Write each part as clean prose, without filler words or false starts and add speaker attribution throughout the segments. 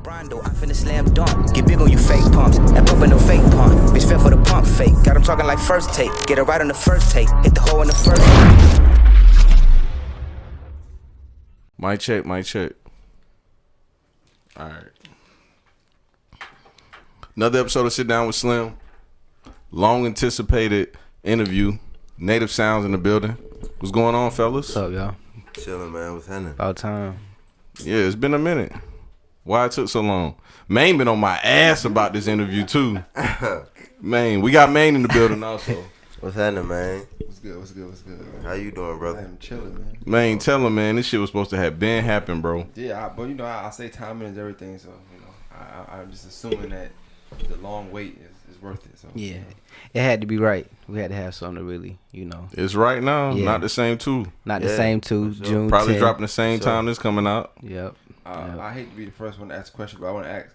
Speaker 1: Rondo, I finna slam dunk. Get big on you fake pumps. That pump ain't no fake pump. Bitch fell for the pump fake. Got him talking like first take. Get it right on the first take. Hit the hole in the first.
Speaker 2: Mic check, mic check. All right. Another episode of Sit Down with Slim. Long anticipated interview. Nativ Sounds in the building. What's going on, fellas?
Speaker 3: What's up, y'all?
Speaker 4: Chilling, man. What's happening?
Speaker 3: About time.
Speaker 2: Yeah, it's been a minute. Why it took so long? Maine been on my ass about this interview too. Maine, we got Maine in the building also.
Speaker 4: What's happening, man?
Speaker 5: What's good? What's good? What's good?
Speaker 4: How you doing, brother?
Speaker 5: I'm chilling, man.
Speaker 2: Maine, tell him, man, this shit was supposed to have been happen, bro.
Speaker 5: Yeah, but I say timing is everything, so I'm just assuming that the long wait is worth it. So
Speaker 3: Yeah, it had to be right. We had to have something to really,
Speaker 2: It's right now,
Speaker 3: Yeah.
Speaker 2: not the same too.
Speaker 3: not the same too.
Speaker 4: sure.
Speaker 3: June
Speaker 2: Probably
Speaker 3: 10th.
Speaker 2: dropping the same time this coming out.
Speaker 3: Yep.
Speaker 5: I hate to be the first one to ask a question, but I want to ask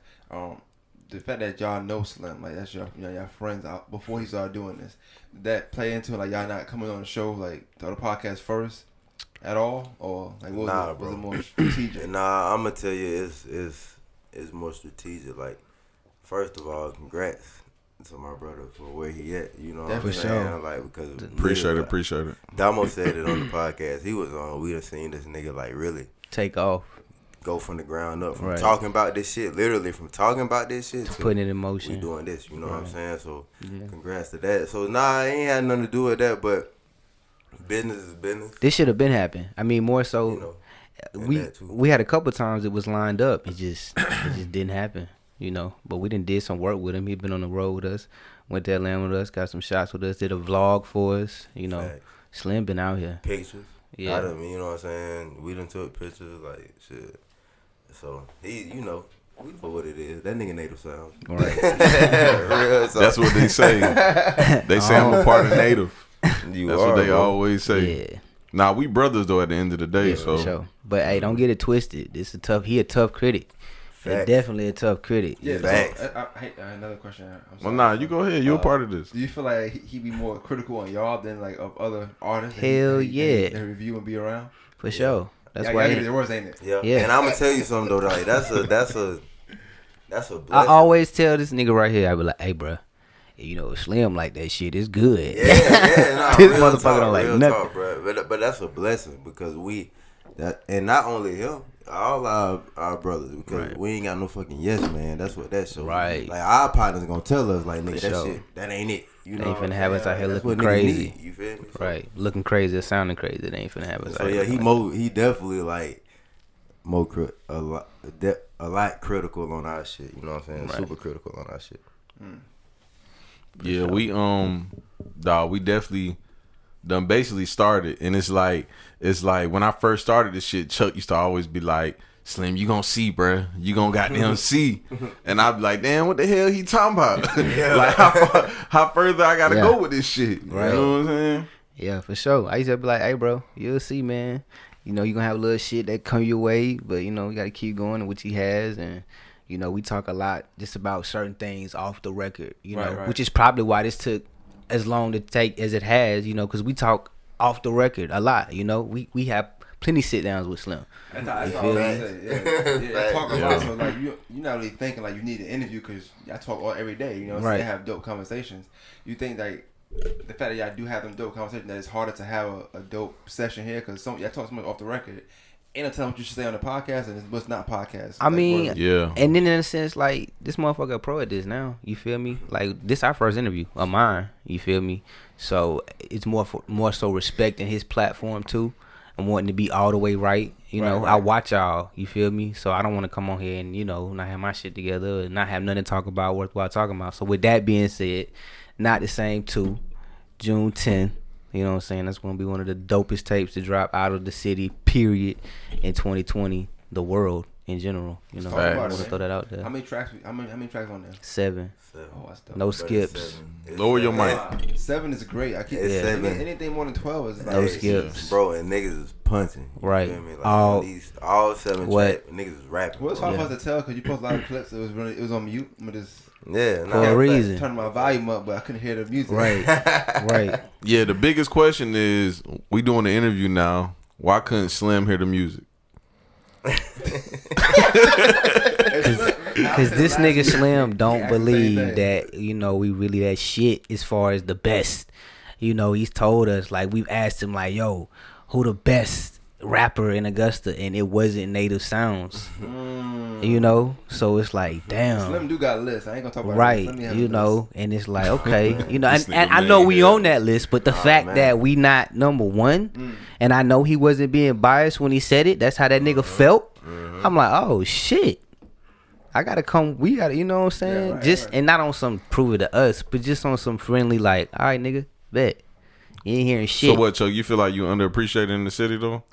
Speaker 5: the fact that y'all know Slim, like that's your friends out before he started doing this. Did that play into like y'all not coming on the show like to the podcast first at all, or like what was, was it more strategic?
Speaker 4: Nah, I'm gonna tell you, it's more strategic. Like, first of all, congrats to my brother for where he at. You know what I'm
Speaker 3: For
Speaker 4: saying?
Speaker 3: sure.
Speaker 4: Like, because
Speaker 2: Appreciate it.
Speaker 4: Damo said it on the podcast he was on. We done seen this nigga like really
Speaker 3: Take off.
Speaker 4: go from the ground up, from
Speaker 3: Right.
Speaker 4: talking about this shit, literally from talking about this shit to
Speaker 3: Putting it in motion.
Speaker 4: we doing this. You know what I'm saying? So
Speaker 3: Yeah.
Speaker 4: congrats to that. So nah, it ain't had nothing to do with that, but business is business.
Speaker 3: This should have been happening. I mean, more so.
Speaker 4: You know, and that too.
Speaker 3: we had a couple times it was lined up. It just didn't happen. But we did some work with him. He been on the road with us. Went to Atlanta with us. Got some shots with us. Did a vlog for us.
Speaker 4: Facts.
Speaker 3: Slim been out here.
Speaker 4: Pictures.
Speaker 3: Yeah.
Speaker 4: I mean, you know what I'm saying? We done took pictures, like, shit. So, we know what it is. That nigga Nativ Sounds.
Speaker 3: Right.
Speaker 4: Real, so.
Speaker 2: That's what they say. They say I'm a part of Native.
Speaker 4: You
Speaker 2: That's
Speaker 4: are,
Speaker 2: what they
Speaker 4: bro.
Speaker 2: always say.
Speaker 3: Yeah.
Speaker 2: Nah, we brothers though at the end of the day. so
Speaker 3: For sure. But hey, don't get it twisted. He a tough critic.
Speaker 4: Facts.
Speaker 3: Definitely a tough critic.
Speaker 5: Yeah.
Speaker 4: Facts.
Speaker 5: So, hey, another question. I'm
Speaker 2: Well,
Speaker 5: sorry.
Speaker 2: nah, you go ahead. You're a part of this.
Speaker 5: Do you feel like he be more critical on y'all than like of other artists?
Speaker 3: Hell yeah.
Speaker 5: They review and be around.
Speaker 3: For sure. That's
Speaker 5: Y'all
Speaker 3: why
Speaker 5: give it the words, ain't it?
Speaker 4: Yeah.
Speaker 3: Yeah.
Speaker 4: And I'm going to tell you something, though. Like, that's a blessing.
Speaker 3: I always tell this nigga right here, I be like, hey, bro, Slim like that shit. It's good.
Speaker 4: Yeah, nah,
Speaker 3: This
Speaker 4: real
Speaker 3: motherfucker
Speaker 4: talk,
Speaker 3: don't like
Speaker 4: real
Speaker 3: nothing.
Speaker 4: talk, bro. But that's a blessing because and not only him, all our brothers, because
Speaker 3: Right.
Speaker 4: we ain't got no fucking yes man. That's what that shows.
Speaker 3: Right.
Speaker 4: Like our partners gonna tell us like, nigga,
Speaker 3: For
Speaker 4: that
Speaker 3: sure.
Speaker 4: shit, that ain't it. You
Speaker 3: They
Speaker 4: know
Speaker 3: ain't
Speaker 4: what
Speaker 3: finna
Speaker 4: I'm
Speaker 3: have us
Speaker 4: saying?
Speaker 3: out here
Speaker 4: That's
Speaker 3: looking
Speaker 4: what niggas
Speaker 3: crazy.
Speaker 4: need, you feel me? So,
Speaker 3: Right. Looking crazy or sounding crazy. They ain't finna have us
Speaker 4: So
Speaker 3: out
Speaker 4: yeah,
Speaker 3: here.
Speaker 4: he definitely like a lot critical on our shit. You know what I'm saying?
Speaker 3: Right.
Speaker 4: Super critical on our shit.
Speaker 2: Yeah, we we definitely done basically started, and it's like when I first started this shit, Chuck used to always be like, Slim, you gonna see, bruh. You gonna goddamn see. And I'd be like, damn, what the hell he talking about? Like, how further I gotta go with this shit?
Speaker 3: Right.
Speaker 2: You know what I'm saying?
Speaker 3: Yeah, for sure. I used to be like, hey, bro, you'll see, man. You gonna have a little shit that come your way, but, you gotta keep going, which he has. And, we talk a lot just about certain things off the record,
Speaker 5: Right.
Speaker 3: which is probably why this took as long to take as it has, because we talk off the record a lot, We have plenty sit downs with Slim.
Speaker 5: That's what I was
Speaker 3: feel
Speaker 5: gonna
Speaker 3: me?
Speaker 5: say. Yeah.
Speaker 4: Facts.
Speaker 5: Talk a lot, so like you're not really thinking like you need an interview because I talk every day. So
Speaker 3: Right.
Speaker 5: they have dope conversations. You think like the fact that y'all do have them dope conversations, that it's harder to have a dope session here because y'all talk so much off the record. Ain't no telling what you should say on the podcast and what's not podcast.
Speaker 3: I mean,
Speaker 2: Yeah.
Speaker 3: and then in a sense, like, this motherfucker a pro at this now. You feel me? Like, this our first interview of mine. You feel me? So it's more so respecting his platform too, and wanting to be all the way right.
Speaker 5: Right.
Speaker 3: I watch y'all. You feel me? So I don't want to come on here and not have my shit together and not have nothing to talk about worthwhile talking about. So with that being said, not the same too. June 10th. You know what I'm saying? That's going to be one of the dopest tapes to drop out of the city, period, in 2020, the world in general. I
Speaker 5: Talk
Speaker 2: Facts.
Speaker 5: about
Speaker 3: want
Speaker 5: it,
Speaker 3: to
Speaker 5: man.
Speaker 3: throw that out there.
Speaker 5: How many tracks on there?
Speaker 3: 7.
Speaker 5: Oh, that's dope.
Speaker 3: No skips.
Speaker 2: Lower your mic.
Speaker 5: 7 is great. I keep
Speaker 4: It's
Speaker 3: Yeah.
Speaker 4: 7.
Speaker 5: anything more than 12 is like
Speaker 3: No skips.
Speaker 4: Bro, and niggas is punching. You
Speaker 3: Right.
Speaker 4: feel me? Like,
Speaker 3: All-
Speaker 4: all 7
Speaker 3: what?
Speaker 4: tracks, niggas is rapping.
Speaker 5: Well, it's
Speaker 4: bro.
Speaker 5: hard for us to tell because you post a lot of clips. It was on mute. But it's
Speaker 4: Yeah,
Speaker 3: For a
Speaker 4: nah,
Speaker 3: reason.
Speaker 5: turn my volume up, but I couldn't hear the music.
Speaker 3: Right. Right.
Speaker 2: Yeah, the biggest question is, we doing the interview now. Why couldn't Slim hear the music?
Speaker 3: Cause this nigga Slim don't
Speaker 5: asked the same
Speaker 3: believe
Speaker 5: thing.
Speaker 3: that we really that shit as far as the best. He's told us like we've asked him like, yo, who the best rapper in Augusta, and it wasn't Native Sounds. So it's like, damn.
Speaker 5: Slim do got a list. I ain't gonna talk about
Speaker 3: Right,
Speaker 5: it.
Speaker 3: and it's like, okay, and
Speaker 2: nigga
Speaker 3: I know
Speaker 2: made
Speaker 3: we
Speaker 2: it.
Speaker 3: on that list, but the fact
Speaker 4: man.
Speaker 3: that we not number one, and I know he wasn't being biased when he said it. That's how that nigga felt. I'm like, oh shit, I gotta come. We gotta, you know what I'm saying?
Speaker 5: Yeah, right,
Speaker 3: just
Speaker 5: right.
Speaker 3: and not on some prove it to us, but just on some friendly like, all right, nigga, bet you ain't hearing shit.
Speaker 2: So what, Chuck? You feel like you underappreciated in the city though?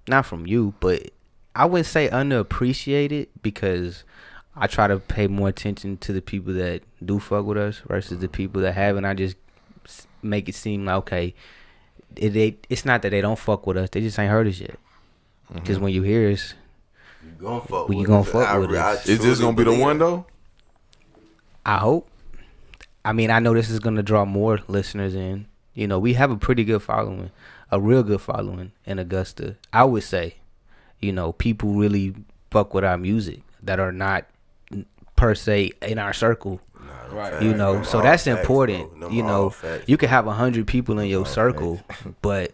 Speaker 3: Not from you, but I wouldn't say underappreciated because I try to pay more attention to the people that do fuck with us versus the people that haven't. I just make it seem like, okay, it's not that they don't fuck with us, they just ain't heard us yet. Because when you hear us,
Speaker 4: You gonna fuck
Speaker 3: Well, you
Speaker 4: with
Speaker 3: gonna
Speaker 4: us.
Speaker 3: fuck with us.
Speaker 2: Is this gonna be the one though?
Speaker 3: I hope. I mean, I know this is gonna draw more listeners in. We have a pretty good following, a real good following in Augusta. I would say, people really fuck with our music that are not per se in our circle.
Speaker 5: Right.
Speaker 3: So that's important.
Speaker 4: You
Speaker 3: You can have 100 people in your circle, but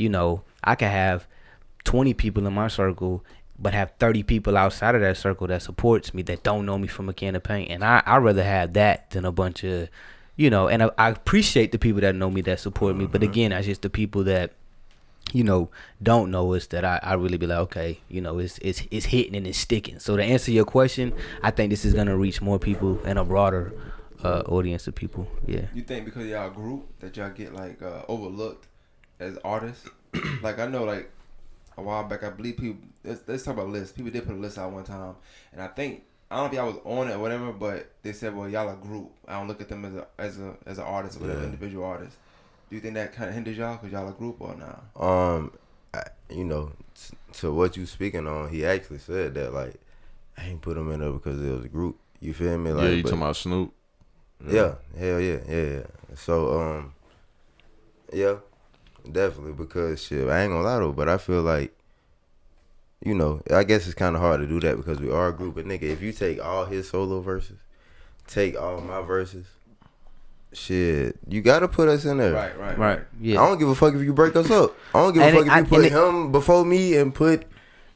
Speaker 3: I can have 20 people in my circle, but have 30 people outside of that circle that supports me that don't know me from a can of paint, and I'd rather have that than a bunch of, and I appreciate the people that know me that support me, but again, that's just the people that don't know us that I really be like, okay, it's hitting and it's sticking. So to answer your question, I think this is gonna reach more people and a broader audience of people. Yeah.
Speaker 5: You think because y'all a group that y'all get like overlooked as artists? Like I know like a while back, I believe people. Let's talk about lists. People did put a list out one time, and I don't know if y'all was on it or whatever, but they said, well, y'all a group. I don't look at them as an artist or whatever, individual artist. Do you think that kind of hinders y'all because y'all a group or not?
Speaker 4: To what you speaking on, he actually said that like I ain't put him in there because it was a group. You feel me? Like,
Speaker 2: Yeah, you talking about Snoop?
Speaker 4: Yeah, hell yeah. So yeah, definitely, because shit, I ain't gonna lie though, but I feel like, I guess it's kind of hard to do that because we are a group. But nigga, if you take all his solo verses, take all my verses, shit, you gotta put us in there.
Speaker 5: Right.
Speaker 3: Yeah.
Speaker 4: I don't give a fuck if you break us up. I don't give a fuck if you put him before me and put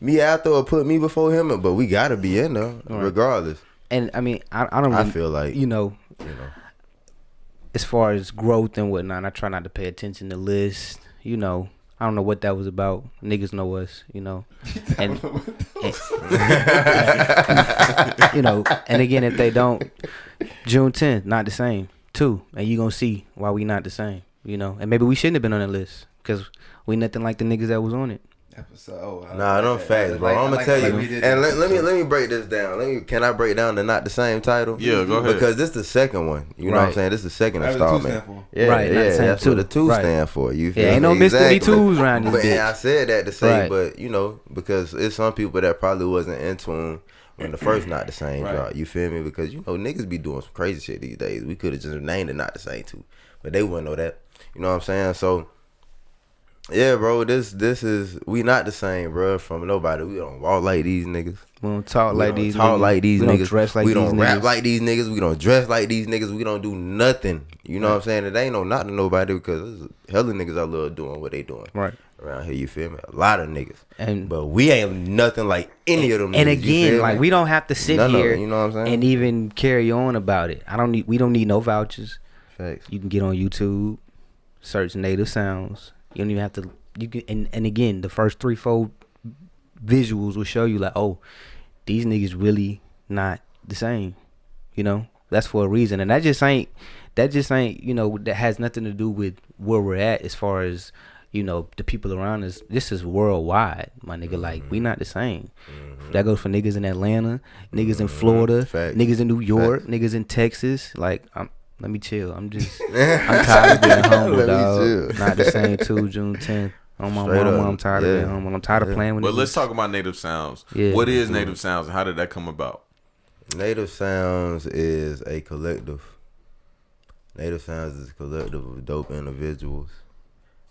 Speaker 4: me after or put me before him. But we gotta be in there regardless.
Speaker 3: And I mean, I don't.
Speaker 4: I feel like
Speaker 3: as far as growth and whatnot, I try not to pay attention to lists. I don't know what that was about. Niggas know us, and and again, if they don't, June 10th, not the same too, and you gonna see why we not the same, and maybe we shouldn't have been on the list because we nothing like the niggas that was on it.
Speaker 4: Nah, don't facts, bro. I'm gonna tell you, and let me break this down. Can I break down the not the same title?
Speaker 2: Yeah, go ahead.
Speaker 4: Because this the second one. You know what I'm saying? This is the second
Speaker 5: That's what the two
Speaker 4: installment.
Speaker 5: stand for.
Speaker 4: Yeah,
Speaker 3: Right, not the same
Speaker 4: that's
Speaker 3: two.
Speaker 4: what the two
Speaker 3: Right.
Speaker 4: stand for. You feel
Speaker 3: Yeah, ain't
Speaker 4: me?
Speaker 3: no mystery
Speaker 4: Exactly.
Speaker 3: twos around this
Speaker 4: But
Speaker 3: bitch.
Speaker 4: I said that to say,
Speaker 3: Right.
Speaker 4: but because it's some people that probably wasn't in tune when the first not the same
Speaker 5: Right.
Speaker 4: drop. You feel me? Because niggas be doing some crazy shit these days. We could have just named it not the same too, but they wouldn't know that. You know what I'm saying? So. Yeah, bro, this is we not the same, bro. From nobody, we don't walk like these niggas.
Speaker 3: We don't talk
Speaker 4: We
Speaker 3: like
Speaker 4: don't
Speaker 3: these
Speaker 4: talk
Speaker 3: niggas.
Speaker 4: like these
Speaker 3: We
Speaker 4: niggas.
Speaker 3: don't dress like
Speaker 4: we
Speaker 3: these
Speaker 4: don't rap
Speaker 3: niggas.
Speaker 4: like these niggas. We don't dress like these niggas. We don't do nothing. You know what I'm saying? It ain't no not to nobody because there's hella niggas out there doing what they doing.
Speaker 3: Right.
Speaker 4: Around here, you feel me? A lot of niggas.
Speaker 3: And
Speaker 4: but we ain't nothing like any of them
Speaker 3: and
Speaker 4: niggas. You
Speaker 3: again,
Speaker 4: feel
Speaker 3: like
Speaker 4: me?
Speaker 3: we don't have to sit
Speaker 4: None of
Speaker 3: here
Speaker 4: it, you know what I'm saying?
Speaker 3: and even carry on about it. We don't need no vouchers.
Speaker 4: Facts.
Speaker 3: You can get on YouTube, search Native Sounds. You don't even have to. You can and again, the first 3-4 visuals will show you like, oh, these niggas really not the same. That's for a reason, and that just ain't. That has nothing to do with where we're at as far as the people around us. This is worldwide, my nigga. Like we not the same. That goes for niggas in Atlanta, niggas in Florida,
Speaker 4: Facts.
Speaker 3: niggas in New York, niggas in Texas. Like let me chill. I'm tired of being humble,
Speaker 4: Let me
Speaker 3: dog.
Speaker 4: chill.
Speaker 3: Not the same too. June 10th. On my
Speaker 4: Straight
Speaker 3: mama,
Speaker 4: up.
Speaker 3: I'm tired of being humble. I'm tired of playing with
Speaker 2: But
Speaker 3: niggas.
Speaker 2: let's talk about Native Sounds.
Speaker 3: Yeah.
Speaker 2: What is Native Sounds and how did that come about?
Speaker 4: Native Sounds is a collective. Native Sounds is a collective of dope individuals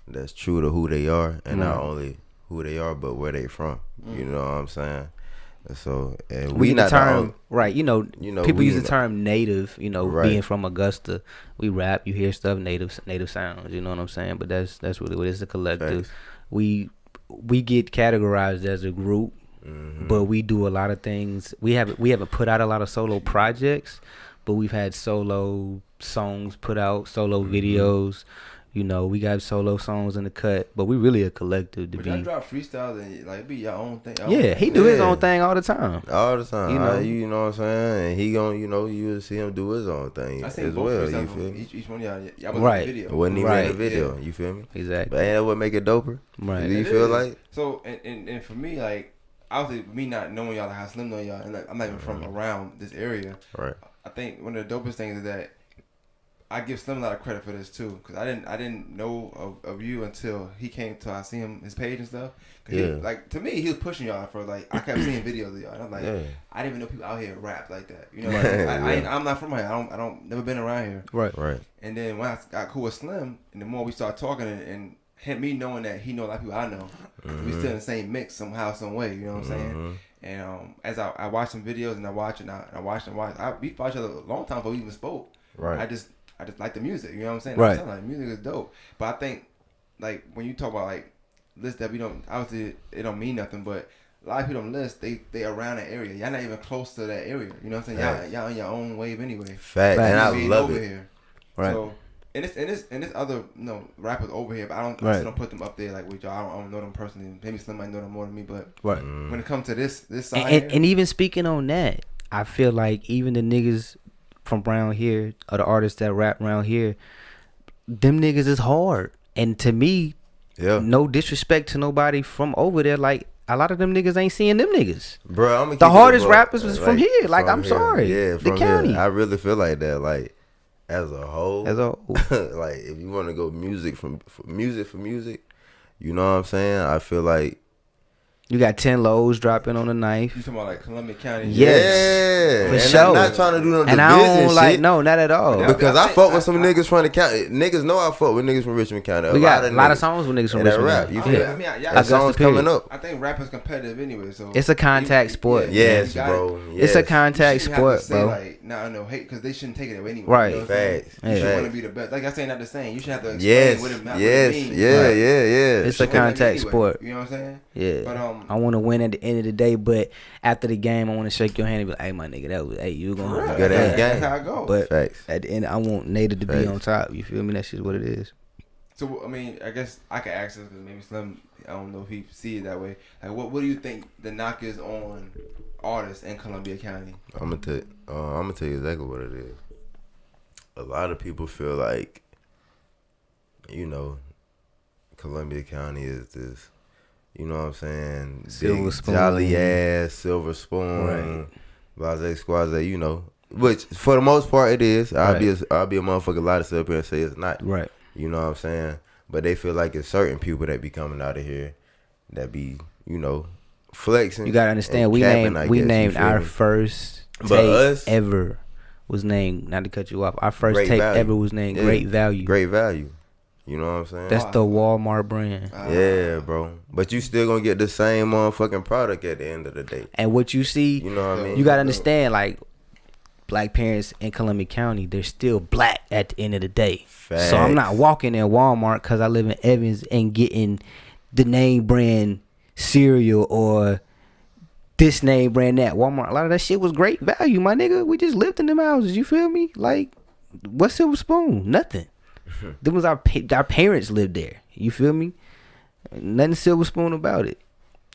Speaker 4: that's true to who they are, and not only who they are, but where they from. You know what I'm saying? So
Speaker 3: we
Speaker 4: not
Speaker 3: the term
Speaker 4: only,
Speaker 3: right. People use the
Speaker 4: not,
Speaker 3: term native.
Speaker 4: right.
Speaker 3: Being from Augusta, we rap. You hear stuff native sounds. You know what I'm saying? But that's really what it is. A collective.
Speaker 4: Facts.
Speaker 3: We get categorized as a group, but we do a lot of things. We haven't put out a lot of solo projects, but we've had solo songs put out, solo videos. We got solo songs in the cut, but we really a collective to
Speaker 5: But
Speaker 3: be.
Speaker 5: y'all drop freestyles and like be your own thing.
Speaker 3: Yeah, he do his own thing all the time.
Speaker 4: All the time.
Speaker 3: You know.
Speaker 4: What I'm saying? And he gon', you will see him do his own thing
Speaker 5: I seen
Speaker 4: as
Speaker 5: both
Speaker 4: well. You
Speaker 5: freestyles
Speaker 4: feel
Speaker 5: from
Speaker 4: me?
Speaker 5: each one of y'all was
Speaker 3: Right.
Speaker 5: in the video.
Speaker 4: It wasn't even
Speaker 3: Right.
Speaker 4: in the video.
Speaker 5: Yeah.
Speaker 4: You feel me?
Speaker 3: Exactly.
Speaker 4: But ain't that what make it doper?
Speaker 3: Right.
Speaker 4: Do you
Speaker 5: It
Speaker 4: feel
Speaker 5: is.
Speaker 4: like?
Speaker 5: So and for me, like obviously me not knowing y'all, like how Slim know y'all, and like I'm not even from around this area.
Speaker 4: Right.
Speaker 5: I think one of the dopest things is that I give Slim a lot of credit for this too, because I didn't know of you until he came to I see his page and stuff. Cause
Speaker 4: Yeah.
Speaker 5: like to me, he was pushing y'all for like I kept seeing videos of y'all, and I'm like,
Speaker 4: Yeah.
Speaker 5: I didn't even know people out here rap like that.
Speaker 4: Right.
Speaker 5: I'm not from here. I don't never been around here.
Speaker 3: Right.
Speaker 4: Right.
Speaker 5: And then when I got cool with Slim, and the more we started talking, and him, me knowing that he know a lot of people I know, we still in the same mix somehow, some way. You know what I'm saying? And as I watched some videos and I watched. We fought each other a long time before we even spoke.
Speaker 4: Right.
Speaker 5: I just like the music. You know what I'm saying?
Speaker 3: Right.
Speaker 5: I'm like music is dope. But I think like when you talk about like lists that we don't, obviously it don't mean nothing, but a lot of people don't list. They around that area. Y'all not even close to that area. You know what I'm saying?
Speaker 4: Facts.
Speaker 5: Y'all in your own wave anyway.
Speaker 4: Fact. And I
Speaker 5: Being
Speaker 4: love
Speaker 5: over
Speaker 4: it.
Speaker 5: Here.
Speaker 3: Right.
Speaker 5: So and it's other rappers over here, but I
Speaker 3: Right.
Speaker 5: still don't put them up there like with y'all. I don't know them personally. Maybe Slim might know them more than me, but
Speaker 3: Right.
Speaker 5: when it comes to this side,
Speaker 3: And even speaking on that, I feel like even the niggas from around here, or the artists that rap around here, them niggas is hard. And to me,
Speaker 4: Yeah.
Speaker 3: no disrespect to nobody from over there, like a lot of them niggas ain't seeing them niggas.
Speaker 4: Bro, I'm
Speaker 3: The hardest rappers was from here. Like, I'm sorry.
Speaker 4: Yeah,
Speaker 3: The
Speaker 4: from
Speaker 3: county.
Speaker 4: here. I really feel like that. Like, as a whole, like if you want to go music for music, you know what I'm saying? I feel like
Speaker 3: You got 10 lows dropping on a knife.
Speaker 5: you talking about like Columbia County?
Speaker 4: Yeah,
Speaker 3: For
Speaker 4: and
Speaker 3: sure.
Speaker 4: I'm not trying to do no
Speaker 3: And I
Speaker 4: division
Speaker 3: don't like,
Speaker 4: shit.
Speaker 3: no, not at all.
Speaker 5: Yeah.
Speaker 4: Because I fuck with some niggas from the county. Niggas know I fuck with niggas from Richmond County.
Speaker 3: We got a lot of
Speaker 4: niggas.
Speaker 3: songs with niggas from
Speaker 4: And that
Speaker 3: Richmond.
Speaker 4: rap, you
Speaker 5: I
Speaker 4: feel
Speaker 5: mean,
Speaker 4: me?
Speaker 5: I mean,
Speaker 4: That
Speaker 3: Augusta
Speaker 4: song's
Speaker 3: period.
Speaker 4: coming up.
Speaker 5: I think rapping's competitive anyway. So
Speaker 3: It's a contact sport.
Speaker 4: Yes,
Speaker 5: you got
Speaker 4: bro.
Speaker 5: it.
Speaker 3: It's a
Speaker 4: Yes.
Speaker 3: contact
Speaker 5: You shouldn't have to
Speaker 3: sport,
Speaker 5: say,
Speaker 3: bro.
Speaker 5: Like, no hate, because they shouldn't take it away anyway.
Speaker 3: Right.
Speaker 5: You know what I'm saying?
Speaker 4: Facts.
Speaker 5: You should
Speaker 3: Facts.
Speaker 5: want to be the best. Like I say, not the same. You should have to explain
Speaker 4: Yes,
Speaker 5: what it,
Speaker 4: yes,
Speaker 5: what it means.
Speaker 4: yeah,
Speaker 3: Right.
Speaker 4: yeah.
Speaker 3: It's a
Speaker 5: You wanna be
Speaker 3: contact sport.
Speaker 5: You know what I'm saying?
Speaker 3: Yeah.
Speaker 5: But
Speaker 3: I want to win at the end of the day, but after the game, I want to shake your hand and be like, "Hey, my nigga, that was, hey, you gonna
Speaker 5: Right.
Speaker 4: Good ass
Speaker 3: yeah.
Speaker 4: game.
Speaker 5: That's how it goes.
Speaker 3: But
Speaker 4: Facts.
Speaker 3: at the end, I want Native to be
Speaker 4: Facts.
Speaker 3: on top. You feel me? That's just what it is.
Speaker 5: So I mean, I guess I could ask this because maybe Slim, I don't know if he see it that way. Like, what do you think the knock is on artists in Columbia County?
Speaker 4: I'm gonna tell you exactly what it is. A lot of people feel like, Columbia County is this, you know what I'm saying?
Speaker 3: Silver
Speaker 4: big,
Speaker 3: spoon.
Speaker 4: jolly ass, silver spoon,
Speaker 3: Right.
Speaker 4: blase squaze, which for the most part it is. I'll
Speaker 3: Right.
Speaker 4: be a motherfucker lie to sit up here and say it's not.
Speaker 3: Right.
Speaker 4: You know what I'm saying? But they feel like it's certain people that be coming out of here that be, flexing.
Speaker 3: You gotta understand.
Speaker 4: and
Speaker 3: We
Speaker 4: capping, I
Speaker 3: named
Speaker 4: guess, you feel
Speaker 3: our
Speaker 4: me?
Speaker 3: first
Speaker 4: But
Speaker 3: tape
Speaker 4: us-
Speaker 3: ever was named. Not to cut you off. Our first
Speaker 4: Great
Speaker 3: tape
Speaker 4: Value.
Speaker 3: ever was named
Speaker 4: Yeah.
Speaker 3: Great Value.
Speaker 4: Great value. You know what I'm saying?
Speaker 3: That's the Walmart brand.
Speaker 4: Yeah, bro. But you still gonna get the same motherfucking product at the end of the day.
Speaker 3: And what you see,
Speaker 4: You know what I mean?
Speaker 3: you gotta understand, like, black parents in Columbia County, they're still black at the end of the day. So I'm not
Speaker 4: Facts.
Speaker 3: walking in Walmart because I live in Evans and getting the name brand cereal or this name brand that. Walmart, a lot of that shit was great value, my nigga. We just lived in them houses, you feel me? Like, what's Silver Spoon? Nothing. Them was our parents lived there, you feel me? Nothing Silver Spoon about it.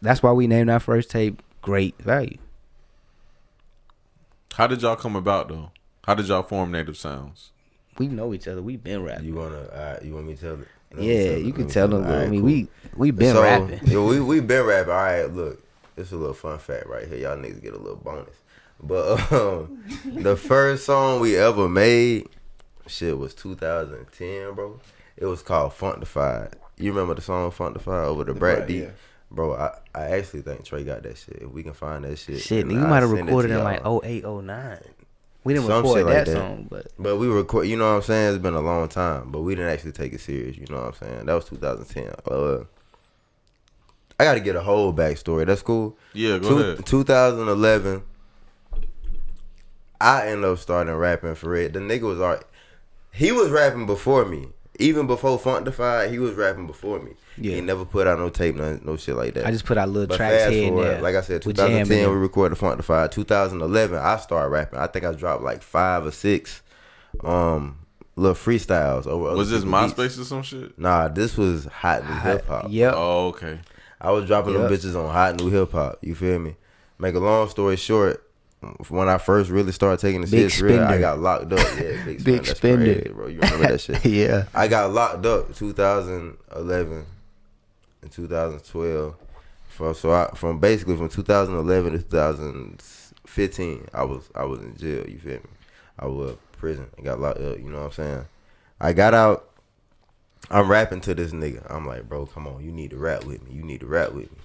Speaker 3: That's why we named our first tape Great Value.
Speaker 2: How did y'all come about though? How did y'all form Native Sounds?
Speaker 3: We know each other. We been rapping.
Speaker 4: You want me to tell it?
Speaker 3: Yeah, you can tell them.
Speaker 4: Alright,
Speaker 3: I mean,
Speaker 4: cool.
Speaker 3: we been
Speaker 4: So,
Speaker 3: rapping.
Speaker 4: Yeah, we been rapping. All right, look, this is a little fun fact right here. Y'all niggas get a little bonus. But the first song we ever made, shit, was 2010, bro. It was called Funkified. You remember the song Funkified over the Brat D?
Speaker 5: yeah.
Speaker 4: Bro, I actually think Trey got that shit. If we can find that shit.
Speaker 3: Shit,
Speaker 4: and
Speaker 3: you
Speaker 4: I'll
Speaker 3: might have
Speaker 4: send it
Speaker 3: recorded
Speaker 4: to
Speaker 3: in like
Speaker 4: y'all.
Speaker 3: 08, 09. We didn't
Speaker 4: Some
Speaker 3: record
Speaker 4: shit like
Speaker 3: that
Speaker 4: that.
Speaker 3: song,
Speaker 4: But we record, you know what I'm saying? It's been a long time, but we didn't actually take it serious, you know what I'm saying? That was 2010. I got to get a whole backstory. That's cool.
Speaker 2: Yeah, go ahead.
Speaker 4: 2011, I ended up starting rapping for it. The nigga was he was rapping before me. Even before Funkdafied, he was rapping before me. Yeah. He never put out no tape, no shit like that.
Speaker 3: I just put out little tracks here and there.
Speaker 4: Like I said, 2010 we recorded Funkdafied. 2011 I started rapping. I think I dropped like 5 or 6 little freestyles over.
Speaker 2: Was this MySpace or some shit?
Speaker 4: Nah, this was Hot New Hip Hop.
Speaker 3: Yep.
Speaker 2: Oh, okay.
Speaker 4: I was dropping them bitches on Hot New Hip Hop. You feel me? Make a long story short, when I first really started taking the shit real, I got locked up. Yeah, big spender. Crazy, bro. You remember that shit?
Speaker 3: Yeah.
Speaker 4: I got locked up 2011 and 2012. From basically from 2011 to 2015, I was in jail. You feel me? I was in prison. I got locked up. You know what I'm saying? I got out. I'm rapping to this nigga. I'm like, bro, come on. You need to rap with me. You need to rap with me.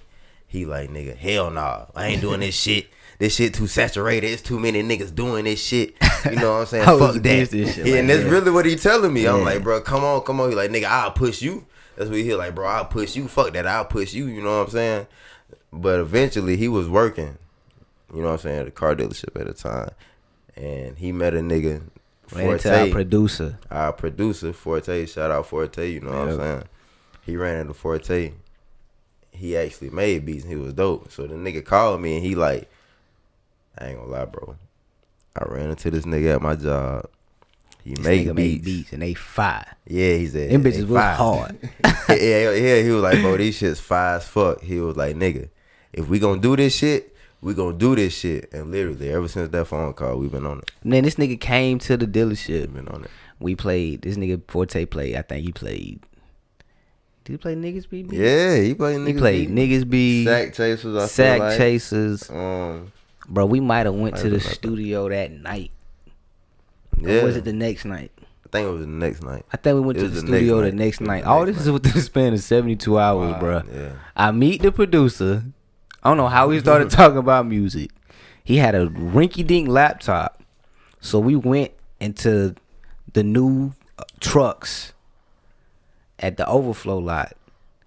Speaker 4: He like, nigga, hell nah. I ain't doing this shit. This shit too saturated. It's too many niggas doing this shit. You know what I'm saying? Fuck that. And that's really what he telling me. I'm like, bro, come on. He like, nigga, I'll push you. That's what he like, bro, I'll push you. Fuck that, I'll push you. You know what I'm saying? But eventually he was working, you know what I'm saying, at a car dealership at the time. And he met a nigga, Forte. Our producer, Forte. Shout out Forte, you know what I'm saying? He ran into Forte. He actually made beats and he was dope. So the nigga called me and he like, I ain't gonna lie, bro. I ran into this nigga at my job. He made beats
Speaker 3: and they fire.
Speaker 4: Yeah, he said
Speaker 3: them bitches was hard.
Speaker 4: yeah, he was like, bro, these shit's fire as fuck. He was like, nigga, if we gonna do this shit, we gonna do this shit. And literally, ever since that phone call, we've been on it.
Speaker 3: Man, this nigga came to the dealership.
Speaker 4: We've been on it.
Speaker 3: We played. This nigga Forte played. I think he played. Did he play Niggas Be?
Speaker 4: Yeah, he played Niggas Be.
Speaker 3: He played Niggas Be.
Speaker 4: Sack Chasers.
Speaker 3: Chasers. Bro, we might have went to the studio that night. Yeah. Or was it the next night?
Speaker 4: I think it was the next night.
Speaker 3: I think we went to the studio the next night. All this is within the span of 72 hours, bro. Yeah. I meet the producer. I don't know how we started talking about music. He had a rinky-dink laptop. So we went into the new trucks at the overflow lot.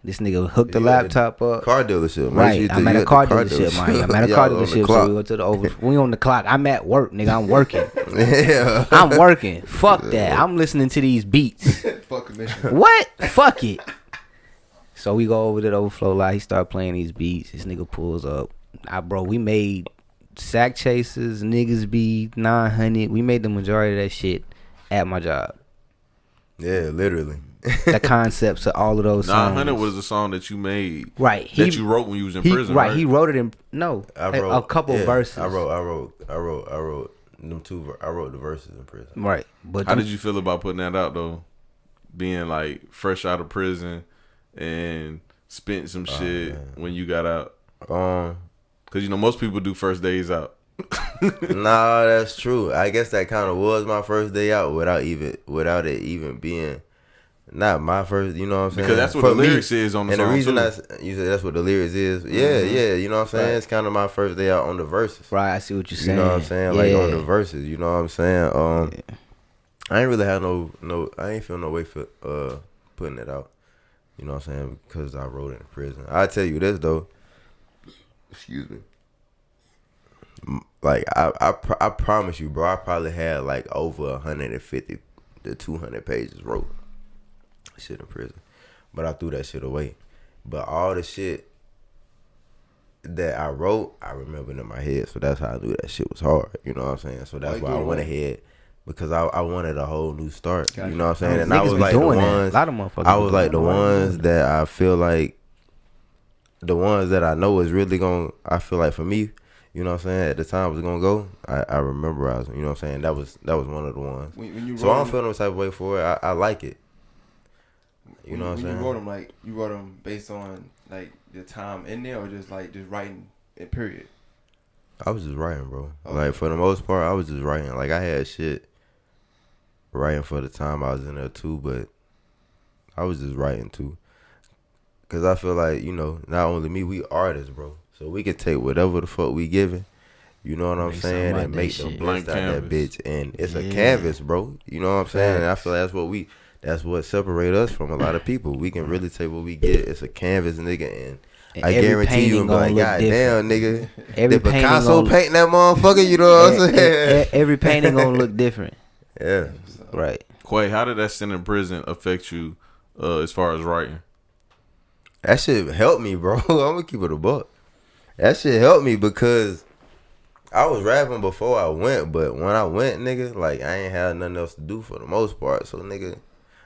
Speaker 3: This nigga hooked the laptop up.
Speaker 4: Car dealership.
Speaker 3: Right. I'm at a car dealership, man. I'm at a car dealership, so we go to the overflow. We on the clock. I'm at work, nigga. I'm working.
Speaker 4: Yeah.
Speaker 3: I'm working. Fuck that. I'm listening to these beats.
Speaker 5: Fuck commission.
Speaker 3: What? Fuck it. So we go over to the overflow lot. He start playing these beats. This nigga pulls up. Bro, we made Sack Chasers, Niggas Be, 900. We made the majority of that shit at my job.
Speaker 4: Yeah, literally.
Speaker 3: The concepts of all of those songs.
Speaker 2: 900 was the song that you made.
Speaker 3: Right.
Speaker 2: That you wrote when you was in prison, right?
Speaker 3: He wrote it in a couple verses.
Speaker 4: I wrote them two. I wrote the verses in prison.
Speaker 3: Right. But
Speaker 2: how did you feel about putting that out though? Being like fresh out of prison and spent some shit when you got out. Cause you know most people do first days out.
Speaker 4: Nah, that's true. I guess that kind of was my first day out without it even being not my first. You know what I'm saying?
Speaker 2: Because that's what the lyrics is on the song.
Speaker 4: And the reason
Speaker 2: too.
Speaker 4: You said that's what the lyrics is. Yeah, yeah. You know what I'm saying? Right. It's kind of my first day out on the verses.
Speaker 3: Right. I see what you're saying.
Speaker 4: You know what I'm saying? Like on the verses. You know what I'm saying? I ain't really have no. I ain't feel no way for putting it out. You know what I'm saying? Because I wrote it in prison. I tell you this though. Excuse me. Like I promise you, bro. I probably had like over 150 to 200 pages wrote shit in prison, but I threw that shit away. But all the shit that I wrote, I remembered in my head, so that's how I knew that shit was hard. You know what I'm saying? So that's why I went ahead. Because I wanted a whole new start. You know what I'm saying? And I was like the ones.
Speaker 3: A lot of motherfuckers.
Speaker 4: I was like the ones that I feel like, the ones that I know is really gonna. I feel like for me, you know what I'm saying, at the time was gonna go. I remember you know what I'm saying. That was one of the ones. When so I don't feel no type of way for it. I like it. You know what I'm saying?
Speaker 5: You wrote them based on like the time in there, or just writing in period.
Speaker 4: I was just writing, bro. Okay. Like for the most part, I was just writing. Like I had shit writing for the time I was in there too, but I was just writing too. Cause I feel like, you know, not only me, we artists, bro. So we can take whatever the fuck we giving, you know what I'm saying, and make the best out of that bitch. And it's a canvas, bro. You know what I'm saying? And I feel like that's what separate us from a lot of people. We can really take what we get. It's a canvas, nigga, and
Speaker 3: And
Speaker 4: I
Speaker 3: every
Speaker 4: guarantee you,
Speaker 3: painting
Speaker 4: I'm
Speaker 3: gonna
Speaker 4: like,
Speaker 3: look
Speaker 4: God
Speaker 3: different.
Speaker 4: damn, nigga.
Speaker 3: Every
Speaker 4: Did
Speaker 3: painting
Speaker 4: Picasso
Speaker 3: gonna-
Speaker 4: paint that motherfucker? You know what I'm saying?
Speaker 3: Every painting gonna look different.
Speaker 4: Yeah.
Speaker 3: Right.
Speaker 2: Quay, how did that stint in prison affect you as far as writing?
Speaker 4: That shit helped me, bro. I'm gonna keep it a buck. That shit helped me because I was rapping before I went, but when I went, nigga, like I ain't had nothing else to do for the most part. So, nigga,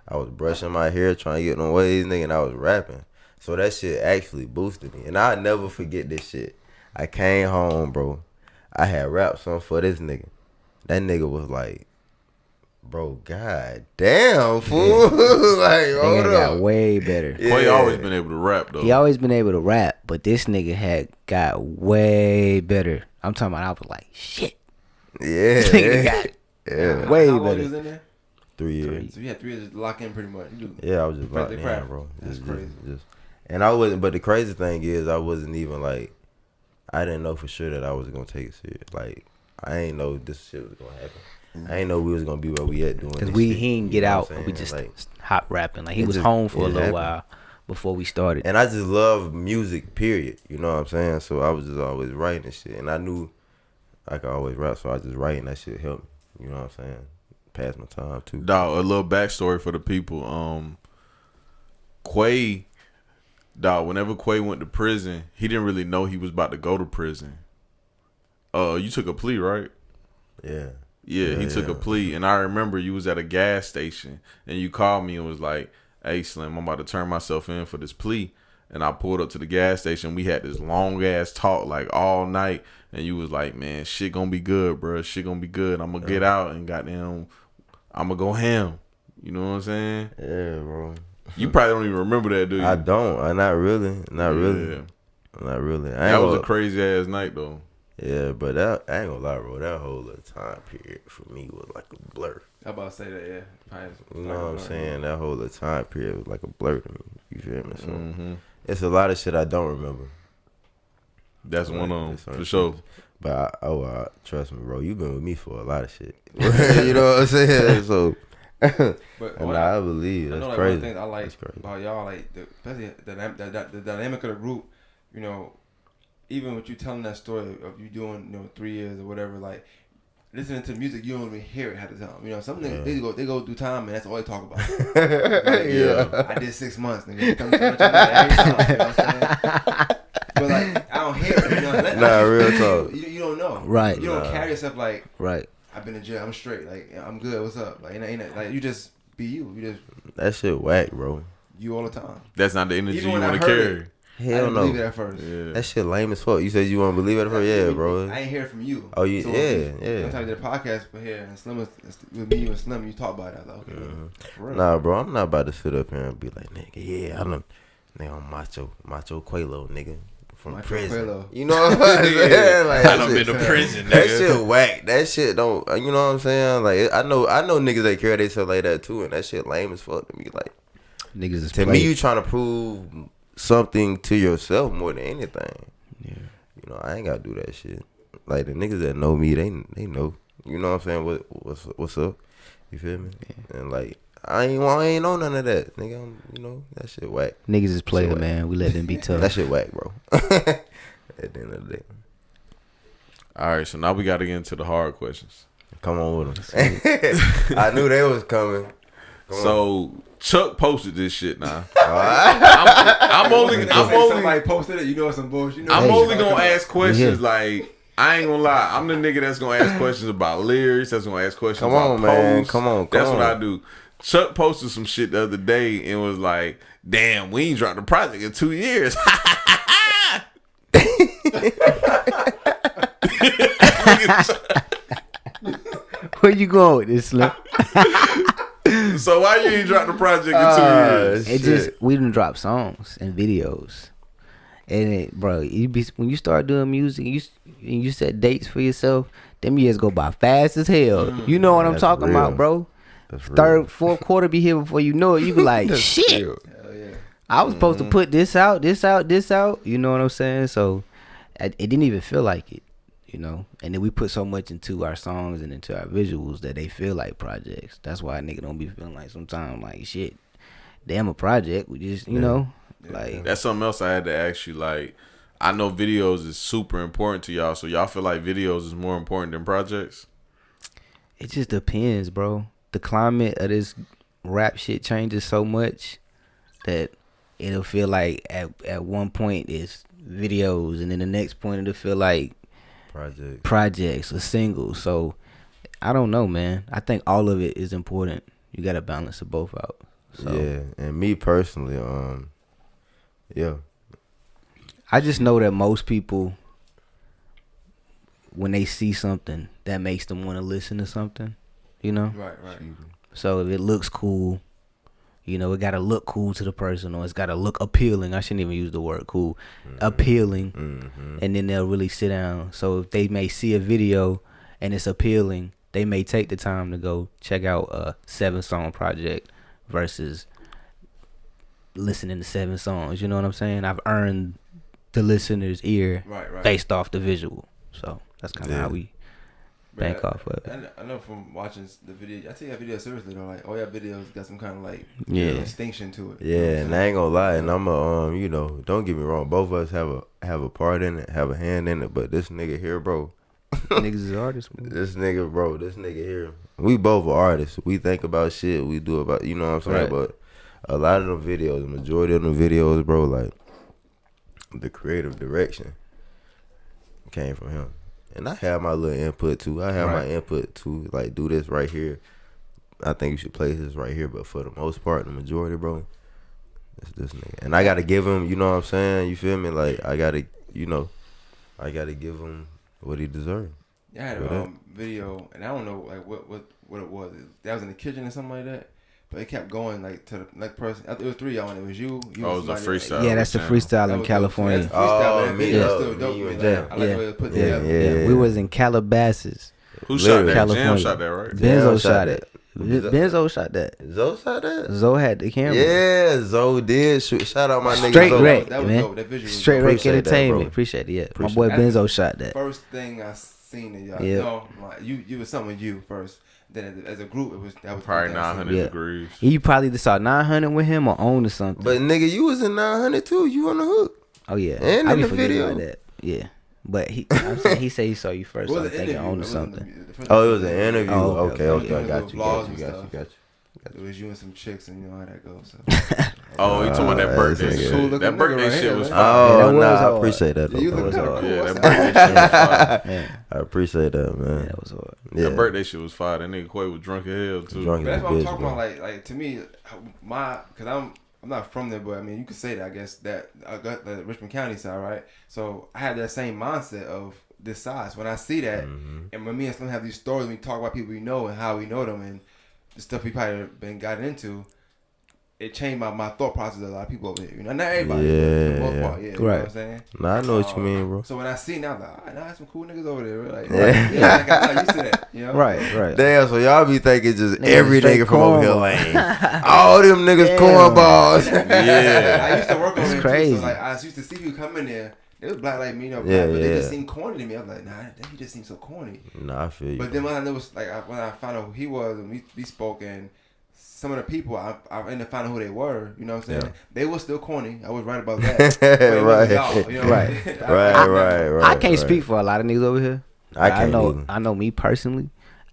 Speaker 4: I was brushing my hair, trying to get no waves, nigga, and I was rapping. So that shit actually boosted me. And I'll never forget this shit. I came home, bro. I had rap something for this nigga. That nigga was like, bro, god damn, fool. Like, hold
Speaker 3: Nigga got
Speaker 4: up.
Speaker 3: way better.
Speaker 4: Yeah.
Speaker 2: Quay always been able to rap though.
Speaker 3: He always been able to rap, but this nigga had got way better. I'm talking about I was like, shit.
Speaker 4: Yeah.
Speaker 3: Nigga got
Speaker 4: Yeah.
Speaker 3: way
Speaker 5: How long
Speaker 3: better.
Speaker 5: you was in there?
Speaker 4: 3 years.
Speaker 5: So you had 3 years to lock in pretty much. You
Speaker 4: Yeah, I was just
Speaker 5: Perfect
Speaker 4: locked in,
Speaker 5: craft.
Speaker 4: bro.
Speaker 5: That's crazy.
Speaker 4: And I wasn't, but the crazy thing is, I wasn't even like, I didn't know for sure that I was gonna take it serious. Like, I ain't know this shit was gonna happen. I ain't know we was gonna be where we at doing.
Speaker 3: Cause
Speaker 4: this
Speaker 3: he
Speaker 4: shit,
Speaker 3: didn't
Speaker 4: you
Speaker 3: get
Speaker 4: know
Speaker 3: out.
Speaker 4: what I'm
Speaker 3: We
Speaker 4: saying?
Speaker 3: just
Speaker 4: like,
Speaker 3: hot rapping. Like he
Speaker 4: it
Speaker 3: was
Speaker 4: just-
Speaker 3: home for a
Speaker 4: it
Speaker 3: little
Speaker 4: happened.
Speaker 3: while before we started.
Speaker 4: and I just love music, period. You know what I'm saying? So I was just always writing and shit, and I knew I could always rap, so I was just writing that shit helped me. You know what I'm saying? Pass my time too.
Speaker 2: Dog, a little backstory for the people. Quay, dog, whenever Quay went to prison, he didn't really know he was about to go to prison. You took a plea, right?
Speaker 4: Yeah.
Speaker 2: Yeah, he took a plea. And I remember you was at a gas station and you called me and was like, hey, Slim, I'm about to turn myself in for this plea. And I pulled up to the gas station. We had this long ass talk like all night. And you was like, man, shit gonna be good, bro. Shit gonna be good. I'm gonna get out and goddamn, I'm gonna go ham. You know what I'm saying?
Speaker 4: Yeah, bro.
Speaker 2: You probably don't even remember that, do you?
Speaker 4: I don't. Not really. Not really.
Speaker 2: Yeah.
Speaker 4: Not really.
Speaker 2: That was a crazy ass night, though.
Speaker 4: Yeah, but that, I ain't gonna lie, bro. That whole little time period for me was like a blur.
Speaker 5: I about to say that, yeah. Probably,
Speaker 4: You know what I'm saying? That whole little time period was like a blur to me. You feel me? So
Speaker 2: Mm-hmm.
Speaker 4: it's a lot of shit I don't remember.
Speaker 2: That's
Speaker 4: Like,
Speaker 2: one of them,
Speaker 4: there's certain
Speaker 2: for sure.
Speaker 4: shit. But trust me, bro. You been with me for a lot of shit. You know what I'm saying? So,
Speaker 5: But
Speaker 4: and I believe
Speaker 5: I
Speaker 4: that's
Speaker 5: know like
Speaker 4: crazy.
Speaker 5: one thing I like
Speaker 4: That's crazy.
Speaker 5: about y'all, like especially the dynamic of the group. You know, even with you telling that story of you doing 3 years or whatever, like listening to music, you don't even hear it half the time. You know, some niggas they go through time and that's all they talk about. Like,
Speaker 4: Yeah.
Speaker 5: I did 6 months, nigga. Tell me every time, you know what I'm saying? But like I don't hear it. You know,
Speaker 4: Nah, real talk.
Speaker 5: You don't know.
Speaker 3: Right.
Speaker 5: You don't carry yourself like
Speaker 3: Right.
Speaker 5: I've been in jail. I'm straight. Like I'm good. What's up? Like ain't like you just be you. You just
Speaker 4: That shit whack, bro.
Speaker 5: you all the time.
Speaker 2: That's not the energy
Speaker 5: Even
Speaker 2: you
Speaker 5: when I
Speaker 2: want to
Speaker 5: heard
Speaker 2: carry.
Speaker 5: it, I
Speaker 4: Hell
Speaker 5: didn't believe it
Speaker 4: no.
Speaker 5: at first.
Speaker 2: Yeah.
Speaker 4: That shit lame as fuck. You said you want to believe it at first? Yeah, bro.
Speaker 5: I ain't hear it from you.
Speaker 4: Oh, yeah, yeah.
Speaker 5: Sometimes I did a podcast here and Slim was with me and Slim. You talk about it. I was like, okay, for real.
Speaker 4: Nah, bro, I'm not about to sit up here and be like, nigga, yeah, I done, nigga, I'm Macho Quelo, nigga, from
Speaker 5: Macho
Speaker 4: prison.
Speaker 5: Quelo.
Speaker 4: You know what I'm saying? Like,
Speaker 2: I
Speaker 4: that
Speaker 2: done
Speaker 4: shit-
Speaker 2: been to prison,
Speaker 4: That
Speaker 2: nigga.
Speaker 4: shit whack. That shit don't, you know what I'm saying? Like, I know niggas that carry themselves like that too, and that shit lame as fuck to me. Like,
Speaker 3: Niggas is
Speaker 4: to me,
Speaker 3: played.
Speaker 4: you trying to prove something to yourself more than anything.
Speaker 3: Yeah.
Speaker 4: You know, I ain't gotta do that shit. Like, the niggas that know me, they know. You know what I'm saying? What's up? You feel me?
Speaker 3: Yeah.
Speaker 4: And like, I ain't on none of that, nigga. You know, that shit whack.
Speaker 3: Niggas is player,
Speaker 4: whack.
Speaker 3: man. We let them be tough.
Speaker 4: That shit whack, bro. At the end of the day,
Speaker 2: All right, so now we got to get into the hard questions.
Speaker 4: come on with them. I knew they was coming. Come on.
Speaker 2: So Chuck posted this shit now.
Speaker 4: Alright.
Speaker 2: I'm only
Speaker 5: Somebody posted it. You know it's some bullshit. You know
Speaker 2: I'm
Speaker 5: it's
Speaker 2: only
Speaker 5: some
Speaker 2: gonna
Speaker 5: bullshit.
Speaker 2: ask questions.
Speaker 3: Yeah.
Speaker 2: Like, I ain't gonna lie, I'm the nigga that's gonna ask questions about lyrics. That's gonna ask questions
Speaker 4: Come
Speaker 2: about
Speaker 4: on, man.
Speaker 2: posts.
Speaker 4: Come on,
Speaker 2: That's
Speaker 4: come
Speaker 2: what
Speaker 4: on.
Speaker 2: I do. Chuck posted some shit the other day and was like, "Damn, we ain't dropped the project in 2 years."
Speaker 3: Where you going with this, Slim?
Speaker 2: So why you ain't dropped the project in 2 years?
Speaker 3: It just we done drop songs and videos, and it, bro, when you start doing music, and you set dates for yourself, them years go by fast as hell. You know what I'm
Speaker 4: That's
Speaker 3: talking
Speaker 4: real.
Speaker 3: about, bro.
Speaker 4: That's real.
Speaker 3: Third, fourth quarter be here before you know it. You be like,
Speaker 4: That's
Speaker 3: shit.
Speaker 4: real.
Speaker 5: Hell yeah.
Speaker 3: I was supposed to put this out. You know what I'm saying? So it didn't even feel like it, you know. And then we put so much into our songs and into our visuals that they feel like projects. That's why a nigga don't be feeling like sometimes like shit. Damn, a project. We just, you know, Like
Speaker 2: that's something else I had to ask you. Like, I know videos is super important to y'all, so y'all feel like videos is more important than projects?
Speaker 3: it just depends, bro. The climate of this rap shit changes so much that it'll feel like at one point it's videos, and then the next point it'll feel like projects or singles. So I don't know, man. I think all of it is important. You gotta balance it both out. So,
Speaker 4: yeah, and me personally, yeah,
Speaker 3: I just know that most people, when they see something, that makes them want to listen to something, you know?
Speaker 5: Right.
Speaker 3: So if it looks cool, you know, it got to look cool to the person, or it's got to look appealing. I shouldn't even use the word cool. Appealing. And then they'll really sit down. So if they may see a video and it's appealing, they may take the time to go check out a 7-song project versus listening to 7 songs. You know what I'm saying? I've earned the listener's ear based off the visual. So that's kind of how we bank off of it.
Speaker 5: I know from watching the video, I take that video seriously though. Like, all your videos got some kind of like distinction to it.
Speaker 4: Yeah, and I ain't gonna lie, and I'm a you know, don't get me wrong, both of us have a part in it, have a hand in it, but this nigga here, bro.
Speaker 3: Niggas is artists, man.
Speaker 4: This nigga here. We both are artists. We think about shit. We do about, you know what I'm saying?
Speaker 3: Right.
Speaker 4: But a lot of them videos, the majority of them videos, bro, like the creative direction came from him. And I have my little input too. I have my input too. Like, do this right here. I think you should place this right here. But for the most part, the majority, bro, it's this nigga. And I gotta give him, you know what I'm saying? You feel me? Like, I gotta give him what he deserves.
Speaker 5: Yeah, I had a video, and I don't know like what it was. That was in the kitchen or something like that. But it kept going like to the next person. It was 3 y'all, and it was you.
Speaker 2: Oh, it was a freestyle.
Speaker 3: Yeah, that's the freestyle in California.
Speaker 4: Me,
Speaker 5: still dope. I like the way it put together.
Speaker 3: Yeah, we was in Calabasas.
Speaker 2: Who shot that?
Speaker 3: California.
Speaker 2: Jam shot that, right?
Speaker 3: Benzo shot it. Benzo shot that.
Speaker 4: Zoe shot that?
Speaker 3: Zoe had the camera.
Speaker 4: Yeah, Zoe did. Shout out my nigga
Speaker 3: Straight
Speaker 4: Zoe.
Speaker 3: Wreck,
Speaker 5: That was
Speaker 3: man.
Speaker 5: dope. That visual was
Speaker 3: Straight
Speaker 5: dope.
Speaker 3: Wreck
Speaker 4: Appreciate that,
Speaker 3: Entertainment.
Speaker 4: bro.
Speaker 3: Appreciate it, yeah.
Speaker 4: Appreciate
Speaker 3: My boy
Speaker 5: that.
Speaker 3: Benzo shot that.
Speaker 5: First thing I seen it, y'all.
Speaker 3: Yeah.
Speaker 5: No, like, you was something with you first. Then as a group, that was
Speaker 2: Probably 900
Speaker 3: Yeah.
Speaker 2: degrees.
Speaker 3: You probably just saw 900 with him or owned or something.
Speaker 4: But nigga, you was in 900 too. You on the hook.
Speaker 3: Oh yeah,
Speaker 4: And
Speaker 3: I
Speaker 4: in
Speaker 3: be
Speaker 4: the
Speaker 3: forgetting
Speaker 4: video.
Speaker 3: about that. Yeah, but I'm saying he said he saw you first. So I'm thinking owned or something.
Speaker 4: Oh, it was an interview.
Speaker 3: Oh,
Speaker 4: okay.
Speaker 5: okay.
Speaker 4: I got you.
Speaker 5: It was you and some chicks, and you know how that goes. So.
Speaker 2: Oh, you talking about that birthday
Speaker 4: that's
Speaker 2: shit?
Speaker 5: cool looking
Speaker 2: That birthday
Speaker 5: nigga right
Speaker 2: shit
Speaker 5: here,
Speaker 2: was
Speaker 5: man.
Speaker 2: fire.
Speaker 3: Yeah, that
Speaker 4: Oh,
Speaker 3: was
Speaker 4: I
Speaker 3: hard.
Speaker 4: appreciate that.
Speaker 5: You
Speaker 4: though,
Speaker 5: look
Speaker 4: bro.
Speaker 5: kinda cool.
Speaker 2: Yeah, that birthday shit was fire.
Speaker 3: Man,
Speaker 4: I appreciate that, man.
Speaker 3: yeah, that was hard.
Speaker 4: Yeah.
Speaker 2: That birthday shit was fire. That nigga Quay was drunk as hell too.
Speaker 4: Drunk.
Speaker 5: But that's what
Speaker 4: Bitch,
Speaker 5: I'm talking
Speaker 4: bro.
Speaker 5: about. Like to me, because I'm not from there, but I mean, you could say that. I guess that I got the Richmond County side, right? So I had that same mindset of this size. When I see that, and when me and Slim have these stories, we talk about people we know and how we know them, and the stuff we probably been gotten into. It changed my thought process of a lot of people over here. You know, not everybody, but for the most part, yeah. You know what I'm saying?
Speaker 4: Nah, I know what you mean, bro.
Speaker 5: So when I see now, I'm like, all right, now there's some cool niggas over there. Like, like, I'm not used to that. You know?
Speaker 3: Right.
Speaker 4: Damn, so y'all be thinking just
Speaker 3: Niggas
Speaker 4: every
Speaker 3: straight
Speaker 4: nigga from over here
Speaker 3: cornball.
Speaker 4: lame. All them niggas
Speaker 3: Damn.
Speaker 4: cornballs.
Speaker 2: Yeah.
Speaker 5: I used to work over
Speaker 3: It's
Speaker 5: there
Speaker 3: crazy.
Speaker 5: too, so like I used to see people come in there. They was black like me, you know,
Speaker 4: Yeah,
Speaker 5: black, but they
Speaker 4: yeah.
Speaker 5: just seemed corny to me. I was like, nah, he just seems so corny.
Speaker 4: Nah, I feel you.
Speaker 5: But then when I knew when I found out who he was and we spoke, and some of the people I ended up finding who they were. You know what I'm saying?
Speaker 4: Yeah.
Speaker 5: They were still corny. I was right about that. But it
Speaker 4: Right.
Speaker 5: wasn't y'all, you know what I mean?
Speaker 4: Right.
Speaker 3: I can't speak for a lot of niggas over here.
Speaker 4: I can't either.
Speaker 3: I know me personally.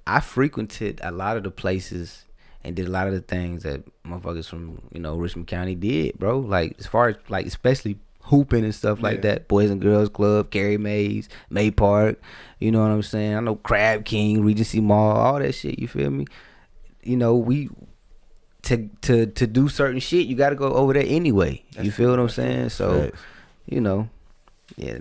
Speaker 3: I frequented a lot of the places and did a lot of the things that motherfuckers from, you know, Richmond County did, bro. Like, as far as, like, especially hooping and stuff like that. Boys and Girls Club, Carrie Mays, May Park. You know what I'm saying? I know Crab King, Regency Mall, all that shit. You feel me? You know, we... To do certain shit, you got to go over there anyway. You feel what I'm saying? So,
Speaker 4: Facts.
Speaker 3: you know, yeah,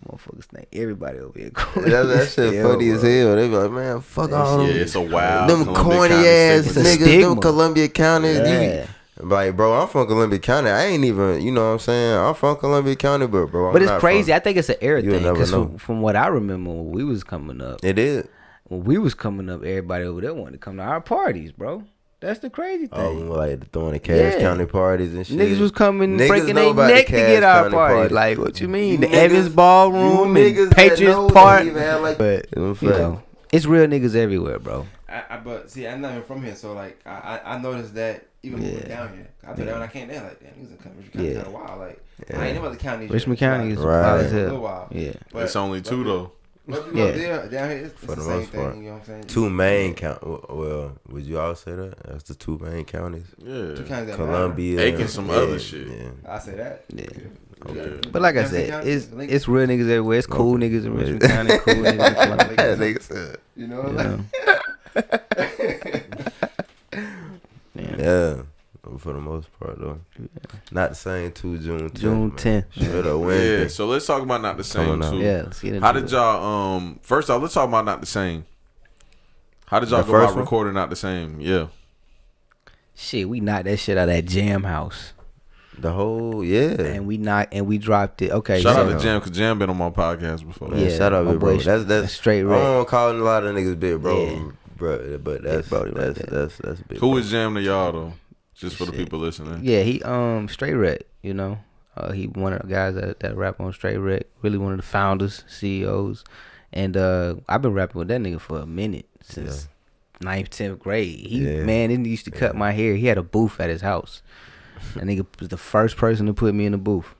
Speaker 3: motherfuckers think everybody over here.
Speaker 4: That shit funny as hell. They be like, man, fuck all them.
Speaker 2: Yeah, it's a wild.
Speaker 4: Them
Speaker 2: Columbia
Speaker 4: corny
Speaker 2: County
Speaker 4: ass
Speaker 2: stigma.
Speaker 3: It's a
Speaker 4: niggas, them
Speaker 3: stigma.
Speaker 4: Columbia County.
Speaker 3: Yeah.
Speaker 4: Like, bro, I'm from Columbia County. I ain't even, you know what I'm saying? I'm from Columbia County, but bro, I'm
Speaker 3: But it's
Speaker 4: not
Speaker 3: crazy.
Speaker 4: From,
Speaker 3: I think it's an era
Speaker 4: You'll
Speaker 3: thing.
Speaker 4: never
Speaker 3: Because
Speaker 4: know.
Speaker 3: from what I remember when we was coming up,
Speaker 4: it is.
Speaker 3: everybody over there wanted to come to our parties, bro. That's the crazy
Speaker 4: Oh,
Speaker 3: thing.
Speaker 4: like throwing the Cass
Speaker 3: Yeah.
Speaker 4: County parties and shit.
Speaker 3: Niggas was coming
Speaker 4: Niggas
Speaker 3: breaking
Speaker 4: know
Speaker 3: their
Speaker 4: about the
Speaker 3: neck to
Speaker 4: Cass
Speaker 3: get our
Speaker 4: County
Speaker 3: party.
Speaker 4: party.
Speaker 3: Like, what you mean?
Speaker 4: You
Speaker 3: The Evans
Speaker 4: niggas-
Speaker 3: Ballroom
Speaker 4: you
Speaker 3: and
Speaker 4: niggas that know
Speaker 3: Patriots
Speaker 4: don't
Speaker 3: Park.
Speaker 4: even have, like,
Speaker 3: But,
Speaker 4: them
Speaker 3: you know, It's real niggas everywhere, bro.
Speaker 5: But see, I'm not even from here, so like I noticed that even moving down here. I thought that when I came there, like damn, niggas in Richmond County kind of wild. Like I ain't never the county.
Speaker 3: Richmond County is
Speaker 4: Right.
Speaker 3: wild as
Speaker 5: a
Speaker 3: hell.
Speaker 5: little wild.
Speaker 3: Yeah.
Speaker 5: But
Speaker 2: It's only two though.
Speaker 5: But if you go there, down here, it's
Speaker 4: For
Speaker 5: the
Speaker 4: the
Speaker 5: same
Speaker 4: most part.
Speaker 5: thing. You know what I'm saying?
Speaker 4: Two main well, would you all say that? That's the two main counties.
Speaker 2: Yeah.
Speaker 5: Two counties that
Speaker 4: Columbia.
Speaker 2: Aiken some other shit.
Speaker 4: Yeah.
Speaker 5: matter. I say that.
Speaker 3: Yeah.
Speaker 2: Okay.
Speaker 3: But like I
Speaker 5: Jefferson
Speaker 3: said,
Speaker 5: County, Lincoln.
Speaker 3: it's real niggas everywhere. It's cool niggas in Richmond County, cool niggas in Columbia.
Speaker 4: That nigga said.
Speaker 5: You know, like,
Speaker 4: Yeah. For the most part, though. Not the same to June 10th.
Speaker 3: June 10th.
Speaker 4: Straight up
Speaker 2: Yeah,
Speaker 4: Wednesday.
Speaker 2: so let's talk about Not the Same
Speaker 4: Coming out.
Speaker 2: too.
Speaker 3: Yeah, let's get into
Speaker 2: How did
Speaker 3: it.
Speaker 2: y'all first off, let's talk about Not the Same. How did y'all
Speaker 4: The
Speaker 2: go about
Speaker 4: first one?
Speaker 2: recording Not the Same? Yeah.
Speaker 3: Shit, we knocked that shit out of that Jam House.
Speaker 4: The whole, yeah.
Speaker 3: And we dropped it. Okay.
Speaker 2: Shout
Speaker 3: so,
Speaker 2: out to Jam, because Jam been on my podcast before.
Speaker 4: Man,
Speaker 3: Yeah,
Speaker 4: shout out,
Speaker 3: my
Speaker 4: big bro.
Speaker 3: boy,
Speaker 4: That's
Speaker 3: straight
Speaker 4: I
Speaker 3: red.
Speaker 4: don't call a lot of niggas big bro,
Speaker 3: Yeah.
Speaker 4: bro. But that's
Speaker 3: Brody right there.
Speaker 4: that's big.
Speaker 2: Who
Speaker 4: bro.
Speaker 2: is Jam to y'all though? Just for the
Speaker 3: Shit.
Speaker 2: people listening.
Speaker 3: Yeah, he straight red, you know. He one of the guys that rap on Straight Red, really one of the founders, CEOs. And I've been rapping with that nigga for a minute, since 9th, 10th grade. He he used to cut my hair. He had a booth at his house. That nigga was the first person to put me in the booth.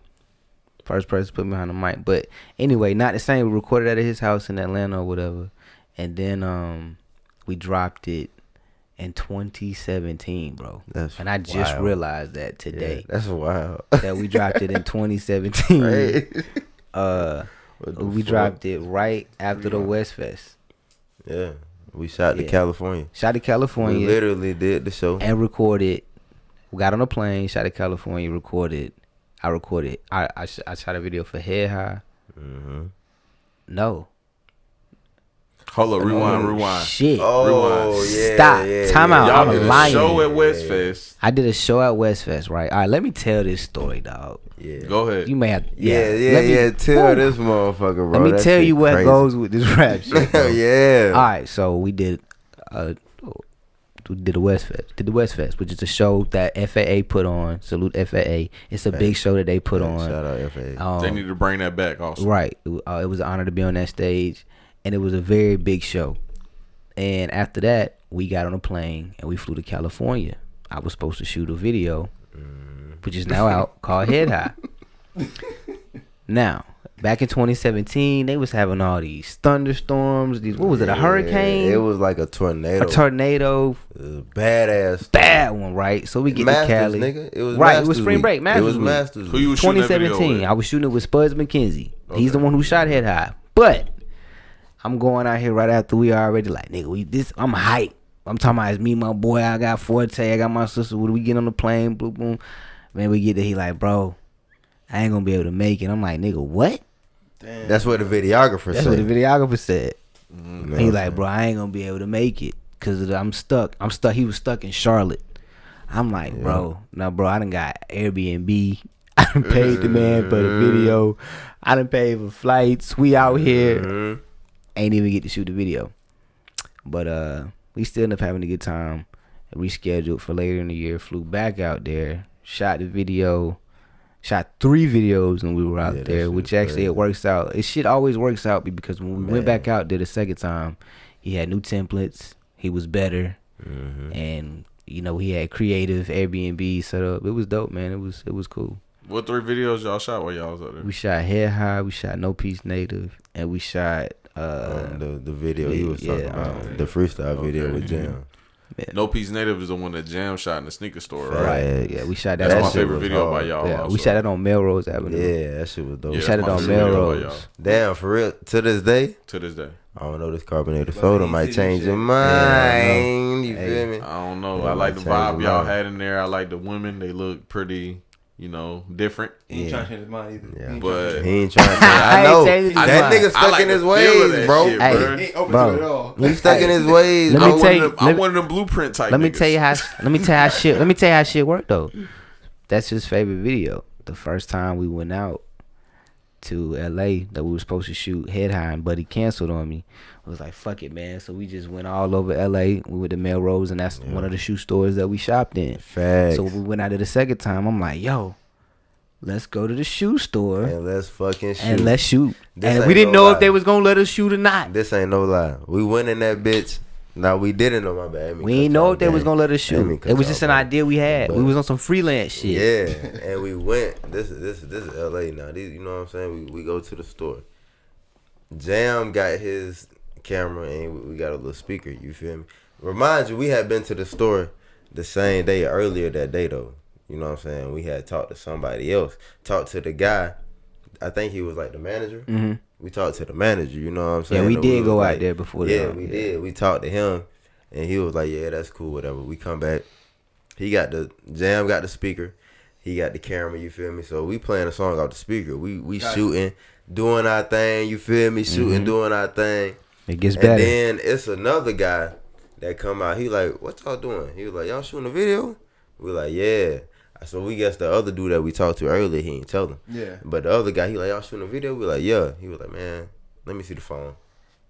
Speaker 3: First person to put me behind the mic. But anyway, Not the Same. We recorded at his house in Atlanta or whatever. And then we dropped it in 2017, bro. And I just realized that today.
Speaker 4: Yeah, that's wild.
Speaker 3: That we dropped it in 2017.
Speaker 4: Right.
Speaker 3: We dropped it right after the West Fest.
Speaker 4: Yeah. We shot to
Speaker 3: Yeah.
Speaker 4: California.
Speaker 3: Shot to California.
Speaker 4: We literally did the show.
Speaker 3: And recorded. We got on a plane, shot to California, recorded. I recorded. I shot a video for Head High.
Speaker 4: Mm-hmm.
Speaker 3: No.
Speaker 2: Hold up, rewind.
Speaker 3: Shit.
Speaker 4: Oh,
Speaker 2: Rewind.
Speaker 4: yeah.
Speaker 3: Stop.
Speaker 4: Yeah,
Speaker 3: Time
Speaker 4: yeah.
Speaker 3: out.
Speaker 2: Y'all
Speaker 3: I'm
Speaker 2: did a
Speaker 3: lying.
Speaker 2: show at West Fest.
Speaker 3: I did a show at West Fest, right? All right, let me tell this story, dog.
Speaker 4: Yeah.
Speaker 2: Go ahead.
Speaker 3: You may have.
Speaker 4: Yeah. Tell this motherfucker, bro.
Speaker 3: Let me
Speaker 4: That
Speaker 3: tell
Speaker 4: shit
Speaker 3: you what
Speaker 4: crazy.
Speaker 3: goes with this rap shit. bro.
Speaker 4: Yeah.
Speaker 3: All right, so we did the West Fest. Did the West Fest, which is a show that FAA put on. Salute FAA. It's a big show that they put on.
Speaker 4: Shout out FAA.
Speaker 2: They need to bring that back also.
Speaker 3: Right. It was an honor to be on that stage, and it was a very big show. And after that, we got on a plane and we flew to California. I was supposed to shoot a video, which is now out, called Head High. Now, back in 2017, they was having all these thunderstorms. What was it? A hurricane?
Speaker 4: It was like a tornado.
Speaker 3: A tornado.
Speaker 4: Badass.
Speaker 3: Bad one, right? So we get
Speaker 4: Masters,
Speaker 3: to Cali.
Speaker 4: nigga. It was
Speaker 3: right.
Speaker 4: Masters
Speaker 3: It was spring
Speaker 4: week.
Speaker 3: break. Masters
Speaker 4: It was
Speaker 3: week.
Speaker 4: Masters.
Speaker 2: Who you was shooting that video
Speaker 3: 2017.
Speaker 2: with?
Speaker 3: I was shooting it with Spuds McKenzie. He's the one who shot Head High. But I'm going out here right after we already like, nigga, I'm hype. I'm talking about it's me, my boy. I got Forte. I got my sister. When we get on the plane, boom, boom. Man, we get there. He like, bro, I ain't gonna be able to make it. I'm like, nigga, what?
Speaker 5: damn.
Speaker 4: That's what the videographer
Speaker 3: That's
Speaker 4: said.
Speaker 3: what the videographer said.
Speaker 4: Mm-hmm.
Speaker 3: He like, bro, I ain't gonna be able to make it because I'm stuck. He was stuck in Charlotte. I'm like, bro, I done got Airbnb. I done paid the man for the video. I done paid for flights. We out here. Ain't even get to shoot the video. But we still ended up having a good time. Rescheduled for later in the year. Flew back out there. Shot the video. Shot 3 videos when we were out there, which actually it works out. It shit always works out because when we went back out there the second time, he had new templates. He was better, and he had creative Airbnb set up. It was dope, man. It was cool.
Speaker 2: What 3 videos y'all shot while y'all was out there?
Speaker 3: We shot Head High, we shot No Peace Native, and we shot
Speaker 4: the video he was talking about, the freestyle video with Jam.
Speaker 2: No Peace Native is the one that Jam shot in the sneaker store, right?
Speaker 4: Right.
Speaker 3: Yeah, we shot that.
Speaker 2: That's
Speaker 3: on,
Speaker 2: my favorite
Speaker 4: was
Speaker 2: video
Speaker 4: hard.
Speaker 2: by y'all.
Speaker 3: yeah,
Speaker 2: also.
Speaker 3: we shot it on Melrose Avenue.
Speaker 4: Yeah, that shit was dope.
Speaker 2: Yeah,
Speaker 3: We shot
Speaker 2: that's
Speaker 3: it
Speaker 2: my
Speaker 3: on
Speaker 2: favorite video by
Speaker 3: Melrose.
Speaker 2: y'all.
Speaker 4: Damn, for real. To this day,
Speaker 2: To this day.
Speaker 4: I don't know. This carbonated
Speaker 5: But
Speaker 4: soda
Speaker 5: he
Speaker 4: might
Speaker 5: see
Speaker 4: change
Speaker 5: this
Speaker 4: your
Speaker 5: shit.
Speaker 4: mind. You feel me?
Speaker 2: I don't know.
Speaker 4: Yeah,
Speaker 2: I like the
Speaker 4: change
Speaker 2: vibe
Speaker 4: your
Speaker 2: y'all
Speaker 4: mind.
Speaker 2: had in there. I like the women. They look pretty, different.
Speaker 5: He ain't trying to change his mind either.
Speaker 4: Yeah.
Speaker 5: He ain't
Speaker 2: But
Speaker 4: He ain't trying to.
Speaker 3: I
Speaker 4: I
Speaker 3: ain't
Speaker 4: know
Speaker 3: changing his
Speaker 4: that
Speaker 3: mind.
Speaker 4: nigga
Speaker 2: I
Speaker 4: stuck
Speaker 2: like
Speaker 4: in his
Speaker 2: the feel of
Speaker 4: ways,
Speaker 2: that
Speaker 4: bro.
Speaker 2: shit,
Speaker 3: Hey,
Speaker 2: bro.
Speaker 5: He ain't open
Speaker 3: Bro.
Speaker 5: to it at all.
Speaker 4: He stuck in his ways.
Speaker 3: Let me
Speaker 4: bro.
Speaker 3: tell you-
Speaker 2: I'm one of them blueprint type.
Speaker 3: Let me
Speaker 2: niggas.
Speaker 3: tell you how shit worked though. That's his favorite video. The first time we went out to LA that we were supposed to shoot Head High, and Buddy canceled on me. I was like, fuck it, man. So we just went all over LA. We went to Melrose, and that's one of the shoe stores that we shopped in.
Speaker 4: Facts.
Speaker 3: So when we went out there the second time, I'm like, yo, let's go to the shoe store
Speaker 4: and let's fucking shoot.
Speaker 3: and let's shoot.
Speaker 4: This
Speaker 3: And we
Speaker 4: ain't
Speaker 3: didn't
Speaker 4: no
Speaker 3: know
Speaker 4: lie.
Speaker 3: if they was gonna let us shoot or not.
Speaker 4: This ain't no lie. We went in that bitch. Now we didn't know, my bad.
Speaker 3: We didn't know if they was gonna let us shoot. It was just an
Speaker 4: idea.
Speaker 3: idea we had.
Speaker 4: But-
Speaker 3: We was on some freelance shit.
Speaker 4: Yeah, and we went. This is LA now. These, you know what I'm saying? We go to the store. Jam got his camera and we got a little speaker. You feel me? Remind you, we had been to the store the same day earlier that day though. You know what I'm saying? We had talked to somebody else. Talked to the guy. I think he was like the manager.
Speaker 3: Mm-hmm.
Speaker 4: We talked to the manager. You know what I'm saying?
Speaker 3: Yeah, we
Speaker 4: And
Speaker 3: did
Speaker 4: was
Speaker 3: go
Speaker 4: like,
Speaker 3: out there before
Speaker 4: Yeah,
Speaker 3: that.
Speaker 4: we did. We talked to him, and he was like, "Yeah, that's cool, whatever." We come back. Jam got the speaker. He got the camera. You feel me? So we playing a song off the speaker. We shooting, doing our thing. You feel me? Shooting, doing our thing.
Speaker 3: It gets
Speaker 4: And
Speaker 3: better.
Speaker 4: then it's another guy that come out. He like, "What y'all doing?" He was like, "Y'all shooting a video?" We like, "Yeah." So we guess the other dude that we talked to earlier, he ain't tell him.
Speaker 5: Yeah.
Speaker 4: But the other guy, he like, "Y'all shooting a video?" We like, "Yeah." He was like, "Man, let me see the phone."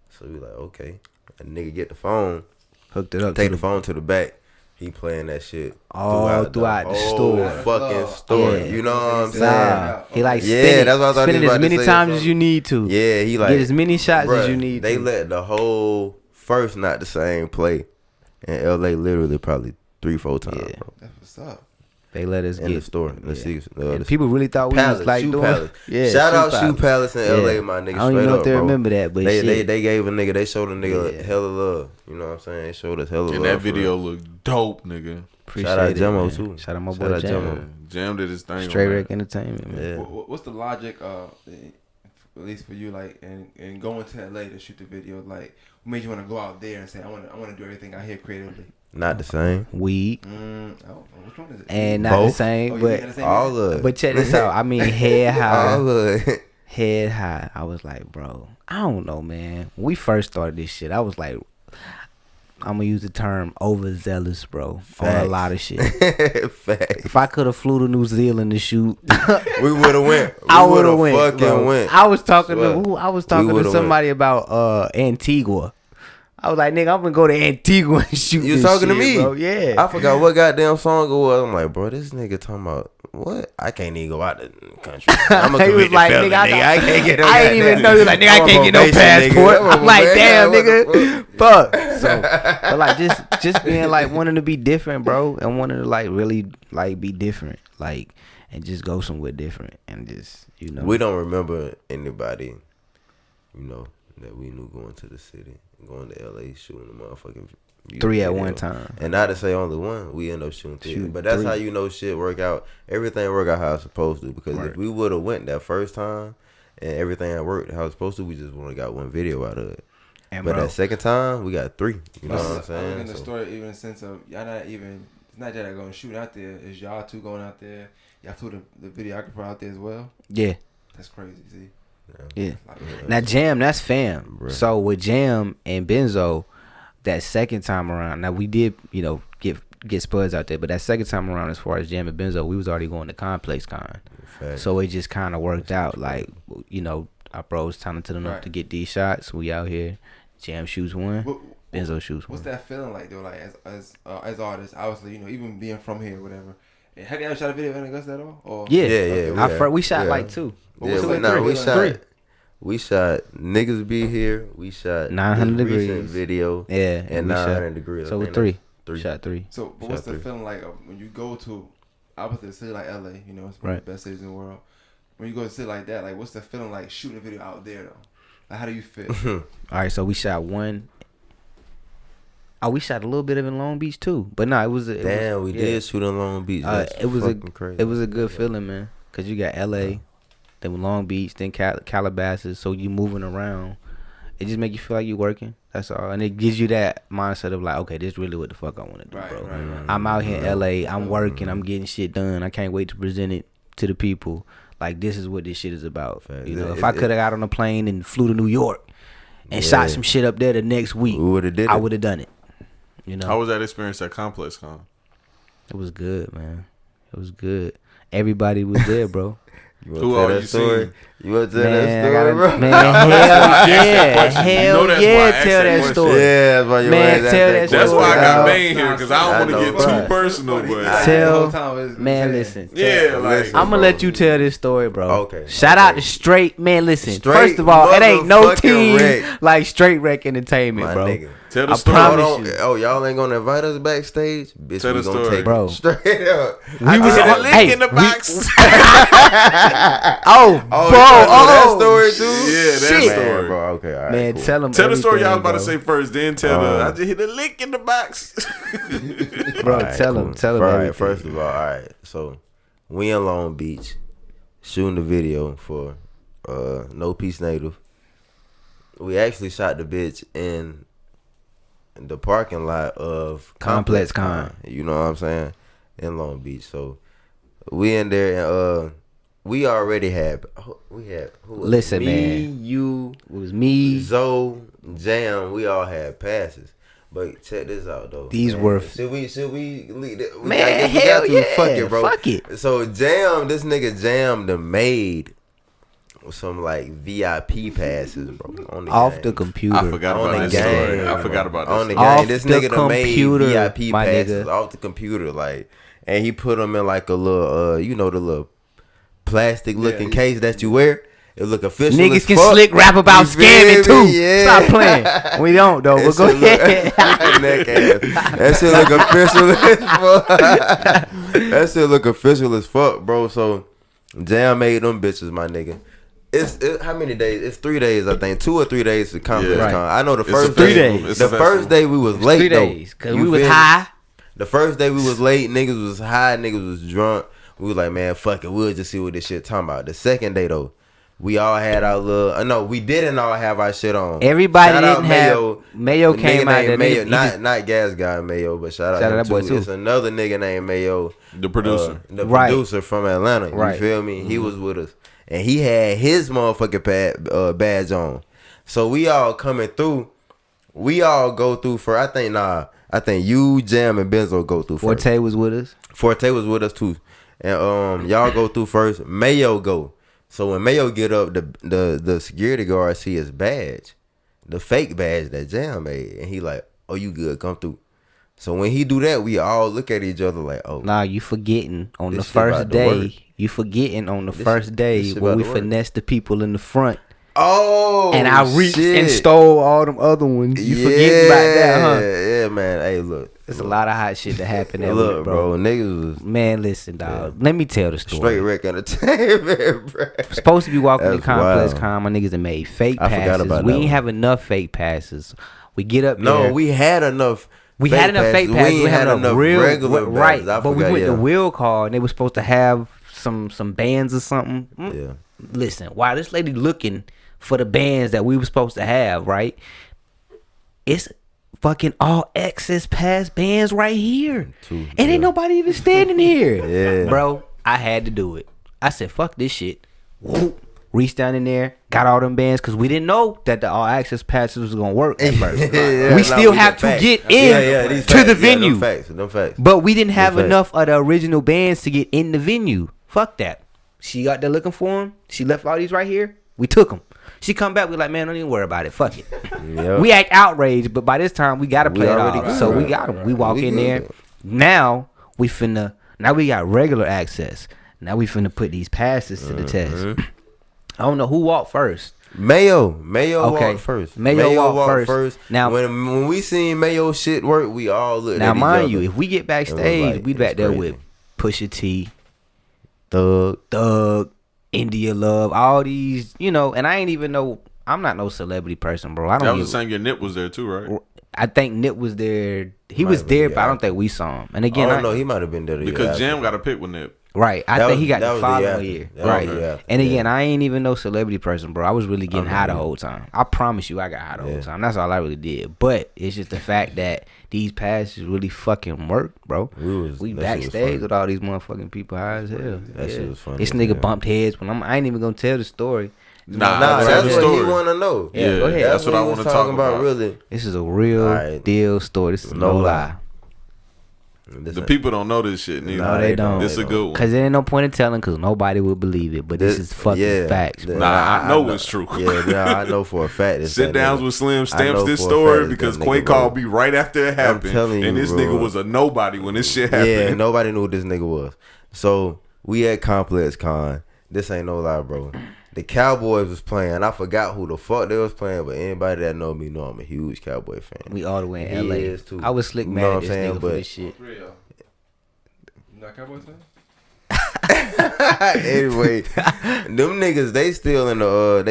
Speaker 4: So we like, "Okay." A nigga get the phone,
Speaker 3: Hooked it up.
Speaker 4: take
Speaker 3: to
Speaker 4: the phone to the back. He playing that shit
Speaker 3: all throughout the
Speaker 4: whole
Speaker 3: store.
Speaker 4: fucking store.
Speaker 3: Yeah.
Speaker 4: You know what I'm saying?
Speaker 3: Nah, he like
Speaker 4: Yeah,
Speaker 3: spin it.
Speaker 4: that's what I thought
Speaker 3: Spin
Speaker 4: he
Speaker 3: it
Speaker 4: was
Speaker 3: as
Speaker 4: about to
Speaker 3: many
Speaker 4: say
Speaker 3: times
Speaker 4: something.
Speaker 3: as you need to.
Speaker 4: Yeah, he like
Speaker 3: get as many shots as
Speaker 4: bruh,
Speaker 3: you need.
Speaker 4: They
Speaker 3: to.
Speaker 4: let the whole first not the same play, in LA literally probably 3-4 times.
Speaker 3: Yeah.
Speaker 4: Bro.
Speaker 5: That's what's up.
Speaker 3: They let us
Speaker 4: In
Speaker 3: get
Speaker 4: the store. Let's
Speaker 3: yeah.
Speaker 4: see.
Speaker 3: And people really thought we
Speaker 4: Palace,
Speaker 3: was like
Speaker 4: Shoe
Speaker 3: doing.
Speaker 4: Palace.
Speaker 3: Yeah,
Speaker 4: Shout out Shoe
Speaker 3: Palace.
Speaker 4: Palace in LA,
Speaker 3: Yeah.
Speaker 4: my nigga.
Speaker 3: I don't
Speaker 4: Straight
Speaker 3: even know
Speaker 4: up,
Speaker 3: if they
Speaker 4: bro.
Speaker 3: remember that, but
Speaker 4: they
Speaker 3: shit.
Speaker 4: they gave a nigga. They showed a nigga
Speaker 3: Yeah.
Speaker 4: hella love. You know what I'm saying? They showed us hella love.
Speaker 2: And that
Speaker 4: for
Speaker 2: video
Speaker 4: real.
Speaker 2: looked dope, nigga.
Speaker 3: Appreciate
Speaker 4: Shout out
Speaker 3: it,
Speaker 4: Jamo,
Speaker 3: man.
Speaker 4: too.
Speaker 3: Shout out my
Speaker 4: Shout
Speaker 3: boy
Speaker 4: out
Speaker 3: Jam.
Speaker 4: Jamo.
Speaker 2: Jam did his thing.
Speaker 3: Straight
Speaker 2: on
Speaker 3: Wreck
Speaker 2: that.
Speaker 3: Entertainment, man.
Speaker 4: Yeah.
Speaker 5: What's the logic, at least for you, like, and going to LA to shoot the video? Like, what made you want to go out there and say, I want to do everything out here creatively?
Speaker 4: Not the same.
Speaker 3: Weed
Speaker 5: Which one is it?
Speaker 3: and not the
Speaker 4: Both?
Speaker 3: same,
Speaker 5: Oh, you
Speaker 3: but
Speaker 5: got the same
Speaker 4: All
Speaker 5: nigga?
Speaker 4: of it.
Speaker 3: but check this out. I mean, head high.
Speaker 4: All of it.
Speaker 3: Head high. I was like, bro, I don't know, man. When we first started this shit, I was like, I'm gonna use the term overzealous, bro, on a
Speaker 4: Facts.
Speaker 3: lot of shit.
Speaker 4: Facts.
Speaker 3: If I could have flew to New Zealand to shoot,
Speaker 4: We would have went.
Speaker 3: I
Speaker 4: We
Speaker 3: would have
Speaker 4: would've
Speaker 3: went.
Speaker 4: fucking
Speaker 3: Bro.
Speaker 4: went.
Speaker 3: I was talking
Speaker 4: Swear.
Speaker 3: to who? I was talking to
Speaker 4: would've
Speaker 3: somebody about Antigua. I was like, nigga, I'm gonna go to Antigua and shoot.
Speaker 4: You was
Speaker 3: this
Speaker 4: talking to
Speaker 3: shit,
Speaker 4: me?
Speaker 3: bro. Yeah.
Speaker 4: I forgot what goddamn song it was. I'm like, bro, this nigga talking about what? I can't even go out the country. I'm a
Speaker 3: He was
Speaker 4: convicted
Speaker 3: like,
Speaker 4: felon,
Speaker 3: nigga, I
Speaker 4: can't get no
Speaker 3: I didn't even
Speaker 4: goddamn-
Speaker 3: know. He was like, nigga, I
Speaker 4: I'm
Speaker 3: can't
Speaker 4: on
Speaker 3: get no
Speaker 4: probation, nigga.
Speaker 3: passport.
Speaker 4: I'm on
Speaker 3: I'm like, damn,
Speaker 4: probation.
Speaker 3: nigga, fuck. So, but like, just being like wanting to be different, bro, and wanting to like really like be different, like, and just go somewhere different, and just
Speaker 4: We don't remember anybody, that we knew going to the city, going to LA, shooting the motherfucking music
Speaker 3: 3 at
Speaker 4: video.
Speaker 3: one time.
Speaker 4: And not to say only one, we end up shooting 3.
Speaker 3: Shooting
Speaker 4: But that's
Speaker 3: 3.
Speaker 4: how you know shit work out. Everything work out how it's supposed to. Because
Speaker 3: Right.
Speaker 4: if we would have went that first time and everything had worked how it's supposed to, we just would have got one video out of it.
Speaker 3: And
Speaker 4: But
Speaker 3: bro,
Speaker 4: that second time, we got 3. You know what I'm
Speaker 5: I was
Speaker 4: saying?
Speaker 5: in the
Speaker 4: So-
Speaker 5: story even in the sense of y'all not even. It's not that y'all going to shoot out there. It's y'all two going out there. Y'all flew the videographer out there as well.
Speaker 3: yeah.
Speaker 5: That's crazy. See.
Speaker 3: Yeah.
Speaker 5: Like,
Speaker 3: Now Jam, that's fam.
Speaker 4: Bruh.
Speaker 3: So with Jam and Benzo, that second time around, now we did, get Spuds out there, but that second time around, as far as Jam and Benzo, we was already going to Complex Con.
Speaker 4: Facts.
Speaker 3: So it just kind of worked out. Like, our bros talented enough
Speaker 5: Right.
Speaker 3: to get these shots. We out here. Jam shoots one. Benzo shoots one.
Speaker 5: What's that feeling like though? Like as artists, obviously, even being from here, or whatever. And have you ever shot a video in Augusta at all? Or
Speaker 3: Yeah,
Speaker 4: Yeah.
Speaker 3: We shot
Speaker 4: Yeah.
Speaker 3: like 2.
Speaker 4: Yeah,
Speaker 5: Two
Speaker 4: we,
Speaker 5: and
Speaker 4: nah,
Speaker 5: three.
Speaker 4: we
Speaker 5: Three.
Speaker 4: shot. We shot Niggas Be Here. We shot
Speaker 3: 900
Speaker 4: this recent
Speaker 3: Degrees.
Speaker 4: video.
Speaker 3: Yeah,
Speaker 4: And
Speaker 3: we
Speaker 4: 900
Speaker 3: shot.
Speaker 4: Degrees.
Speaker 3: So
Speaker 4: I
Speaker 3: with
Speaker 4: think
Speaker 3: 3.
Speaker 4: that's 3.
Speaker 3: Shot 3.
Speaker 5: So, but what's
Speaker 4: Shot
Speaker 5: the
Speaker 4: 3.
Speaker 5: feeling like when you go to, obviously, a city like LA? It's one of
Speaker 3: Right.
Speaker 5: the best cities in the world. When you go to a city like that, like, what's the feeling like shooting a video out there though? Like, how do you feel?
Speaker 3: All right, so we shot 1. Oh, we shot a little bit of it in Long Beach too, but no, it was.
Speaker 4: We
Speaker 3: yeah.
Speaker 4: did shoot in Long Beach. That's
Speaker 3: It was
Speaker 4: fucking crazy.
Speaker 3: It was a good feeling, man, cause you got LA, then Long Beach, then Calabasas, so you moving around. It just make you feel like you working. That's all, and it gives you that mindset of like, okay, this really what the fuck I want to do,
Speaker 5: Right,
Speaker 3: bro.
Speaker 5: right.
Speaker 3: I'm out here in LA. I'm working. I'm getting shit done. I can't wait to present it to the people. Like, this is what this shit is about.
Speaker 4: Facts.
Speaker 3: If I could have got on a plane and flew to New York and shot some shit up there the next week,
Speaker 4: We would have did it.
Speaker 3: I would have done it.
Speaker 2: How was that experience at Complex Con?
Speaker 3: It was good, man. It was good. Everybody was there, bro.
Speaker 2: Who all you seen?
Speaker 4: You want to tell that story, bro?
Speaker 3: Man, hell yeah.
Speaker 2: You
Speaker 3: Hell
Speaker 2: know that's why I
Speaker 3: yeah,
Speaker 2: asked
Speaker 3: tell
Speaker 2: that
Speaker 3: that
Speaker 2: question.
Speaker 3: story.
Speaker 4: Yeah, that's why you
Speaker 3: Man,
Speaker 4: asked
Speaker 3: tell that
Speaker 2: That's
Speaker 3: story,
Speaker 2: why I got
Speaker 3: dog.
Speaker 2: Bane here, because I don't want to get too personal, but
Speaker 3: Man, listen.
Speaker 2: yeah, like
Speaker 3: I'm gonna let you tell this story, bro.
Speaker 4: Okay.
Speaker 3: Shout out to Straight. Man, listen.
Speaker 4: Straight
Speaker 3: First of all, it ain't no
Speaker 4: motherfucking
Speaker 3: team
Speaker 4: wreck.
Speaker 3: like Straight Wreck Entertainment,
Speaker 4: My
Speaker 3: bro.
Speaker 4: nigga.
Speaker 2: tell the
Speaker 3: I
Speaker 2: story.
Speaker 3: promise
Speaker 4: Hold on.
Speaker 3: you.
Speaker 4: Oh, y'all ain't gonna invite us backstage? Bitch,
Speaker 2: Tell
Speaker 4: we
Speaker 2: the
Speaker 4: gonna
Speaker 2: story.
Speaker 4: take
Speaker 3: Bro.
Speaker 4: it straight up.
Speaker 3: We was
Speaker 2: Hit a
Speaker 3: on-
Speaker 2: link
Speaker 3: hey,
Speaker 2: in the box.
Speaker 4: Oh, that story too?
Speaker 2: Yeah, that
Speaker 3: shit.
Speaker 2: story.
Speaker 4: Man, bro. Okay, all right.
Speaker 3: Man,
Speaker 4: cool.
Speaker 3: tell them.
Speaker 2: Tell the story y'all was
Speaker 3: everything,
Speaker 2: about to say first, then tell her. I just hit a link in the box.
Speaker 3: bro.
Speaker 4: Alright,
Speaker 3: Tell
Speaker 4: cool.
Speaker 3: them. Tell them
Speaker 4: All right,
Speaker 3: everything.
Speaker 4: first of all, all right. So we in Long Beach shooting the video for No Peace Native. We actually shot the bitch in the parking lot of
Speaker 3: Complex Con.
Speaker 4: You know what I'm saying? In Long Beach. So we in there and we already had who was
Speaker 3: Listen,
Speaker 4: it?
Speaker 3: man.
Speaker 4: You,
Speaker 3: It was me.
Speaker 4: Zoe, Jam, we all had passes. But check this out though.
Speaker 3: These
Speaker 4: man.
Speaker 3: were-
Speaker 4: Should we lead it?
Speaker 3: Man, hell yeah.
Speaker 4: Fuck it, bro.
Speaker 3: Fuck it.
Speaker 4: So Jam, this nigga Jam done made some like VIP passes, bro. On the
Speaker 3: Off
Speaker 4: game.
Speaker 3: the computer.
Speaker 2: I forgot
Speaker 4: On
Speaker 2: about
Speaker 4: the
Speaker 2: this story.
Speaker 4: game,
Speaker 2: I forgot about this
Speaker 4: on the
Speaker 2: story.
Speaker 3: Off
Speaker 4: game. This
Speaker 3: the
Speaker 4: nigga done made
Speaker 3: computer,
Speaker 4: VIP
Speaker 3: my
Speaker 4: passes
Speaker 3: nigga.
Speaker 4: off the computer, like, and he put them in like a little, you know, the little plastic looking case that you wear. It look official.
Speaker 3: Niggas
Speaker 4: as
Speaker 3: can
Speaker 4: fuck.
Speaker 3: slick rap about
Speaker 4: You feel
Speaker 3: scamming
Speaker 4: me?
Speaker 3: too.
Speaker 4: Yeah.
Speaker 3: Stop playing. We don't though. But go ahead.
Speaker 4: Neck ass. That shit look official as fuck. That shit look official as fuck, bro. So Jam made them bitches, my nigga. It's how many days? It's 3 days, I think. 2 or 3 days to Complex
Speaker 2: Yeah.
Speaker 4: Con. I know the
Speaker 2: It's a
Speaker 4: first
Speaker 3: festival. 3
Speaker 4: day.
Speaker 3: days.
Speaker 2: It's
Speaker 4: The
Speaker 2: a
Speaker 4: first
Speaker 2: festival.
Speaker 4: day we was late
Speaker 3: 3
Speaker 4: though.
Speaker 3: days. Cause
Speaker 4: You
Speaker 3: we was
Speaker 4: feel me?
Speaker 3: high.
Speaker 4: The first day we was late, niggas was high, niggas was drunk. We was like, man, fuck it, we'll just see what this shit talking about. The second day though, we all had our little. No, we didn't all have our shit on.
Speaker 3: Everybody
Speaker 4: Shout out
Speaker 3: didn't have.
Speaker 4: Mayo.
Speaker 3: Mayo
Speaker 4: A
Speaker 3: came
Speaker 4: nigga
Speaker 3: out
Speaker 4: named
Speaker 3: there.
Speaker 4: Mayo,
Speaker 3: Nigga,
Speaker 4: not Gas Guy Mayo, but shout out
Speaker 3: Shout out
Speaker 4: him
Speaker 3: that boy,
Speaker 4: too.
Speaker 3: too.
Speaker 4: It's another nigga named Mayo,
Speaker 2: The producer.
Speaker 4: the
Speaker 3: Right.
Speaker 4: producer from Atlanta. You
Speaker 3: Right.
Speaker 4: feel me? He was with us, and he had his motherfucking badge on. So we all coming through. We all go through for. I think you, Jam, and Benzo go through first.
Speaker 3: Forte was with us.
Speaker 4: Forte was with us too, and y'all go through first. Mayo go. So when Mayo get up, the security guard see his badge, the fake badge that Jam made, and he like, "Oh, you good? Come through." So when he do that, we all look at each other like, "Oh,
Speaker 3: Nah, you forgetting on the
Speaker 4: This shit
Speaker 3: first
Speaker 4: about to work.
Speaker 3: day. You forgetting on the
Speaker 4: This
Speaker 3: first
Speaker 4: shit-
Speaker 3: day
Speaker 4: this shit
Speaker 3: when
Speaker 4: about
Speaker 3: we
Speaker 4: to work.
Speaker 3: finessed the people in the front.
Speaker 4: oh,"
Speaker 3: And I reached
Speaker 4: shit.
Speaker 3: and stole all them other ones. You forgetting about that, huh?
Speaker 4: Yeah, man. Hey, look,
Speaker 3: There's a lot of hot shit that happened that
Speaker 4: look,
Speaker 3: week,
Speaker 4: bro.
Speaker 3: bro.
Speaker 4: Niggas was
Speaker 3: Man, listen, dog. Let me tell the story.
Speaker 4: straight wreck entertainment, bro.
Speaker 3: Supposed to be walking in
Speaker 4: That's
Speaker 3: Complex
Speaker 4: wild.
Speaker 3: Con. My niggas that made fake
Speaker 4: I forgot
Speaker 3: passes.
Speaker 4: about
Speaker 3: We
Speaker 4: that
Speaker 3: ain't
Speaker 4: one.
Speaker 3: have enough fake passes. We get up
Speaker 4: No,
Speaker 3: there.
Speaker 4: we had enough.
Speaker 3: We had enough fake passes. We
Speaker 4: ain't
Speaker 3: had enough real,
Speaker 4: regular
Speaker 3: right?
Speaker 4: passes. I
Speaker 3: But we
Speaker 4: forgot,
Speaker 3: went to
Speaker 4: yeah.
Speaker 3: will call, and they were supposed to have some bands or something.
Speaker 4: Yeah.
Speaker 3: Listen, while this lady looking for the bands that we were supposed to have, right? It's fucking all access pass bands right here, and ain't nobody even standing here.
Speaker 4: Yeah.
Speaker 3: Bro, I had to do it. I said, "Fuck this shit." Whoop. Reached down in there, got all them bands because we didn't know that the all access passes was gonna work at first.
Speaker 4: Yeah,
Speaker 3: We
Speaker 4: nah,
Speaker 3: still
Speaker 4: we
Speaker 3: have
Speaker 4: got
Speaker 3: to
Speaker 4: facts.
Speaker 3: get in
Speaker 4: these
Speaker 3: to
Speaker 4: facts.
Speaker 3: the venue.
Speaker 4: Them facts.
Speaker 3: But we didn't have
Speaker 4: facts.
Speaker 3: enough of the original bands to get in the venue. Fuck that. She got there looking for them. She left all these right here. We took them. She come back. We like, man, don't even worry about it. Fuck it.
Speaker 4: Yep.
Speaker 3: We act outraged, but by this time we gotta
Speaker 4: We
Speaker 3: play it
Speaker 4: already
Speaker 3: off.
Speaker 4: good.
Speaker 3: So we
Speaker 4: Right.
Speaker 3: got them. We walk
Speaker 4: We
Speaker 3: in
Speaker 4: good.
Speaker 3: there. Now we finna. Now we got regular access. Now we finna put these passes to the test. I don't know who walked first.
Speaker 4: Mayo
Speaker 3: Okay.
Speaker 4: walked first.
Speaker 3: Mayo walked first. Now-
Speaker 4: when we seen Mayo shit work, we all looked
Speaker 3: Now
Speaker 4: at each
Speaker 3: mind
Speaker 4: other.
Speaker 3: you, if we get backstage,
Speaker 4: like,
Speaker 3: we back
Speaker 4: it's
Speaker 3: there
Speaker 4: crazy.
Speaker 3: with Pusha T,
Speaker 4: Thug.
Speaker 3: India Love, all these, you know, and I ain't even know. I'm not no celebrity person, bro. I
Speaker 2: That
Speaker 3: don't.
Speaker 2: was the same year Nip was there too, right?
Speaker 3: I think Nip was there. He
Speaker 4: Might
Speaker 3: was
Speaker 4: have
Speaker 3: there,
Speaker 4: been,
Speaker 3: but I
Speaker 4: yeah.
Speaker 3: don't think we saw him. And
Speaker 4: I
Speaker 3: again,
Speaker 4: don't know. He might have been there the year
Speaker 2: Because
Speaker 4: after.
Speaker 2: Jam got a pick with Nip.
Speaker 3: right. I
Speaker 4: That
Speaker 3: think
Speaker 4: was-
Speaker 3: he got
Speaker 4: that
Speaker 3: the
Speaker 4: was the
Speaker 3: following
Speaker 4: year
Speaker 3: year.
Speaker 4: after. That was
Speaker 3: Right.
Speaker 4: the year after,
Speaker 3: And again,
Speaker 4: yeah.
Speaker 3: I ain't even no celebrity person, bro. I was really getting high the whole time. I promise you, I got high the whole
Speaker 4: Yeah.
Speaker 3: time. That's all I really did. But it's just the fact that these passes really fucking work, bro.
Speaker 4: We
Speaker 3: We
Speaker 4: that shit was
Speaker 3: backstage
Speaker 4: funny.
Speaker 3: with all these motherfucking people high as hell.
Speaker 4: That shit was funny
Speaker 3: This
Speaker 4: as
Speaker 3: nigga
Speaker 4: hell.
Speaker 3: bumped heads when I ain't even gonna tell the story.
Speaker 2: Nah,
Speaker 4: Nah,
Speaker 2: tell
Speaker 4: that's
Speaker 2: the
Speaker 4: what
Speaker 2: story.
Speaker 4: he want to know.
Speaker 3: Yeah, go ahead.
Speaker 2: That's what I
Speaker 4: he
Speaker 2: want
Speaker 4: was
Speaker 2: to
Speaker 4: talking
Speaker 2: talk about.
Speaker 4: Really,
Speaker 3: This is a real
Speaker 4: Alright.
Speaker 3: deal story. This is no lie.
Speaker 2: The people don't know this shit neither.
Speaker 3: No, they don't.
Speaker 2: This a good one.
Speaker 3: Cause there ain't no point in telling, cause nobody will believe it. But this is fucking facts, bro.
Speaker 2: Nah, I know it's true.
Speaker 4: Yeah, I know for a fact.
Speaker 2: Sit downs with Slim stamps this story because Quay called me right after it happened. And this nigga was a nobody when this shit happened.
Speaker 4: Yeah, nobody knew who this nigga was. So we at Complex Con. This ain't no lie, bro. The Cowboys was playing. I forgot who the fuck they was playing, but anybody that know me know I'm a huge Cowboy fan.
Speaker 3: We all the way in
Speaker 4: He
Speaker 3: LA.
Speaker 4: is too.
Speaker 3: I was slick
Speaker 4: You
Speaker 3: mad
Speaker 4: know
Speaker 3: at
Speaker 4: what
Speaker 3: this
Speaker 4: I'm saying?
Speaker 3: nigga for this shit.
Speaker 5: Not Cowboys fan?
Speaker 4: Anyway, them niggas they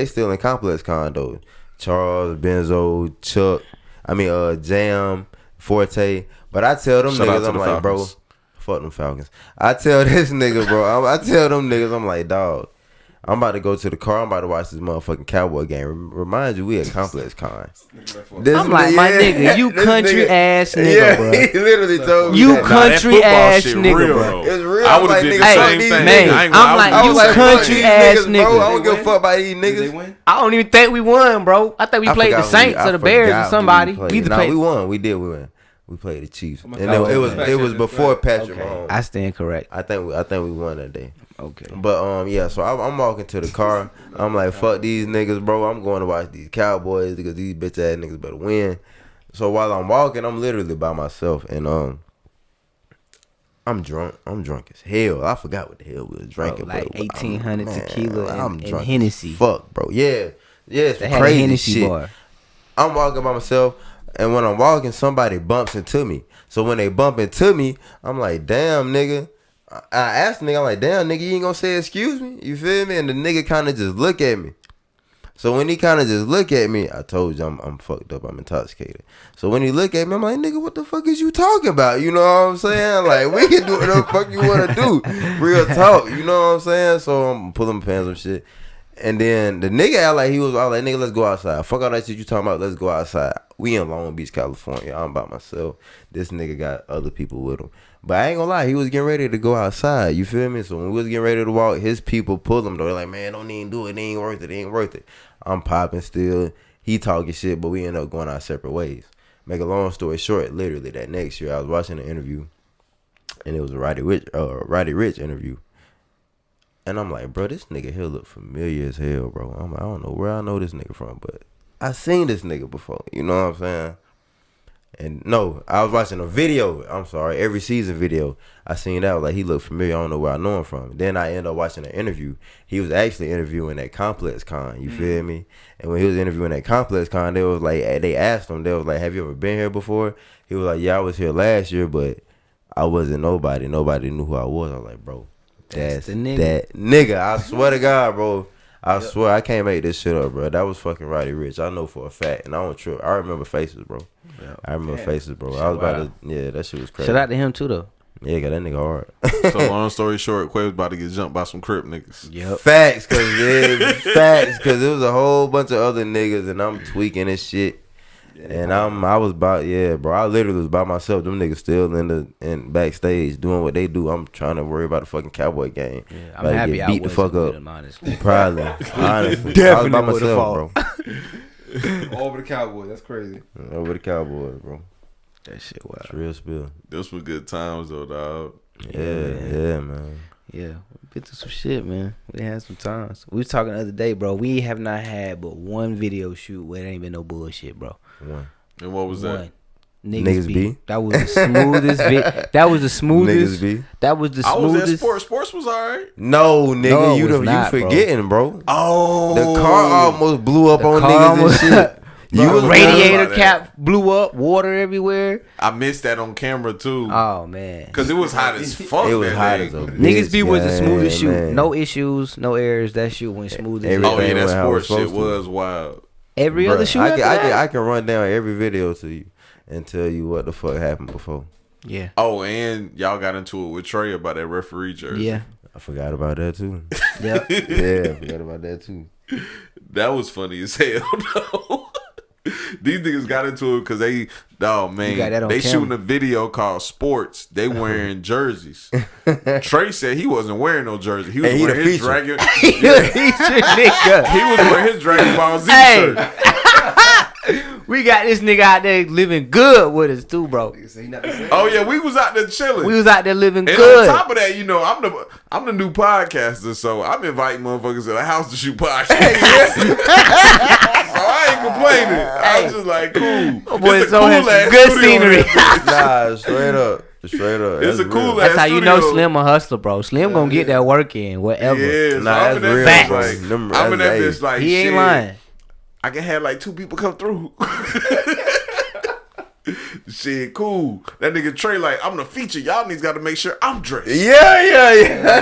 Speaker 4: still in Complex Con though. Charles, Benzo, Chuck, Jam, Forte. But I tell them
Speaker 2: Shout out
Speaker 4: niggas,
Speaker 2: to
Speaker 4: I'm
Speaker 2: the
Speaker 4: like, bro,
Speaker 2: Falcons.
Speaker 4: fuck them Falcons. I tell this nigga, bro, I tell them niggas, I'm like, dog, I'm about to go to the car. I'm about to watch this motherfucking Cowboy game. Remind you, we at Complex Con.
Speaker 3: I'm like, my nigga, you country ass nigga, bro.
Speaker 4: He literally told me
Speaker 3: You
Speaker 4: that.
Speaker 3: country ass
Speaker 2: shit
Speaker 3: nigga,
Speaker 2: real,
Speaker 3: bro.
Speaker 2: though.
Speaker 4: It's real.
Speaker 2: I would
Speaker 4: I'm
Speaker 2: have did the
Speaker 4: like,
Speaker 2: same
Speaker 4: nigga,
Speaker 2: thing.
Speaker 3: man,
Speaker 2: I ain't
Speaker 3: I'm
Speaker 2: gonna-
Speaker 3: like,
Speaker 2: I
Speaker 3: you
Speaker 2: was
Speaker 3: a
Speaker 2: like,
Speaker 3: country
Speaker 4: these
Speaker 3: ass
Speaker 4: niggas, bro.
Speaker 3: nigga.
Speaker 4: I don't give a fuck about these
Speaker 5: Did they
Speaker 4: niggas.
Speaker 5: win?
Speaker 3: I don't even think we won, bro. I think we played the
Speaker 4: I forgot
Speaker 3: Saints
Speaker 4: who
Speaker 3: or the Bears or somebody.
Speaker 4: We
Speaker 3: We either
Speaker 4: nah,
Speaker 3: played.
Speaker 4: we won. We win. We played the Chiefs, and
Speaker 5: Oh,
Speaker 4: it was before Patrick
Speaker 3: Okay,
Speaker 4: Mahomes.
Speaker 3: I stand correct.
Speaker 4: I think we won that day.
Speaker 3: Okay.
Speaker 4: But yeah, so I'm walking to the car. I'm like, fuck these niggas, bro. I'm going to watch these Cowboys because these bitch ass niggas better win. So while I'm walking, I'm literally by myself, and I'm drunk. I'm drunk as hell. I forgot what the hell we was drinking.
Speaker 3: Like
Speaker 4: but
Speaker 3: 1800
Speaker 4: man,
Speaker 3: tequila
Speaker 4: I'm
Speaker 3: and
Speaker 4: drunk as
Speaker 3: Hennessy.
Speaker 4: Fuck, bro. Yeah, it's
Speaker 3: They had a
Speaker 4: crazy
Speaker 3: Hennessy
Speaker 4: shit.
Speaker 3: bar.
Speaker 4: I'm walking by myself, and when I'm walking, somebody bumps into me. So when they bump into me, I'm like, damn, nigga. I asked the nigga, I'm like, damn, nigga, you ain't gonna say excuse me? You feel me? And the nigga kind of just look at me. So when he kind of just look at me, I told you I'm fucked up. I'm intoxicated. So when he look at me, I'm like, nigga, what the fuck is you talking about? You know what I'm saying? Like, we can do whatever the fuck you want to do. Real talk. You know what I'm saying? So I'm pulling my pants and shit. And then the nigga act like he was all like, nigga, let's go outside. Fuck all that shit you talking about. Let's go outside. We in Long Beach, California. I'm by myself. This nigga got other people with him. But I ain't gonna lie, he was getting ready to go outside. You feel me? So when we was getting ready to walk, his people pulled him though. They're like, man, don't even do it. It ain't worth it. It ain't worth it. I'm popping still. He talking shit, but we end up going our separate ways. Make a long story short, literally that next year I was watching an interview, and it was a Roddy Ricch interview. And I'm like, bro, this nigga here look familiar as hell, bro. I'm like, I don't know where I know this nigga from, but I seen this nigga before. You know what I'm saying? And no, I was watching a video. I'm sorry, every season video. I seen that. Like, he looked familiar. I don't know where I know him from. Then I ended up watching an interview. He was actually interviewing at Complex Con. You feel me? And when he was interviewing at Complex Con, they asked him, they was like, have you ever been here before? He was like, yeah, I was here last year, but I wasn't nobody. Nobody knew who I was. I was like, bro, that's
Speaker 3: the nigga.
Speaker 4: that nigga. I swear to God, bro. I swear I can't make this shit up, bro. That was fucking Roddy Ricch. I know for a fact, and I don't trip. I remember faces, bro.
Speaker 3: Yeah.
Speaker 4: I remember faces, bro. I was about to, yeah, that shit was crazy.
Speaker 3: Shout out to him too, though.
Speaker 4: Yeah, got that nigga hard.
Speaker 2: So long story short, Quay was about to get jumped by some Crip niggas.
Speaker 3: Yep.
Speaker 4: Facts, cause it was a whole bunch of other niggas, and I'm tweaking and shit. And I was about, yeah, bro. I literally was by myself. Them niggas still in backstage doing what they do. I'm trying to worry about the fucking Cowboy game.
Speaker 3: Yeah, I'm
Speaker 4: Like,
Speaker 3: happy
Speaker 4: get
Speaker 3: I
Speaker 4: beat the
Speaker 3: wasn't
Speaker 4: fuck up.
Speaker 3: with him, honestly.
Speaker 4: Probably, honestly, I was
Speaker 3: Definitely
Speaker 4: by
Speaker 3: would've
Speaker 4: myself,
Speaker 3: fought.
Speaker 4: bro.
Speaker 5: Over the Cowboys. That's crazy.
Speaker 4: Over the Cowboys, bro.
Speaker 3: That shit wild.
Speaker 4: It's real spill.
Speaker 2: Those were good times though, dog.
Speaker 4: Yeah, man.
Speaker 3: Yeah, we been through some shit, man. We had some times. We was talking the other day, bro. We have not had but one video shoot where there ain't been no bullshit, bro.
Speaker 4: One.
Speaker 2: And what was that?
Speaker 3: One.
Speaker 4: Niggas be?
Speaker 3: That was the smoothest. That was the smoothest.
Speaker 4: Niggas be?
Speaker 3: That was the
Speaker 2: I was at
Speaker 3: smoothest.
Speaker 2: sports. Sports was alright.
Speaker 4: No, nigga,
Speaker 3: No,
Speaker 4: you
Speaker 3: it's not, bro.
Speaker 4: forgetting, bro.
Speaker 2: Oh,
Speaker 4: The car almost blew up
Speaker 3: The
Speaker 4: on
Speaker 3: car
Speaker 4: niggas
Speaker 3: almost-
Speaker 4: and shit. You
Speaker 2: Bro,
Speaker 4: was
Speaker 3: Radiator
Speaker 2: about
Speaker 3: cap blew up. Water everywhere.
Speaker 2: I missed that on camera too.
Speaker 3: Oh man.
Speaker 2: Cause it was hot as fuck.
Speaker 4: It was
Speaker 2: that
Speaker 4: hot
Speaker 2: day.
Speaker 4: as a bitch.
Speaker 3: Niggas be was the
Speaker 4: Yeah,
Speaker 3: smoothest shoot.
Speaker 4: man.
Speaker 3: No issues, no errors. That shoot went smooth as
Speaker 4: Everything
Speaker 2: Oh yeah, that
Speaker 4: went how it
Speaker 2: sports
Speaker 4: was
Speaker 2: shit
Speaker 4: supposed to.
Speaker 2: was wild.
Speaker 3: every
Speaker 4: Bruh,
Speaker 3: other shoot.
Speaker 4: I can run down every video to you and tell you what the fuck happened before.
Speaker 3: Yeah.
Speaker 2: Oh, and y'all got into it with Trey about that referee jersey.
Speaker 3: Yeah.
Speaker 4: I forgot about that too.
Speaker 3: Yeah.
Speaker 4: Yeah, I forgot about that too.
Speaker 2: That was funny as hell though. These niggas got into it because they, oh man,
Speaker 3: You got that on
Speaker 2: they
Speaker 3: camera.
Speaker 2: shooting a video called Sports. They wearing jerseys. Trey said he wasn't wearing no jersey. He was
Speaker 4: And he
Speaker 2: wearing
Speaker 4: the
Speaker 2: his
Speaker 4: feature.
Speaker 2: Dragon.
Speaker 3: Nigga.
Speaker 2: He was wearing his Dragon Ball Z
Speaker 3: Hey.
Speaker 2: shirt.
Speaker 3: We got this nigga out there living good with us too, bro.
Speaker 2: Oh yeah, we was out there chilling.
Speaker 3: We was out there living
Speaker 2: and
Speaker 3: good.
Speaker 2: on top of that, you know, I'm the new podcaster, so I'm inviting motherfuckers to the house to shoot podcasts. So I ain't complaining. I was just like, cool.
Speaker 3: Oh, boy,
Speaker 2: it's a
Speaker 3: so
Speaker 2: cool
Speaker 3: has some
Speaker 2: ass
Speaker 3: good
Speaker 2: studio
Speaker 3: scenery.
Speaker 4: Nah, straight up. Straight up.
Speaker 2: It's a
Speaker 4: That's
Speaker 2: cool
Speaker 4: real.
Speaker 2: ass
Speaker 3: That's how you
Speaker 2: studio.
Speaker 3: know Slim a hustler, bro. Slim gonna get that work in, whatever.
Speaker 2: Yeah, so
Speaker 4: Nah,
Speaker 2: I'm in
Speaker 4: that's real,
Speaker 2: that
Speaker 4: bro.
Speaker 2: bitch like,
Speaker 4: Them-
Speaker 2: I'm in that
Speaker 4: that's-
Speaker 2: bitch like,
Speaker 3: He ain't
Speaker 2: shit,
Speaker 3: lying.
Speaker 2: I can have like 2 people come through. Shit, cool. That nigga Trey like, I'm the feature. Y'all niggas got to make sure I'm dressed.
Speaker 4: Yeah.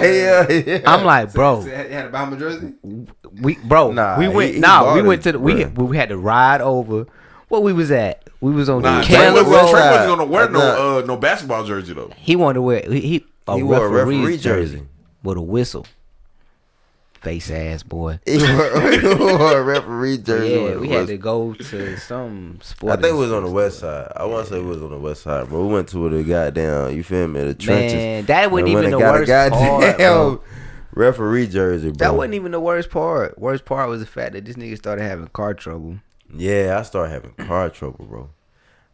Speaker 3: I'm like, bro,
Speaker 5: You had a Bahama jersey?
Speaker 3: we
Speaker 4: Nah,
Speaker 3: went.
Speaker 4: he
Speaker 3: Nah, we
Speaker 4: bought
Speaker 3: went
Speaker 4: it,
Speaker 3: to the.
Speaker 4: bruh.
Speaker 3: We had to ride over. What we was at? We was on
Speaker 2: Nah,
Speaker 3: the
Speaker 2: Trey
Speaker 3: Keller
Speaker 2: wasn't
Speaker 3: Road.
Speaker 2: gonna wear no basketball jersey though.
Speaker 3: He wanted to wear. He
Speaker 4: wore a referee jersey
Speaker 3: with a whistle. Face ass boy.
Speaker 4: He wore a referee jersey.
Speaker 3: Yeah, we had to go to some sport.
Speaker 4: I think it was on the west side. I want to say it was on the west side, bro. We went to the goddamn, you feel me, the trenches.
Speaker 3: Man, that wasn't
Speaker 4: and went
Speaker 3: even
Speaker 4: and
Speaker 3: the
Speaker 4: got a
Speaker 3: worst part,
Speaker 4: goddamn
Speaker 3: bro.
Speaker 4: referee jersey, bro.
Speaker 3: That wasn't even the worst part. Worst part was the fact that this nigga started having car trouble.
Speaker 4: Yeah, I started having car trouble, bro.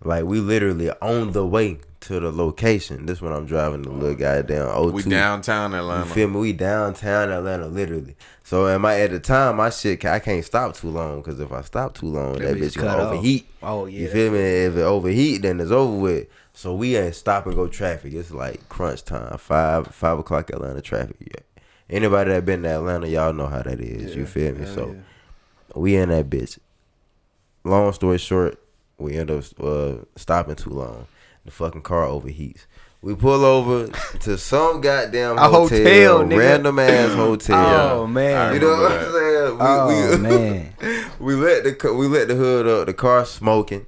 Speaker 4: Like, we literally on the way to the location. This when I'm driving the little goddamn O2.
Speaker 2: We downtown Atlanta.
Speaker 4: You feel me? We downtown Atlanta, literally. So at the time, my shit, I can't stop too long, because if I stop too long, that bitch
Speaker 3: cut
Speaker 4: gonna
Speaker 3: off.
Speaker 4: overheat.
Speaker 3: Oh, yeah.
Speaker 4: You feel me? If it overheat, then it's over with. So we ain't stop and go traffic. It's like crunch time, 5 o'clock Atlanta traffic. Yeah. Anybody that been to Atlanta, y'all know how that is. You feel me? So we in that bitch. Long story short, we end up stopping too long. The fucking car overheats. We pull over to some goddamn hotel,
Speaker 3: nigga.
Speaker 4: random ass hotel.
Speaker 3: Oh man.
Speaker 4: You know what I'm saying?
Speaker 3: Man.
Speaker 4: We let the hood up. The car smoking.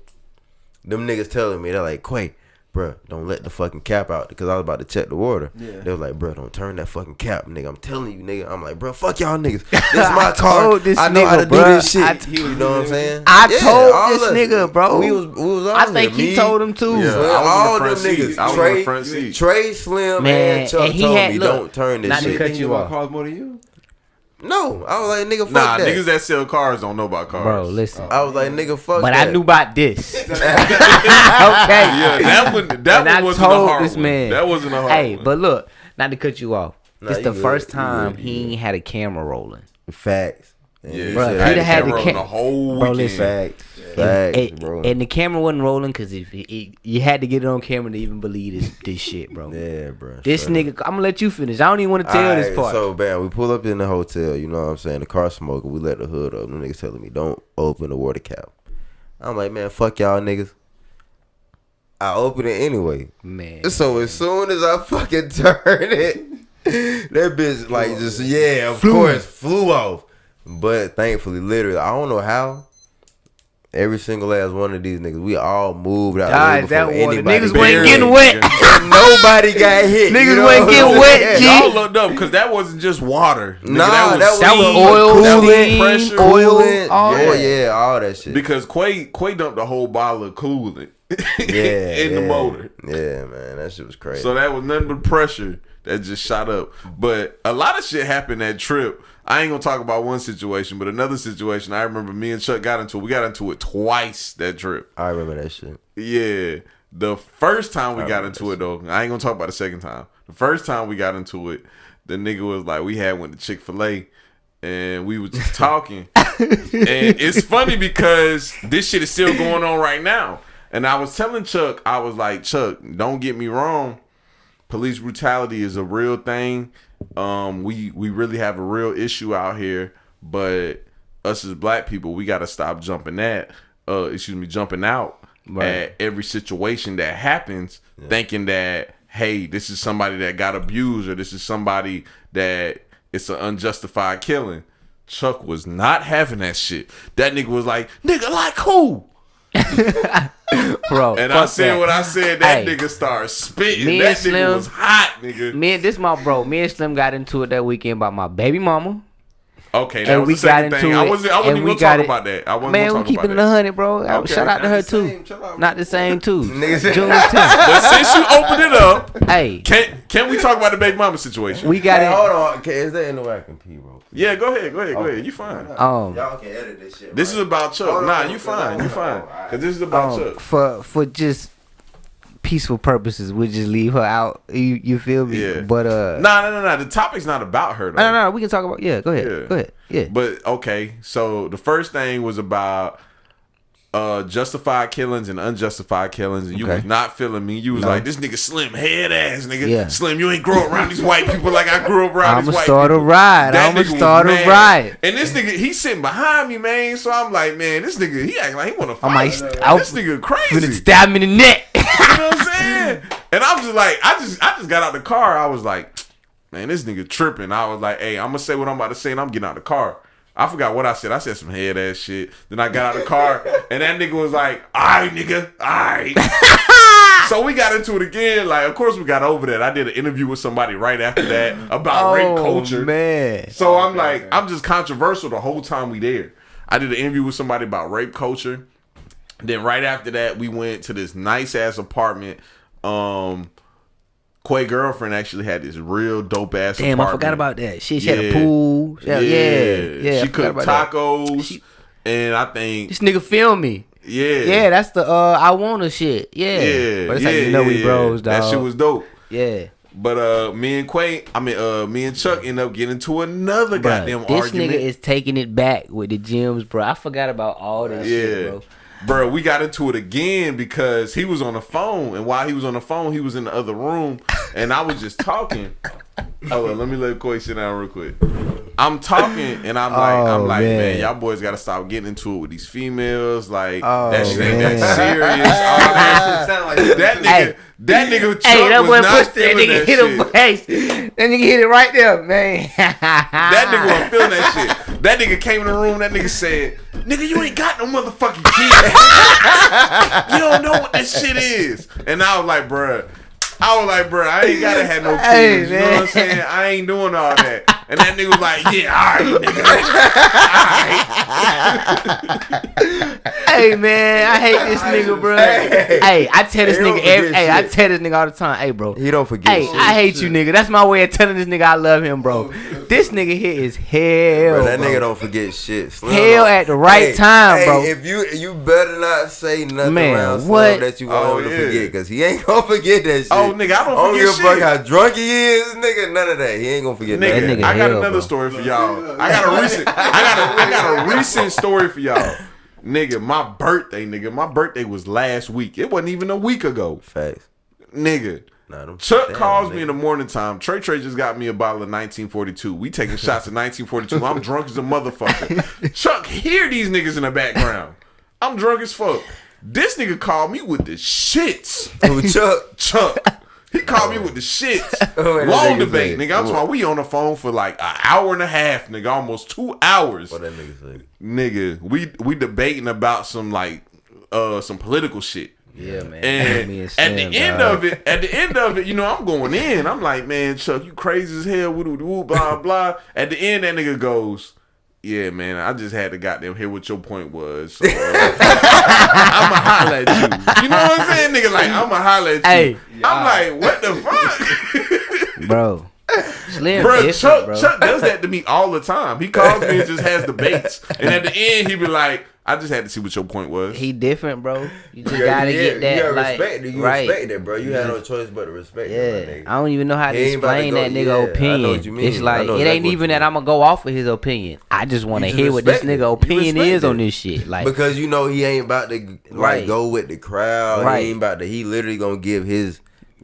Speaker 4: Them niggas telling me, they're like, Quay, bruh, don't let the fucking cap out, because I was about to check the water.
Speaker 5: Yeah.
Speaker 4: They was like, bruh, don't turn that fucking cap, nigga. I'm telling you, nigga. I'm like, bruh, fuck y'all niggas. This is my car.
Speaker 3: This
Speaker 4: I know
Speaker 3: nigga,
Speaker 4: how to do
Speaker 3: bruh.
Speaker 4: this shit. You know what I'm saying?
Speaker 3: I told
Speaker 4: all
Speaker 3: this
Speaker 4: us.
Speaker 3: nigga, bro.
Speaker 4: We was all
Speaker 3: I think
Speaker 4: here.
Speaker 3: he
Speaker 4: Me,
Speaker 3: told him too.
Speaker 2: Yeah.
Speaker 4: Slim,
Speaker 2: I was in
Speaker 4: all
Speaker 2: the front
Speaker 4: them
Speaker 2: seat.
Speaker 4: niggas.
Speaker 2: I was in the front seat.
Speaker 4: Trey, Slim,
Speaker 3: Man,
Speaker 4: and Chuck
Speaker 3: and he
Speaker 4: told
Speaker 3: had-
Speaker 4: me,
Speaker 3: look,
Speaker 4: don't turn this
Speaker 3: not to
Speaker 4: shit.
Speaker 3: cut you off.
Speaker 5: Cars more than you?
Speaker 4: No, I was like, nigga, fuck
Speaker 2: Nah,
Speaker 4: that.
Speaker 2: niggas that sell cars don't know about cars.
Speaker 3: Bro, listen.
Speaker 4: I was like, nigga, fuck
Speaker 3: But
Speaker 4: that.
Speaker 3: I knew about this. okay.
Speaker 2: Yeah, that one
Speaker 3: And I
Speaker 2: wasn't a
Speaker 3: told
Speaker 2: hard
Speaker 3: this
Speaker 2: one.
Speaker 3: man.
Speaker 2: That wasn't a hard
Speaker 3: Hey,
Speaker 2: one.
Speaker 3: but look, not to cut you off.
Speaker 4: Nah,
Speaker 3: This
Speaker 4: you
Speaker 3: the
Speaker 4: good,
Speaker 3: first
Speaker 4: you
Speaker 3: time
Speaker 4: good,
Speaker 3: he ain't had a camera rolling.
Speaker 4: Facts.
Speaker 2: Yeah,
Speaker 3: Bro,
Speaker 2: shit,
Speaker 3: if
Speaker 2: I
Speaker 3: he'd
Speaker 2: had
Speaker 3: had
Speaker 2: the
Speaker 3: the
Speaker 2: camera
Speaker 3: ca-
Speaker 2: the whole
Speaker 3: Bro,
Speaker 2: weekend.
Speaker 3: listen.
Speaker 4: Facts. Facts,
Speaker 3: And,
Speaker 4: bro.
Speaker 3: and the camera wasn't rolling because you had to get it on camera to even believe this shit, bro.
Speaker 4: Yeah, bro.
Speaker 3: This
Speaker 4: straight
Speaker 3: nigga, I'm gonna let you finish. I don't even want to tell this
Speaker 4: Alright,
Speaker 3: part.
Speaker 4: So, bam, we pull up in the hotel, you know what I'm saying? The car smoking, we let the hood up. Them niggas telling me, don't open the water cap. I'm like, man, fuck y'all niggas. I open it anyway.
Speaker 3: Man.
Speaker 4: So, as soon as I fucking turn it, that bitch, like, just, yeah, of course, flew off. But thankfully, literally, I don't know how. Every single last one of these niggas, we all moved out
Speaker 3: God,
Speaker 4: the way before
Speaker 3: that water.
Speaker 4: anybody
Speaker 3: Niggas
Speaker 4: got
Speaker 3: wasn't
Speaker 4: hit.
Speaker 3: getting wet.
Speaker 4: And nobody got hit.
Speaker 3: Niggas
Speaker 4: you know
Speaker 3: wasn't
Speaker 4: what
Speaker 3: getting
Speaker 4: I'm
Speaker 3: wet,
Speaker 4: saying?
Speaker 3: G.
Speaker 2: Y'all looked up because that wasn't just water. Nigga,
Speaker 4: Nah, that was
Speaker 3: That was
Speaker 4: some
Speaker 3: oil,
Speaker 4: coolant,
Speaker 2: pressure.
Speaker 4: coolant,
Speaker 3: all
Speaker 4: oh
Speaker 3: that.
Speaker 4: yeah, all that shit.
Speaker 2: because Quay dumped a whole bottle of coolant in the motor.
Speaker 4: Yeah, man, that shit was crazy.
Speaker 2: So that was nothing but pressure that just shot up. But a lot of shit happened that trip. I ain't gonna talk about one situation, but another situation I remember me and Chuck got into it. We got into it twice that trip.
Speaker 4: I remember that shit.
Speaker 2: Yeah. The first time we got into it though, I ain't gonna talk about the second time. The first time we got into it, the nigga was like, we had went to Chick-fil-A and we was just talking. And it's funny because this shit is still going on right now. And I was telling Chuck, I was like, Chuck, don't get me wrong. Police brutality is a real thing. We really have a real issue out here, but us as black people, we gotta stop jumping out at every situation that happens, thinking that, hey, this is somebody that got abused or this is somebody that it's an unjustified killing. Chuck was not having that shit. That nigga was like, nigga, like who?
Speaker 3: Bro,
Speaker 2: And I
Speaker 3: fuck
Speaker 2: said
Speaker 3: that.
Speaker 2: what I said. That
Speaker 3: Hey,
Speaker 2: nigga started spitting.
Speaker 3: me
Speaker 2: That
Speaker 3: and
Speaker 2: nigga
Speaker 3: Slim-
Speaker 2: was hot, nigga.
Speaker 3: Me and Slim got into it that weekend about my baby mama
Speaker 2: Okay, that
Speaker 3: And
Speaker 2: was
Speaker 3: we
Speaker 2: the second
Speaker 3: got
Speaker 2: thing.
Speaker 3: into
Speaker 2: I
Speaker 3: it,
Speaker 2: wasn't
Speaker 3: and
Speaker 2: even
Speaker 3: we
Speaker 2: gonna
Speaker 3: got
Speaker 2: talk
Speaker 3: it.
Speaker 2: about that. I wasn't
Speaker 3: Man,
Speaker 2: gonna
Speaker 3: we
Speaker 2: talk
Speaker 3: keeping it
Speaker 2: about that.
Speaker 3: 100, bro.
Speaker 2: Okay.
Speaker 3: Shout out to her
Speaker 4: Not the
Speaker 3: too.
Speaker 4: same. Chill out,
Speaker 3: Not the same too.
Speaker 4: Niggas-
Speaker 3: June 10th.
Speaker 2: But since you opened it up,
Speaker 3: Hey,
Speaker 2: can we talk about the baby mama situation?
Speaker 3: we got
Speaker 4: Hey,
Speaker 3: it.
Speaker 4: hold on. Okay, is there anywhere I can pee, bro?
Speaker 2: Yeah, go ahead. You fine.
Speaker 4: Y'all can edit this shit.
Speaker 2: This is about Chuck.
Speaker 4: Hold
Speaker 2: Nah,
Speaker 4: on,
Speaker 2: you fine. Cause this is about Chuck.
Speaker 3: For just peaceful purposes, we'll just leave her out. You feel me?
Speaker 2: Yeah.
Speaker 3: But
Speaker 2: Nah. The topic's not about her though.
Speaker 3: no. We can talk about. Yeah, go ahead. Yeah.
Speaker 2: But okay, so the first thing was about justified killings and unjustified killings, and you was not feeling me. You was like, this nigga Slim head ass nigga.
Speaker 3: Yeah.
Speaker 2: Slim, you ain't grow up around these white people like I grew up around these
Speaker 3: I'ma
Speaker 2: white
Speaker 3: start
Speaker 2: people.
Speaker 3: a riot.
Speaker 2: That
Speaker 3: I'ma
Speaker 2: nigga was
Speaker 3: start a
Speaker 2: mad.
Speaker 3: riot.
Speaker 2: And this nigga, he's sitting behind me, man. So I'm like, man, this nigga, he acting like he wanna fight.
Speaker 3: I'm like,
Speaker 2: This nigga
Speaker 3: finna
Speaker 2: crazy.
Speaker 3: stab me in the neck.
Speaker 2: You know what I'm saying? And I'm just like, I just got out the car. I was like, man, this nigga tripping. I was like, hey, I'm gonna say what I'm about to say, and I'm getting out the car. I forgot what I said. I said some head ass shit. Then I got out the car, and that nigga was like, alright, nigga, alright. So we got into it again. Like, of course we got over that. I did an interview with somebody right after that about rape culture.
Speaker 3: Man.
Speaker 2: So I'm like, I'm just controversial the whole time we there. I did an interview with somebody about rape culture. Then right after that, we went to this nice ass apartment. Quay girlfriend actually had this real dope ass
Speaker 3: Damn,
Speaker 2: apartment.
Speaker 3: I forgot about that. She had a pool. Yeah.
Speaker 2: She cooked tacos, and I think
Speaker 3: This nigga filmed me. Yeah, that's the I wanna shit. Yeah. But it's like, you know we bros, dog.
Speaker 2: That shit was dope.
Speaker 3: Yeah.
Speaker 2: But me and Chuck end up getting into another goddamn
Speaker 3: this
Speaker 2: argument.
Speaker 3: This nigga is taking it back with the gyms, bro. I forgot about all that shit, bro.
Speaker 2: Bro, we got into it again because he was on the phone, and while he was on the phone, he was in the other room, and I was just talking. Hold on, let me let Coy sit down real quick. I'm talking, and I'm like, man, y'all boys gotta stop getting into it with these females. Like that shit ain't that serious. All that shit sound like that nigga. Chuck was not feeling that shit.
Speaker 3: That nigga hit it right there, man.
Speaker 2: That nigga wasn't feeling that shit. That nigga came in the room. That nigga said, "Nigga, you ain't got no motherfucking kid. You don't know what this shit is." And I was like, bruh, I ain't gotta have no kids. You know what I'm saying? I ain't doing all that. And that nigga was like, yeah, alright, nigga.
Speaker 3: Hey man, I hate this nigga, bro. Hey, I tell this nigga I tell this nigga all the time. Hey, bro.
Speaker 4: He don't forget.
Speaker 3: Hey, I hate you, nigga. That's my way of telling this nigga I love him, bro. This nigga here is hell.
Speaker 4: Bro, that nigga don't forget shit. Slim
Speaker 3: hell at the right time, bro.
Speaker 4: If you better not say nothing around Slim
Speaker 3: what?
Speaker 4: that you want him to forget, because he ain't gonna forget that shit.
Speaker 2: Oh, nigga, I don't forget shit.
Speaker 4: Give a fuck how drunk he is, nigga. None of that. He ain't gonna forget
Speaker 2: nigga,
Speaker 4: that.
Speaker 2: I got another story for y'all. I got a recent story for y'all. Nigga, my birthday was last week. It wasn't even a week ago.
Speaker 4: Facts.
Speaker 2: Nigga. Chuck calls me in the morning time. Trey just got me a bottle of 1942. We taking shots of 1942. I'm drunk as a motherfucker. Chuck hear these niggas in the background. I'm drunk as fuck. This nigga called me with the shits.
Speaker 4: Who,
Speaker 2: Chuck. He called me with the shits. Long debate, nigga. I'm talking about we on the phone for like an hour and a half, nigga. Almost 2 hours.
Speaker 4: What that nigga say?
Speaker 2: Nigga, we debating about some like some political shit.
Speaker 3: Yeah, man.
Speaker 2: And at the end of it, you know, I'm going in. I'm like, man, Chuck, you crazy as hell. Woo, blah blah. At the end, that nigga goes, yeah, man, I just had to goddamn hear what your point was. So, I'ma holler at you. You know what I'm saying, nigga? Like, I'ma holler at you.
Speaker 3: Hey,
Speaker 2: I'm like, what the fuck,
Speaker 3: bro? Slim,
Speaker 2: bro, Chuck does that to me all the time. He calls me and just has debates, and at the end, he be like, I just had to see what your point was.
Speaker 3: He different, bro. You just gotta get that.
Speaker 4: You gotta
Speaker 3: like,
Speaker 4: respect it. You
Speaker 3: right.
Speaker 4: respect it, bro. You had no choice but to respect it.
Speaker 3: Yeah, I don't even know how to explain that nigga opinion.
Speaker 4: I know what you mean.
Speaker 3: It's like it ain't even that I'm gonna go off of his opinion. I just want to hear what this nigga opinion is on this shit. Like,
Speaker 4: because you know he ain't about to like go with the crowd.
Speaker 3: Right.
Speaker 4: He ain't about to. He literally gonna give his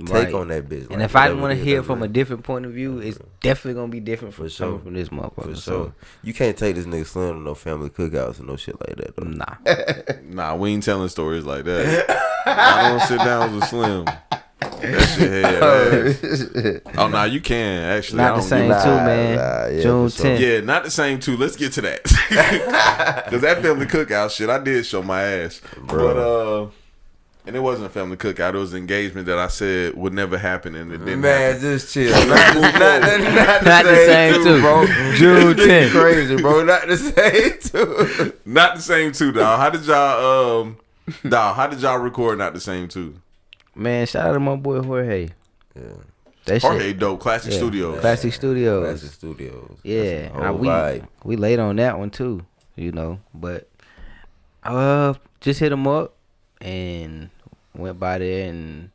Speaker 4: take on that bitch.
Speaker 3: And
Speaker 4: like,
Speaker 3: if I want to hear from a different point of view, it's definitely gonna be different from from this motherfucker.
Speaker 4: For sure. You can't take this nigga Slim to no family cookouts and no shit like that, though.
Speaker 2: Nah, we ain't telling stories like that. I don't sit down with Slim. That shit head. Oh, nah, you can actually.
Speaker 3: Not the same too, man.
Speaker 4: Yeah,
Speaker 3: June
Speaker 4: sure.
Speaker 3: 10th.
Speaker 2: Yeah, not the same too. Let's get to that. Cause that family cookout shit, I did show my ass.
Speaker 4: Bro.
Speaker 2: And it wasn't a family cookout. It was an engagement that I said would never happen, and it didn't
Speaker 4: Man,
Speaker 2: happen.
Speaker 4: just chill. Not
Speaker 3: Not the same too,
Speaker 4: bro.
Speaker 3: June 10th.
Speaker 4: Crazy, bro. Not the same too.
Speaker 2: Not the same too, dog. How did y'all record Not the Same too?
Speaker 3: Man, shout out to my boy Jorge.
Speaker 4: Yeah.
Speaker 3: That
Speaker 2: Jorge
Speaker 3: shit.
Speaker 2: dope. Classic Studios.
Speaker 3: Classic Studios.
Speaker 4: Classic Studios.
Speaker 3: Yeah,
Speaker 4: That's a whole vibe.
Speaker 3: we late on that one too, but just hit him up and went by there and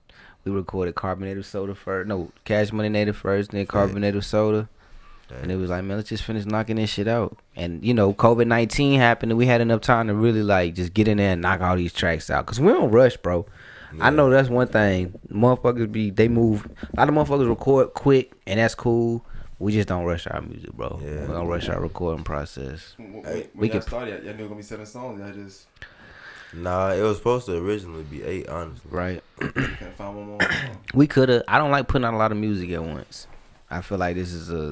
Speaker 3: we recorded Carbonated Soda first. No, Cash Money Native first, then Carbonated Soda. And it was like, man, let's just finish knocking this shit out. And COVID-19 happened and we had enough time to really like just get in there and knock all these tracks out. Cause we don't rush, bro. Yeah. I know that's one thing. Motherfuckers they move. A lot of motherfuckers record quick and that's cool. We just don't rush our music, bro. Yeah. We don't rush our recording process.
Speaker 5: When y'all started, y'all knew it was gonna be 7 songs. Y'all just...
Speaker 4: Nah, it was supposed to originally be 8, honestly.
Speaker 3: Right.
Speaker 5: Can't find one more.
Speaker 3: We could have. I don't like putting out a lot of music at once. I feel like this is a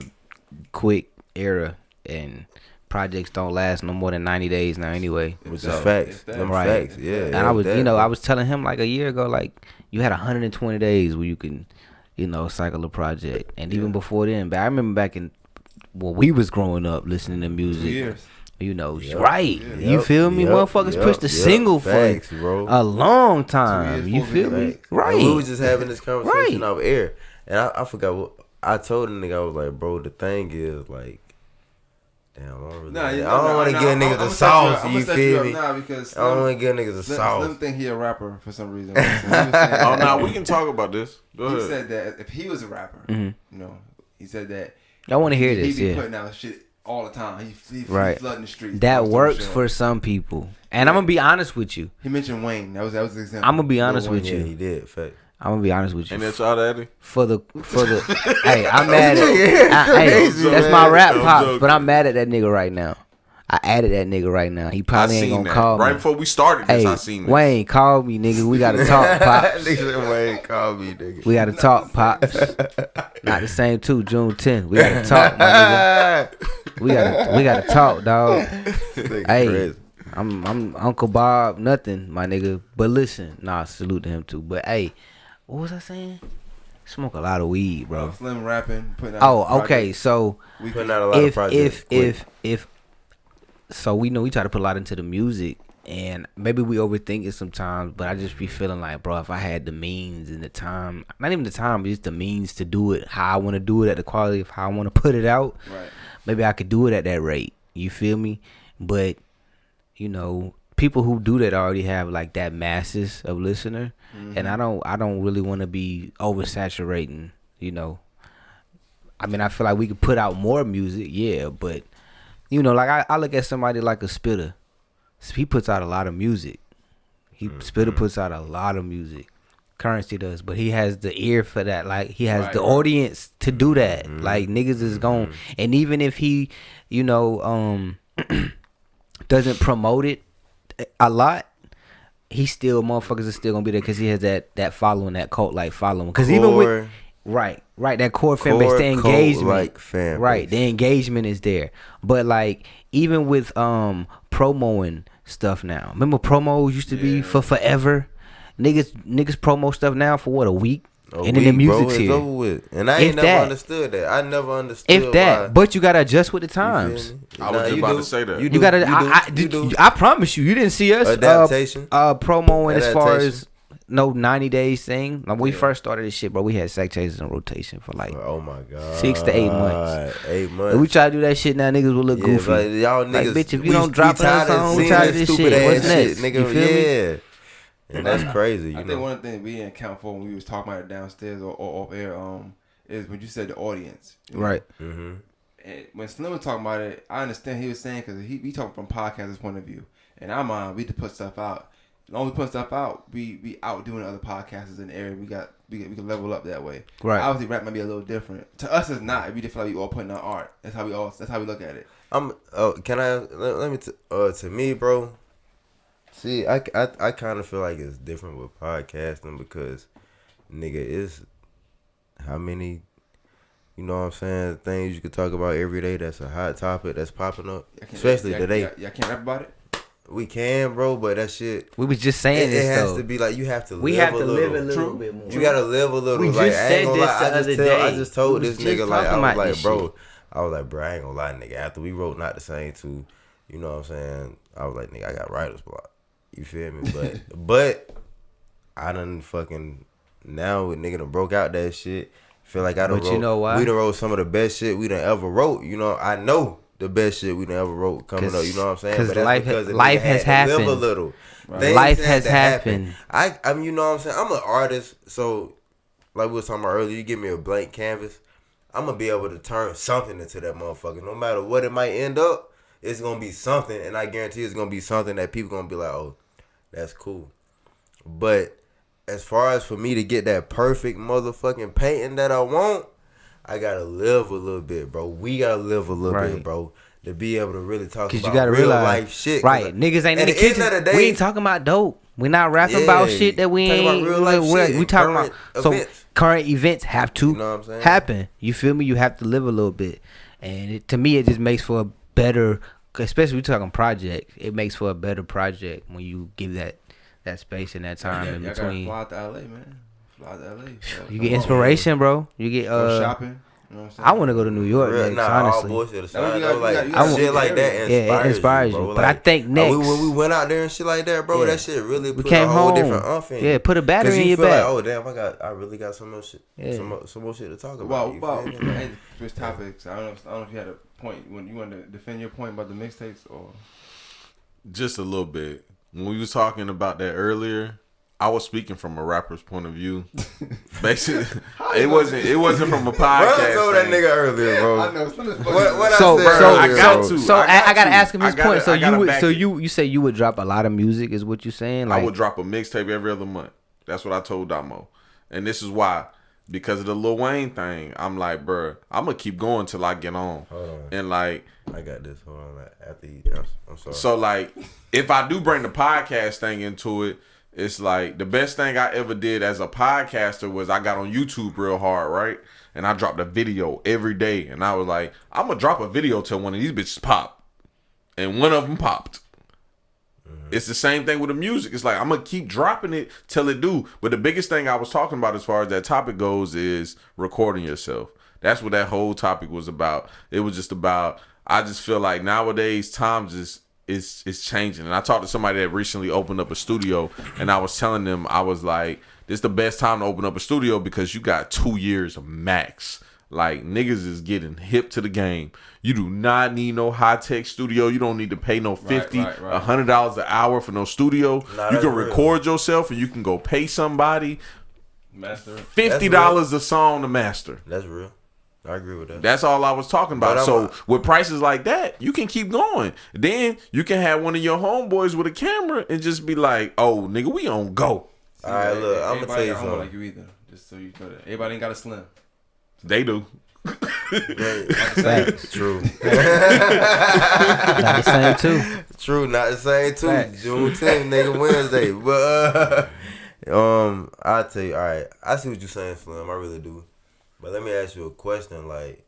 Speaker 3: quick era and projects don't last no more than 90 days now anyway.
Speaker 4: Which is facts. Them
Speaker 3: right.
Speaker 4: Facts, yeah.
Speaker 3: And I was, I was telling him like a year ago, like you had 120 days where you can, cycle a project. And even before then, but I remember back in when we was growing up listening to music.
Speaker 5: 2 years.
Speaker 3: Right. You feel me? Motherfuckers pushed the single
Speaker 4: facts,
Speaker 3: for
Speaker 4: bro.
Speaker 3: a long time. You feel me? Right.
Speaker 4: And we was just having this conversation off air. And I forgot what I told the nigga. I was like, bro, the thing is like, damn, I don't want to give niggas the sauce. You feel me?
Speaker 5: Because
Speaker 4: I don't want to give niggas the sauce.
Speaker 5: Slim think he a rapper for some reason.
Speaker 2: Oh no, we can talk about this. Go ahead.
Speaker 5: He said that if he was a rapper, he said that.
Speaker 3: I want to hear this.
Speaker 5: He be putting out shit all the time. He flooding the streets.
Speaker 3: That works for some people. And I'm gonna be honest with you.
Speaker 5: He mentioned Wayne. That was the example.
Speaker 3: I'm gonna be honest with you.
Speaker 4: Yeah, he did. Fact.
Speaker 3: I'm gonna be honest with you.
Speaker 2: And that's all that.
Speaker 3: For the hey, I'm mad at that's my rap pop, but I'm mad at that nigga right now. I added that nigga right now. He probably ain't gonna call me.
Speaker 2: Right before we started this,
Speaker 3: hey,
Speaker 2: I seen this.
Speaker 3: Wayne, call me, nigga. We gotta talk, pops.
Speaker 4: Nigga, Wayne, call me, nigga.
Speaker 3: We gotta talk, pops. Not the same too. June 10th. We gotta talk, my nigga. We gotta talk, dog. Hey, crazy. I'm Uncle Bob, nothing, my nigga. But listen, salute to him too. But hey, what was I saying? Smoke a lot of weed, bro.
Speaker 5: Slim rapping, putting out
Speaker 3: okay. So
Speaker 4: we putting out a lot of projects.
Speaker 3: If so, we know we try to put a lot into the music, and maybe we overthink it sometimes. But I just be feeling like, bro, if I had the means and the time, not even the time, but just the means to do it how I want to do it at the quality of how I want to put it out,
Speaker 5: right?
Speaker 3: Maybe I could do it at that rate. You feel me? But people who do that already have like that masses of listener, and I don't really want to be oversaturating. I mean, I feel like we could put out more music, yeah, but like I look at somebody like a Spitter. He puts out a lot of music. Spitter puts out a lot of music. Currency does, but he has the ear for that. Like he has the audience to do that. Like niggas is gone, and even if he, doesn't promote it a lot, he still motherfuckers are still gonna be there because he has that following, that cult like following. Because even with that core fan base, the engagement,
Speaker 4: like fan
Speaker 3: base. The engagement is there. But like even with promoing stuff now, remember promos used to be for forever. Niggas promo stuff now for what, a week? And then the music's here.
Speaker 4: Over with. And I ain't never understood that. I never understood
Speaker 3: why. But you gotta adjust with the times.
Speaker 2: I was just about to say that.
Speaker 3: You gotta. I promise you didn't see us
Speaker 4: adaptation.
Speaker 3: Promoing as far as 90 days thing. Like when we first started this shit, bro, we had sack chasers in rotation for like
Speaker 4: oh my god
Speaker 3: 6 to 8 months.
Speaker 4: 8 months.
Speaker 3: If we try to do that shit now, niggas will look goofy.
Speaker 4: Like, y'all niggas,
Speaker 3: like, bitch, if you don't drop a song, we tired of this shit. What's next?
Speaker 4: Nigga,
Speaker 3: you feel me?
Speaker 4: And that's crazy.
Speaker 5: I think one of the things we didn't account for when we was talking about it downstairs or off air, is when you said the audience.
Speaker 3: Right.
Speaker 4: Mm-hmm.
Speaker 5: And when Slim was talking about it, I understand he was saying because we talking from podcasters' point of view. In our mind, we had to put stuff out. As long as we put stuff out, we out doing other podcasters in the area. We can level up that way.
Speaker 3: Right.
Speaker 5: Obviously, rap might be a little different. To us, it's not. We just feel like we all putting out art. That's how we look at it.
Speaker 4: To me, bro. See, I kind of feel like it's different with podcasting because, nigga, it's how many, you know what I'm saying, things you could talk about every day that's a hot topic that's popping up, especially today.
Speaker 5: Y'all can't rap about it?
Speaker 4: We can, bro, but that shit.
Speaker 3: We was just saying this,
Speaker 4: it has
Speaker 3: though.
Speaker 4: to be like you have to.
Speaker 3: We
Speaker 4: live
Speaker 3: have to live a little bit more.
Speaker 4: You gotta live a little.
Speaker 3: We
Speaker 4: like,
Speaker 3: just
Speaker 4: I ain't
Speaker 3: said
Speaker 4: gonna
Speaker 3: this
Speaker 4: lie.
Speaker 3: the other day.
Speaker 4: I just told
Speaker 3: We
Speaker 4: this
Speaker 3: was just
Speaker 4: nigga like
Speaker 3: talking
Speaker 4: I
Speaker 3: about
Speaker 4: was like,
Speaker 3: this
Speaker 4: bro.
Speaker 3: shit.
Speaker 4: I was like, bro, I ain't gonna lie, nigga. After we wrote Not the Same too, you know what I'm saying? I was like, nigga, I got writer's block. You feel me? But I done fucking now with nigga done broke out that shit. Feel like I done
Speaker 3: But
Speaker 4: wrote.
Speaker 3: you know why?
Speaker 4: We done wrote some of the best shit we done ever wrote. You know, I know the best shit we done ever wrote coming up. You know what I'm saying?
Speaker 3: Because
Speaker 4: But that's because the
Speaker 3: life
Speaker 4: nigga
Speaker 3: has
Speaker 4: had to live
Speaker 3: happened.
Speaker 4: a little.
Speaker 3: Right. Life has happened.
Speaker 4: I mean, you know what I'm saying? I'm an artist, so like we was talking about earlier, you give me a blank canvas, I'm gonna be able to turn something into that motherfucker. No matter what it might end up, it's gonna be something, and I guarantee it's gonna be something that people gonna be like, oh, that's cool. But as far as for me to get that perfect motherfucking painting that I want, I gotta live a little bit, bro. We gotta live a little bit, bro. To be able to really talk about
Speaker 3: you gotta
Speaker 4: real
Speaker 3: realize,
Speaker 4: life shit.
Speaker 3: Right. Niggas ain't in the kitchen. We ain't talking about dope. We not rapping about shit that we ain't.
Speaker 4: About real life shit.
Speaker 3: We talking about
Speaker 4: events.
Speaker 3: So current events have to
Speaker 4: You know what I'm saying?
Speaker 3: happen. You feel me? You have to live a little bit. And to me, it just makes for a better, especially we talking project. It makes for a better project when you give that space and that time in between.
Speaker 5: Fly out to LA, man. Fly out to LA.
Speaker 3: You get inspiration, bro. You get
Speaker 5: go shopping. You know what I'm saying?
Speaker 3: I want to go to New York next, honestly.
Speaker 4: All bullshit aside,
Speaker 5: shit
Speaker 4: like that inspires you, bro.
Speaker 3: But I think next
Speaker 4: when we went out there and shit like that, bro, that shit really put
Speaker 3: came
Speaker 4: a whole
Speaker 3: home.
Speaker 4: different umph in.
Speaker 3: Yeah, put a battery in your
Speaker 4: feel
Speaker 3: back.
Speaker 4: Like, oh damn, I really got some more shit, some more shit to talk about.
Speaker 5: Switch topics. I don't know if you had a point when you wanted to defend your point about the mixtapes or
Speaker 2: just a little bit. When we was talking about that earlier, I was speaking from a rapper's point of view. Basically, it wasn't from a podcast.
Speaker 4: Bro told that nigga earlier, bro.
Speaker 5: I know.
Speaker 3: I gotta ask him his point. So you say you would drop a lot of music, is what you saying?
Speaker 2: I would drop a mixtape every other month. That's what I told Damo, and this is why. Because of the Lil Wayne thing, I'm like, bro, I'm gonna keep going till I get on.
Speaker 4: Hold on.
Speaker 2: And like,
Speaker 4: I got this. Hold on. After you, I'm sorry.
Speaker 2: So like, if I do bring the podcast thing into it, it's like the best thing I ever did as a podcaster was I got on YouTube real hard, right? And I dropped a video every day, and I was like, I'm gonna drop a video till one of these bitches pop, and one of them popped. It's the same thing with the music. It's like I'm gonna keep dropping it till it do. But the biggest thing I was talking about as far as that topic goes is recording yourself. That's what that whole topic was about. It was just about. I just feel like nowadays times is changing. And I talked to somebody that recently opened up a studio, and I was telling them, I was like, this is the best time to open up a studio because you got 2 years max. Like, niggas is getting hip to the game. You do not need no high-tech studio. You don't need to pay no $50, $100 an hour for no studio. You can record yourself, and you can go pay somebody $50 a song to master.
Speaker 4: That's real. I agree with that.
Speaker 2: That's all I was talking about. So with prices like that, you can keep going. Then you can have one of your homeboys with a camera and just be like, "Oh, nigga, we on go."
Speaker 4: All right, look, I'm gonna tell you something.
Speaker 5: Like you either, just so you know that everybody ain't got a slim.
Speaker 2: They do.
Speaker 3: Facts.
Speaker 4: True.
Speaker 3: Not the same too.
Speaker 4: True, not the same too.
Speaker 3: Facts.
Speaker 4: June 10th, nigga, Wednesday. But I'll tell you. All right, I see what you're saying, Slim. I really do. But let me ask you a question. Like,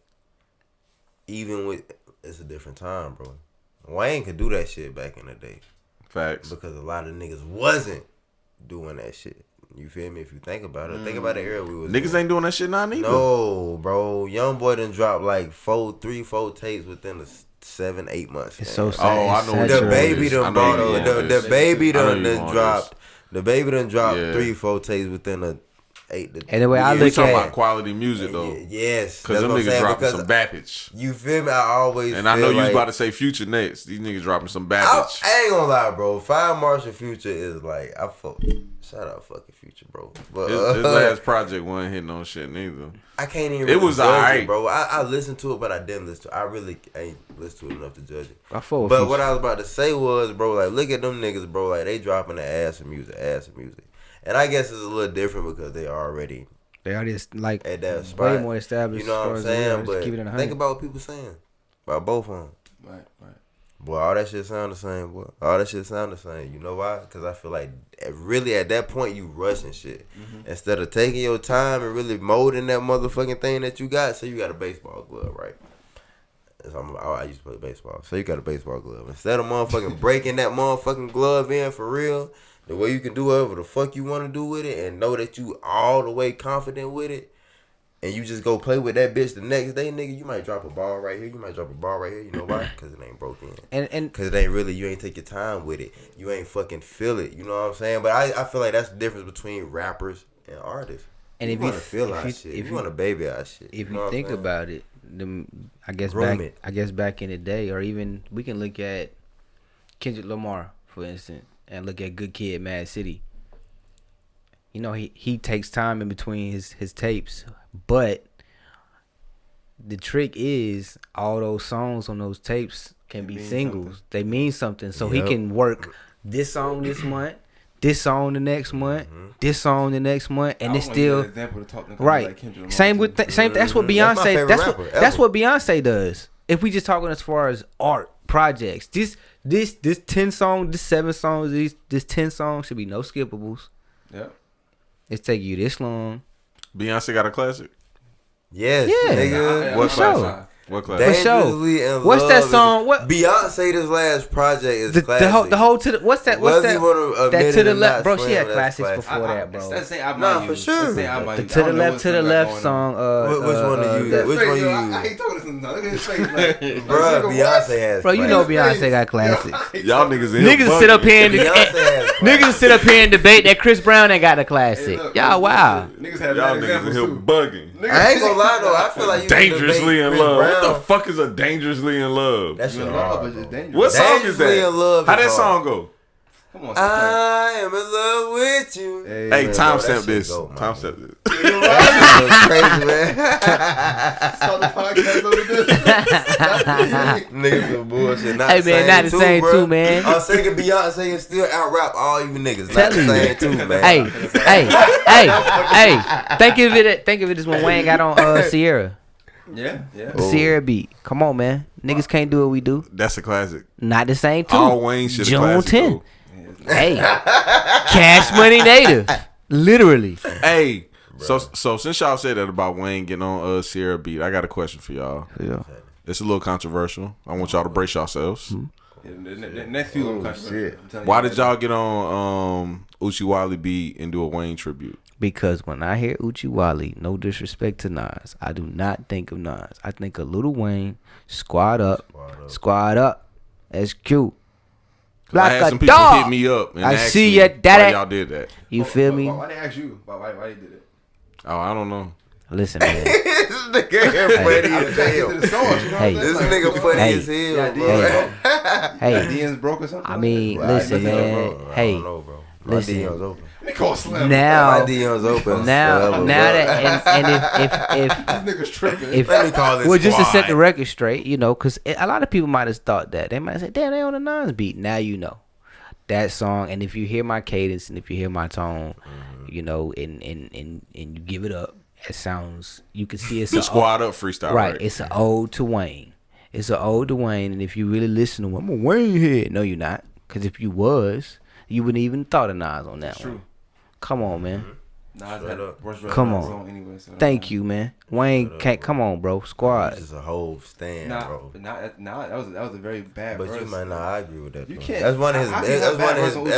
Speaker 4: even with it's a different time, bro. Wayne could do that shit back in the day.
Speaker 2: Facts.
Speaker 4: Because a lot of niggas wasn't doing that shit. You feel me? If you think about it, think about the era we was.
Speaker 2: Niggas ain't doing that shit now neither.
Speaker 4: No, bro. Young boy done dropped like 3, 4 tapes within the 7-8 months.
Speaker 3: It's so sad.
Speaker 2: Oh, I know.
Speaker 4: The baby done brought the baby done dropped. The baby done dropped 3, 4 tapes within a 8 to.
Speaker 3: And the way I
Speaker 2: look
Speaker 3: at
Speaker 2: it, talking about quality music though.
Speaker 4: Yes,
Speaker 2: because them niggas dropping some Babbage.
Speaker 4: You feel me? I always.
Speaker 2: And I know you was about to say Future next. These niggas dropping some Babbage.
Speaker 4: I ain't gonna lie, bro. 5 Marshall Future is like shout out fucking Future, bro. But
Speaker 2: his last project wasn't hitting on shit neither.
Speaker 4: I can't even.
Speaker 2: It was alright,
Speaker 4: bro. I listened to it, but I didn't listen to it. I really ain't listened to it enough to judge it.
Speaker 3: But
Speaker 4: what I was about to say was, bro, like look at them niggas, bro. Like they dropping the ass of music. And I guess it's a little different because they already
Speaker 3: like
Speaker 4: at that spot.
Speaker 3: Way more established.
Speaker 4: You know what I'm saying? But
Speaker 3: think
Speaker 4: about what people saying about both of them.
Speaker 5: Right.
Speaker 4: Boy, all that shit sound the same, boy. All that shit sound the same. You know why? Because I feel like really at that point you rushing shit. Instead of taking your time and really molding that motherfucking thing that you got. So you got a baseball glove, right? I used to play baseball. So you got a baseball glove. Instead of motherfucking breaking that motherfucking glove in for real, the way you can do whatever the fuck you want to do with it and know that you all the way confident with it, and you just go play with that bitch the next day, nigga, you might drop a ball right here. You might drop a ball right here. You know why? Because it ain't broken.
Speaker 3: And
Speaker 4: because it ain't really, you ain't take your time with it. You ain't fucking feel it. You know what I'm saying? But I feel like that's the difference between rappers and artists.
Speaker 3: And
Speaker 4: you want to feel our shit. If you want to baby our shit.
Speaker 3: If
Speaker 4: you
Speaker 3: you think about it, I guess back in the day, or even we can look at Kendrick Lamar, for instance, and look at Good Kid, Mad City. You know, he takes time in between his tapes, but the trick is all those songs on those tapes can be singles. Something. They mean something, so he can work this song this month, this song the next month, this song the next month, and it's still right. Like same with same. That's what Beyonce. That's what Beyonce does. If we just talking as far as art projects, this 10 songs, this 7 songs, this 10 songs should be no skippables.
Speaker 5: Yeah,
Speaker 3: it's taking you this long.
Speaker 2: Beyonce got a classic.
Speaker 4: Yes, nigga.
Speaker 2: What classic? What classic?
Speaker 4: Dangerously in
Speaker 3: What's
Speaker 4: Love
Speaker 3: that song? What
Speaker 4: Beyonce? This last project is classic.
Speaker 3: The whole to the what's that? That to the left, bro. She had classics before that, bro.
Speaker 4: Nah, for sure.
Speaker 3: The to the left song.
Speaker 4: Which one do you use? Which one you use?
Speaker 5: I ain't talking to him. Look at his face,
Speaker 4: bro. Beyonce has.
Speaker 3: Bro, you know Beyonce got classics.
Speaker 2: Y'all niggas in here
Speaker 3: niggas sit up here and debate that Chris Brown ain't got a classic. Y'all wow.
Speaker 2: Y'all niggas in here bugging.
Speaker 4: I ain't gonna lie though. I feel like you
Speaker 2: Dangerously in Love. What the fuck is a Dangerously in Love?
Speaker 4: That's your
Speaker 5: love, but it's dangerous.
Speaker 2: What song is that?
Speaker 4: In Love.
Speaker 2: How that song go?
Speaker 5: Come on,
Speaker 4: I am in love with you.
Speaker 2: Hey, timestamp this. Timestamp this.
Speaker 4: That's crazy, man.
Speaker 5: Start the podcast over this.
Speaker 4: Niggas are bullshit.
Speaker 3: Hey man, not the same too, man.
Speaker 4: I'm singing Beyonce and still out rap all you niggas. Not the same too, man.
Speaker 3: Hey. Think of it as when Wayne got on Sierra.
Speaker 5: Yeah.
Speaker 3: The Sierra beat. Come on, man. Niggas can't do what we do.
Speaker 2: That's a classic.
Speaker 3: Not the same too.
Speaker 2: All Wayne shit.
Speaker 3: June 10. Hey, Cash Money Native, literally.
Speaker 2: Hey, so since y'all said that about Wayne getting on Sierra beat, I got a question for y'all.
Speaker 3: Yeah,
Speaker 2: it's a little controversial. I want y'all to brace yourselves.
Speaker 5: The next few controversial.
Speaker 2: Why did y'all get on Uchiwali beat and do a Wayne tribute?
Speaker 3: Because when I hear Uchiwali, no disrespect to Nas, I do not think of Nas. I think of Lil Wayne, Squad Up. That's cute.
Speaker 2: Like I had some people hit me up and asked me why y'all did that.
Speaker 3: You feel me?
Speaker 5: Why they ask you? Why they did it?
Speaker 2: Oh, I don't know.
Speaker 3: Listen, man.
Speaker 4: This nigga funny as hell.
Speaker 3: Hey,
Speaker 4: this nigga funny as hell, bro.
Speaker 3: Hey,
Speaker 5: DM's broke or something?
Speaker 3: I mean, listen, man. Hey,
Speaker 4: I don't know, bro.
Speaker 3: listen.
Speaker 4: My DM's open.
Speaker 3: Now,
Speaker 4: my DM's open.
Speaker 3: Now that and if
Speaker 5: this nigga's tripping.
Speaker 4: Let me call this.
Speaker 3: Well, just to set the record straight, you know, because a lot of people might have thought that they might say, "Damn, they on the Nas beat." Now you know that song, and if you hear my cadence and if you hear my tone, you know, and you give it up, it sounds. You can see it's
Speaker 2: the Squad Up freestyle, right?
Speaker 3: It's an ode to Wayne. It's an ode to Wayne, and if you really listen to him, I'm a Wayne head. No, you're not, because if you was, you wouldn't even thought of Nas on that one. True. Come on, man. Come on.
Speaker 5: Anyway, so
Speaker 3: thank you, man. Wayne can't. Come on, bro. Squad.
Speaker 4: This is a whole stand, bro.
Speaker 5: But that was a very bad.
Speaker 4: But
Speaker 5: verse.
Speaker 4: you might not agree with that.
Speaker 5: You can't.
Speaker 4: That's one of his. That's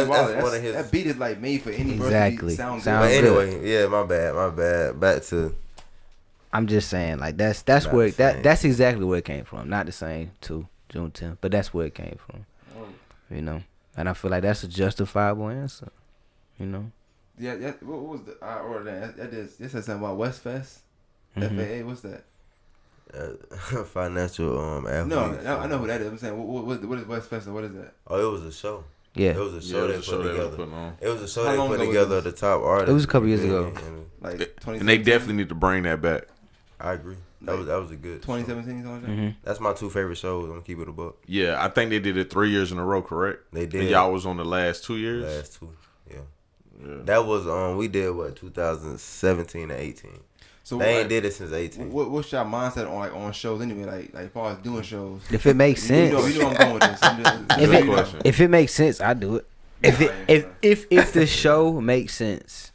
Speaker 4: one of his.
Speaker 5: That beat is like made for any
Speaker 3: exactly.
Speaker 5: Sound
Speaker 3: good.
Speaker 4: But anyway, yeah, my bad. Back to.
Speaker 3: I'm just saying, like that's where that's exactly where it came from. Not the same to June 10th, but that's where it came from. You know, and I feel like that's a justifiable answer. You know.
Speaker 5: Yeah. What was the order? That is. This said something about West Fest. FAA. What's that?
Speaker 4: Financial athletes.
Speaker 5: No, I know who that is. I'm saying, what is West Fest? What is that?
Speaker 4: Oh, it was a show.
Speaker 3: Yeah,
Speaker 4: it was a show they put together.
Speaker 2: It
Speaker 4: was a show they put together. The top artists.
Speaker 3: It was a couple years ago.
Speaker 2: And they definitely need to bring that back.
Speaker 4: I agree. That was a good
Speaker 5: 2017 something like that.
Speaker 4: That's my 2 favorite shows. I'm gonna keep it a buck.
Speaker 2: Yeah, I think they did it 3 years in a row, correct?
Speaker 4: They did.
Speaker 2: And y'all was on the last 2 years?
Speaker 4: Last 2, yeah. That was we did 2017 and 18. So they ain't did it since 18.
Speaker 5: What's your mindset on shows anyway? Like as far as doing shows.
Speaker 3: If it makes sense.
Speaker 5: You know I'm going with this.
Speaker 3: If it makes sense, I do it. If the show makes sense.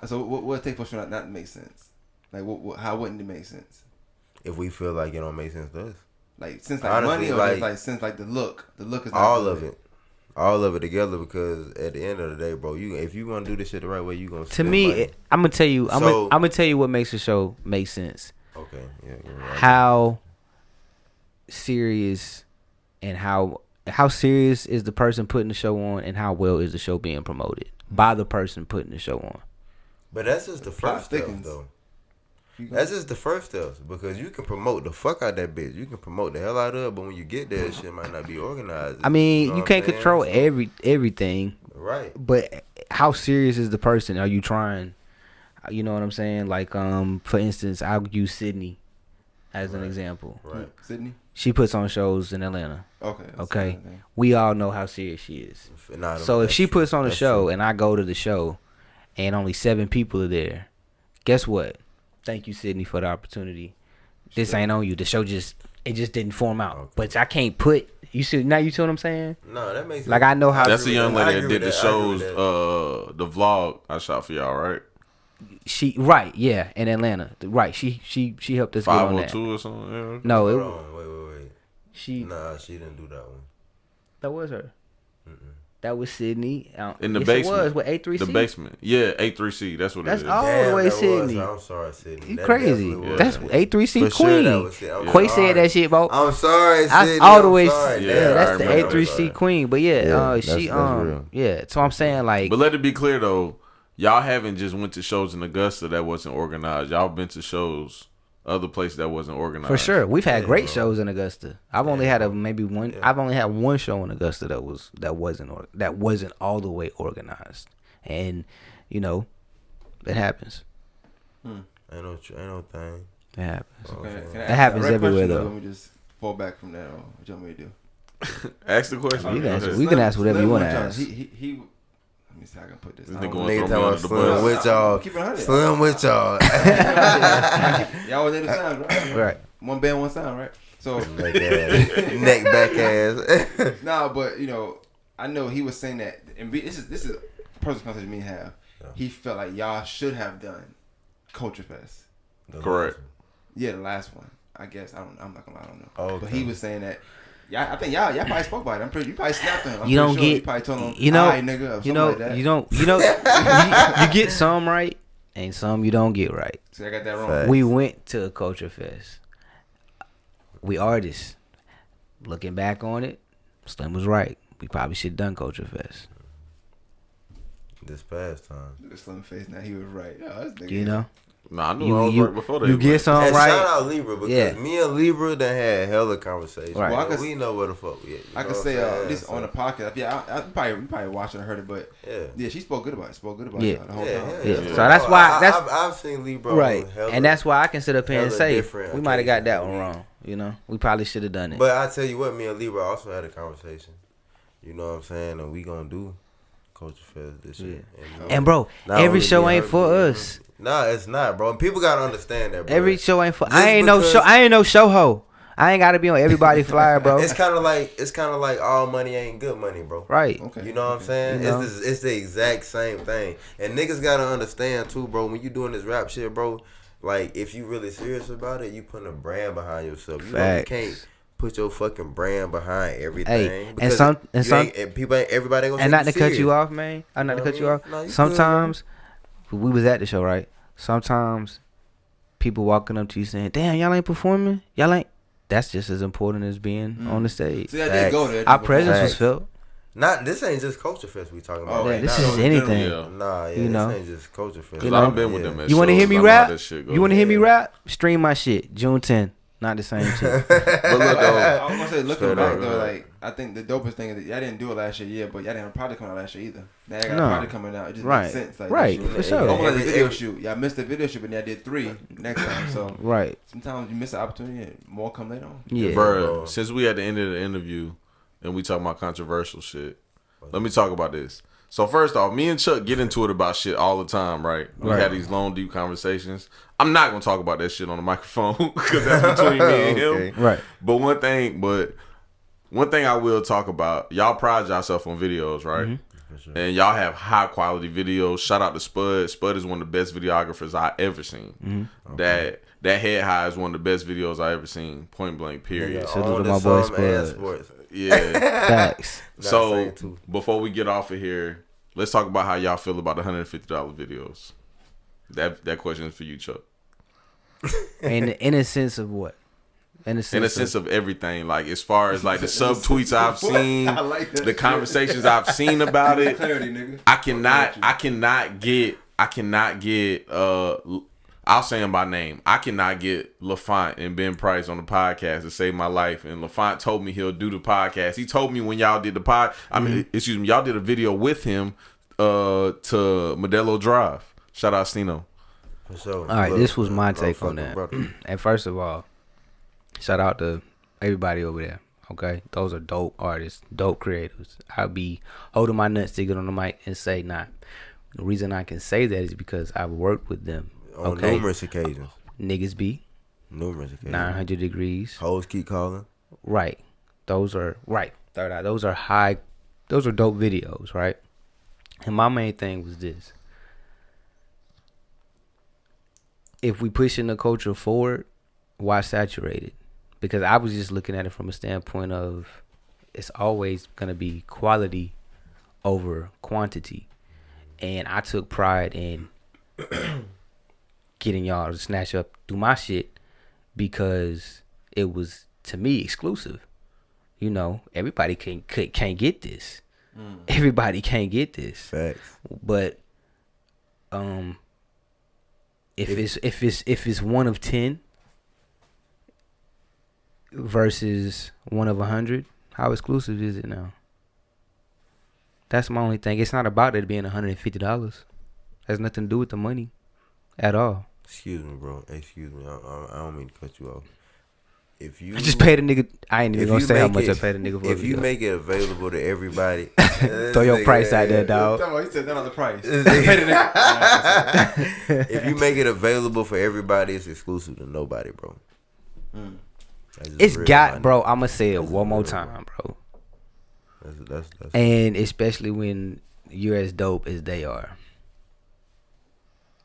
Speaker 5: So what take for sure not to make sense? Like how wouldn't it make sense?
Speaker 4: If we feel like it don't make sense to us.
Speaker 5: Like since like
Speaker 4: Honestly,
Speaker 5: money, or
Speaker 4: like,
Speaker 5: just like since like the look is not
Speaker 4: all
Speaker 5: good?
Speaker 4: of it. All of it together, because at the end of the day, bro, if you want to do this shit the right way, you gonna.
Speaker 3: To me, I'm gonna tell you. I'm gonna tell you what makes a show make sense.
Speaker 4: Okay. Yeah.
Speaker 3: How serious and how serious is the person putting the show on, and how well is the show being promoted by the person putting the show on?
Speaker 4: But that's just the first steps, though. That's just the first steps, because you can promote the fuck out that bitch. You can promote the hell out of it, but when you get there, shit might not be organized.
Speaker 3: I mean, you can't control everything.
Speaker 4: Right.
Speaker 3: But how serious is the person? Are you trying? You know what I'm saying? Like, for instance, I'll use Sydney as an example.
Speaker 5: Right. Sydney?
Speaker 3: She puts on shows in Atlanta. Okay. We all know how serious she is. So if she puts on a show and I go to the show and only 7 people are there, guess what? Thank you, Sydney, for the opportunity. This ain't on you. The show just didn't form out. Okay. But I can't put you see what I'm saying?
Speaker 4: No, that makes sense.
Speaker 3: Like, I know how.
Speaker 2: That's the young lady that did the shows, the vlog I shot for y'all, right?
Speaker 3: She yeah, in Atlanta, right? She helped us get on that.
Speaker 2: 502 or something. Yeah.
Speaker 3: No,
Speaker 4: wait.
Speaker 3: She
Speaker 4: didn't do that one.
Speaker 3: That was her. That was Sydney.
Speaker 2: In the basement.
Speaker 3: It was with A3C.
Speaker 2: The basement. Yeah, A3C. That's what it is.
Speaker 3: That's all the way Sydney.
Speaker 4: I'm sorry, Sydney.
Speaker 3: You crazy. That's A3C
Speaker 4: For
Speaker 3: Queen.
Speaker 4: Sure,
Speaker 3: Quay said that shit, bro.
Speaker 4: I'm sorry, Sydney.
Speaker 3: That's all the way.
Speaker 4: Yeah,
Speaker 3: that's the A3C Queen. But she
Speaker 4: real.
Speaker 3: yeah. So I'm saying, like.
Speaker 2: But let it be clear though, y'all haven't just went to shows in Augusta that wasn't organized. Y'all been to shows other places that wasn't organized.
Speaker 3: For sure, we've had great shows in Augusta. I've only had one. Yeah. I've only had one show in Augusta that wasn't all the way organized, and it happens.
Speaker 4: Ain't no thing.
Speaker 3: It happens.
Speaker 5: Okay.
Speaker 3: That happens everywhere though.
Speaker 5: Let me just fall back from that. What you want me to do?
Speaker 2: Ask the question.
Speaker 3: We can ask whatever you want to ask.
Speaker 5: He let me see how I can put this.
Speaker 4: Slim with y'all. Slim with y'all.
Speaker 5: Y'all was in the sound, right?
Speaker 3: Right.
Speaker 5: One band, one sound, right? So
Speaker 4: neck back ass.
Speaker 5: Nah, but I know he was saying that, and this is a personal conversation me have. Yeah. He felt like y'all should have done Culture Fest.
Speaker 2: Correct.
Speaker 5: Yeah, the last one. I guess I'm not gonna lie, I don't know.
Speaker 4: Okay.
Speaker 5: But he was saying that. Yeah, I think y'all probably spoke about it. I'm pretty. You probably snapped him.
Speaker 3: You don't get.
Speaker 5: You probably told him, nigga,
Speaker 3: you get some right, and some you don't get right.
Speaker 5: See, I got that wrong.
Speaker 4: Facts.
Speaker 3: We went to a Culture Fest. We artists. Looking back on it, Slim was right. We probably should have done Culture Fest.
Speaker 4: This past time.
Speaker 5: Look at Slim face now. He was right. Oh, this nigga.
Speaker 2: Nah, I knew I was right before that.
Speaker 3: You get something right.
Speaker 4: Shout out Libra, because me and Libra done had hella conversations.
Speaker 3: Right.
Speaker 4: Well, we know where the fuck we at.
Speaker 5: I can say this on the podcast. Yeah, I probably watched it and heard it, but yeah, she spoke good about it. Y'all the whole time.
Speaker 3: Yeah. So that's why
Speaker 4: I've seen Libra
Speaker 3: right, and that's why I can sit up here and say we might have got that one wrong. We probably should have done it.
Speaker 4: But I tell you what, me and Libra also had a conversation. You know what I'm saying? And we gonna do Culture Fest this year.
Speaker 3: And bro, every show ain't for us.
Speaker 4: Nah, it's not, bro. People gotta understand that, bro.
Speaker 3: Every show ain't for. I ain't no show ho. I ain't gotta be on everybody flyer, bro.
Speaker 4: It's kind of like all money ain't good money, bro.
Speaker 3: Right.
Speaker 5: Okay.
Speaker 4: You know what I'm saying? It's the exact same thing. And niggas gotta understand too, bro. When you doing this rap shit, bro, like if you really serious about it, you putting a brand behind yourself. You can't put your fucking brand behind everything.
Speaker 3: Hey,
Speaker 4: everybody gonna.
Speaker 3: And not to cut you off, man. I'm not to cut you off. Sometimes. We was at the show, right? Sometimes people walking up to you saying, "Damn, y'all ain't performing. Y'all ain't." That's just as important as being on the stage.
Speaker 5: See, I did go there.
Speaker 3: Our presence was felt.
Speaker 4: This ain't just Culture Fest we talking about.
Speaker 3: Yeah, this is anything.
Speaker 4: This ain't just Culture Fest.
Speaker 2: I've been with them.
Speaker 3: You want to hear me rap? You want to hear me rap? Stream my shit. June 10th. Not the same shit.
Speaker 2: But look,
Speaker 5: I was gonna say, looking back though, like I think the dopest thing is that y'all didn't do it last year, but y'all didn't have a project coming out last year either. Now y'all got a project coming out. It just makes sense. Like,
Speaker 3: for sure.
Speaker 5: Almost like the video shoot. Y'all missed the video shoot, but y'all did 3 next time. So sometimes you miss the opportunity and more come later on.
Speaker 2: Yeah, bro. Since we at the end of the interview and we talking about controversial shit, let me talk about this. So first off, me and Chuck get into it about shit all the time, right? We had these long, deep conversations. I'm not gonna talk about that shit on the microphone because that's between me and him.
Speaker 3: Right.
Speaker 2: But one thing I will talk about, y'all pride yourself on videos, right? Mm-hmm.
Speaker 4: For sure.
Speaker 2: And y'all have high quality videos. Shout out to Spud. Spud is one of the best videographers I ever seen.
Speaker 3: Mm-hmm.
Speaker 2: Okay. That Head High is one of the best videos I ever seen. Point blank. Period.
Speaker 3: Salute to my boy Spud.
Speaker 2: Yeah.
Speaker 3: Facts.
Speaker 2: So before we get off of here, let's talk about how y'all feel about the $150 videos. That question is for you, Chuck.
Speaker 3: In a sense of what? In a sense
Speaker 2: of everything, like as far as like the subtweets I've seen,
Speaker 5: like
Speaker 2: the conversations I've seen about it.
Speaker 5: Clarity, nigga.
Speaker 2: I cannot get I'll say him by name. I cannot get LaFont and Ben Price on the podcast to save my life. And LaFont told me he'll do the podcast. He told me when y'all did the y'all did a video with him to Modelo Drive. Shout out Stino.
Speaker 4: So,
Speaker 3: all right, this was my take on that. And first of all, shout out to everybody over there. Okay, those are dope artists, dope creators. I'll be holding my nuts to get on the mic and say not. The reason I can say that is because I've worked with them.
Speaker 4: On numerous occasions.
Speaker 3: Niggas be.
Speaker 4: Numerous occasions.
Speaker 3: 900 degrees.
Speaker 4: Hoes keep calling.
Speaker 3: Right. Those are right. Third eye. Those are high. Those are dope videos, right? And my main thing was this: if we pushing the culture forward, why saturate it? Because I was just looking at it from a standpoint of it's always gonna be quality over quantity, and I took pride in getting y'all to snatch up through my shit because it was, to me, exclusive. You know, everybody can't get this. Everybody can't get this.
Speaker 4: Facts.
Speaker 3: But if it's 1 of 10 versus 1 of 100, how exclusive is it now? That's my only thing. It's not about it being $150. Has nothing to do with the money at all.
Speaker 4: Excuse me, bro. Excuse me. I don't mean to cut you off. If you
Speaker 3: I just paid a nigga. I ain't even gonna say how much I paid a nigga for.
Speaker 4: If you make it available to everybody,
Speaker 3: throw your price out there, dog.
Speaker 5: He said that on the price.
Speaker 4: If you make it available for everybody, it's exclusive to nobody, bro.
Speaker 3: It's got, bro. I'm gonna say it one more time, bro.
Speaker 4: That's
Speaker 3: and especially when you're as dope as they are.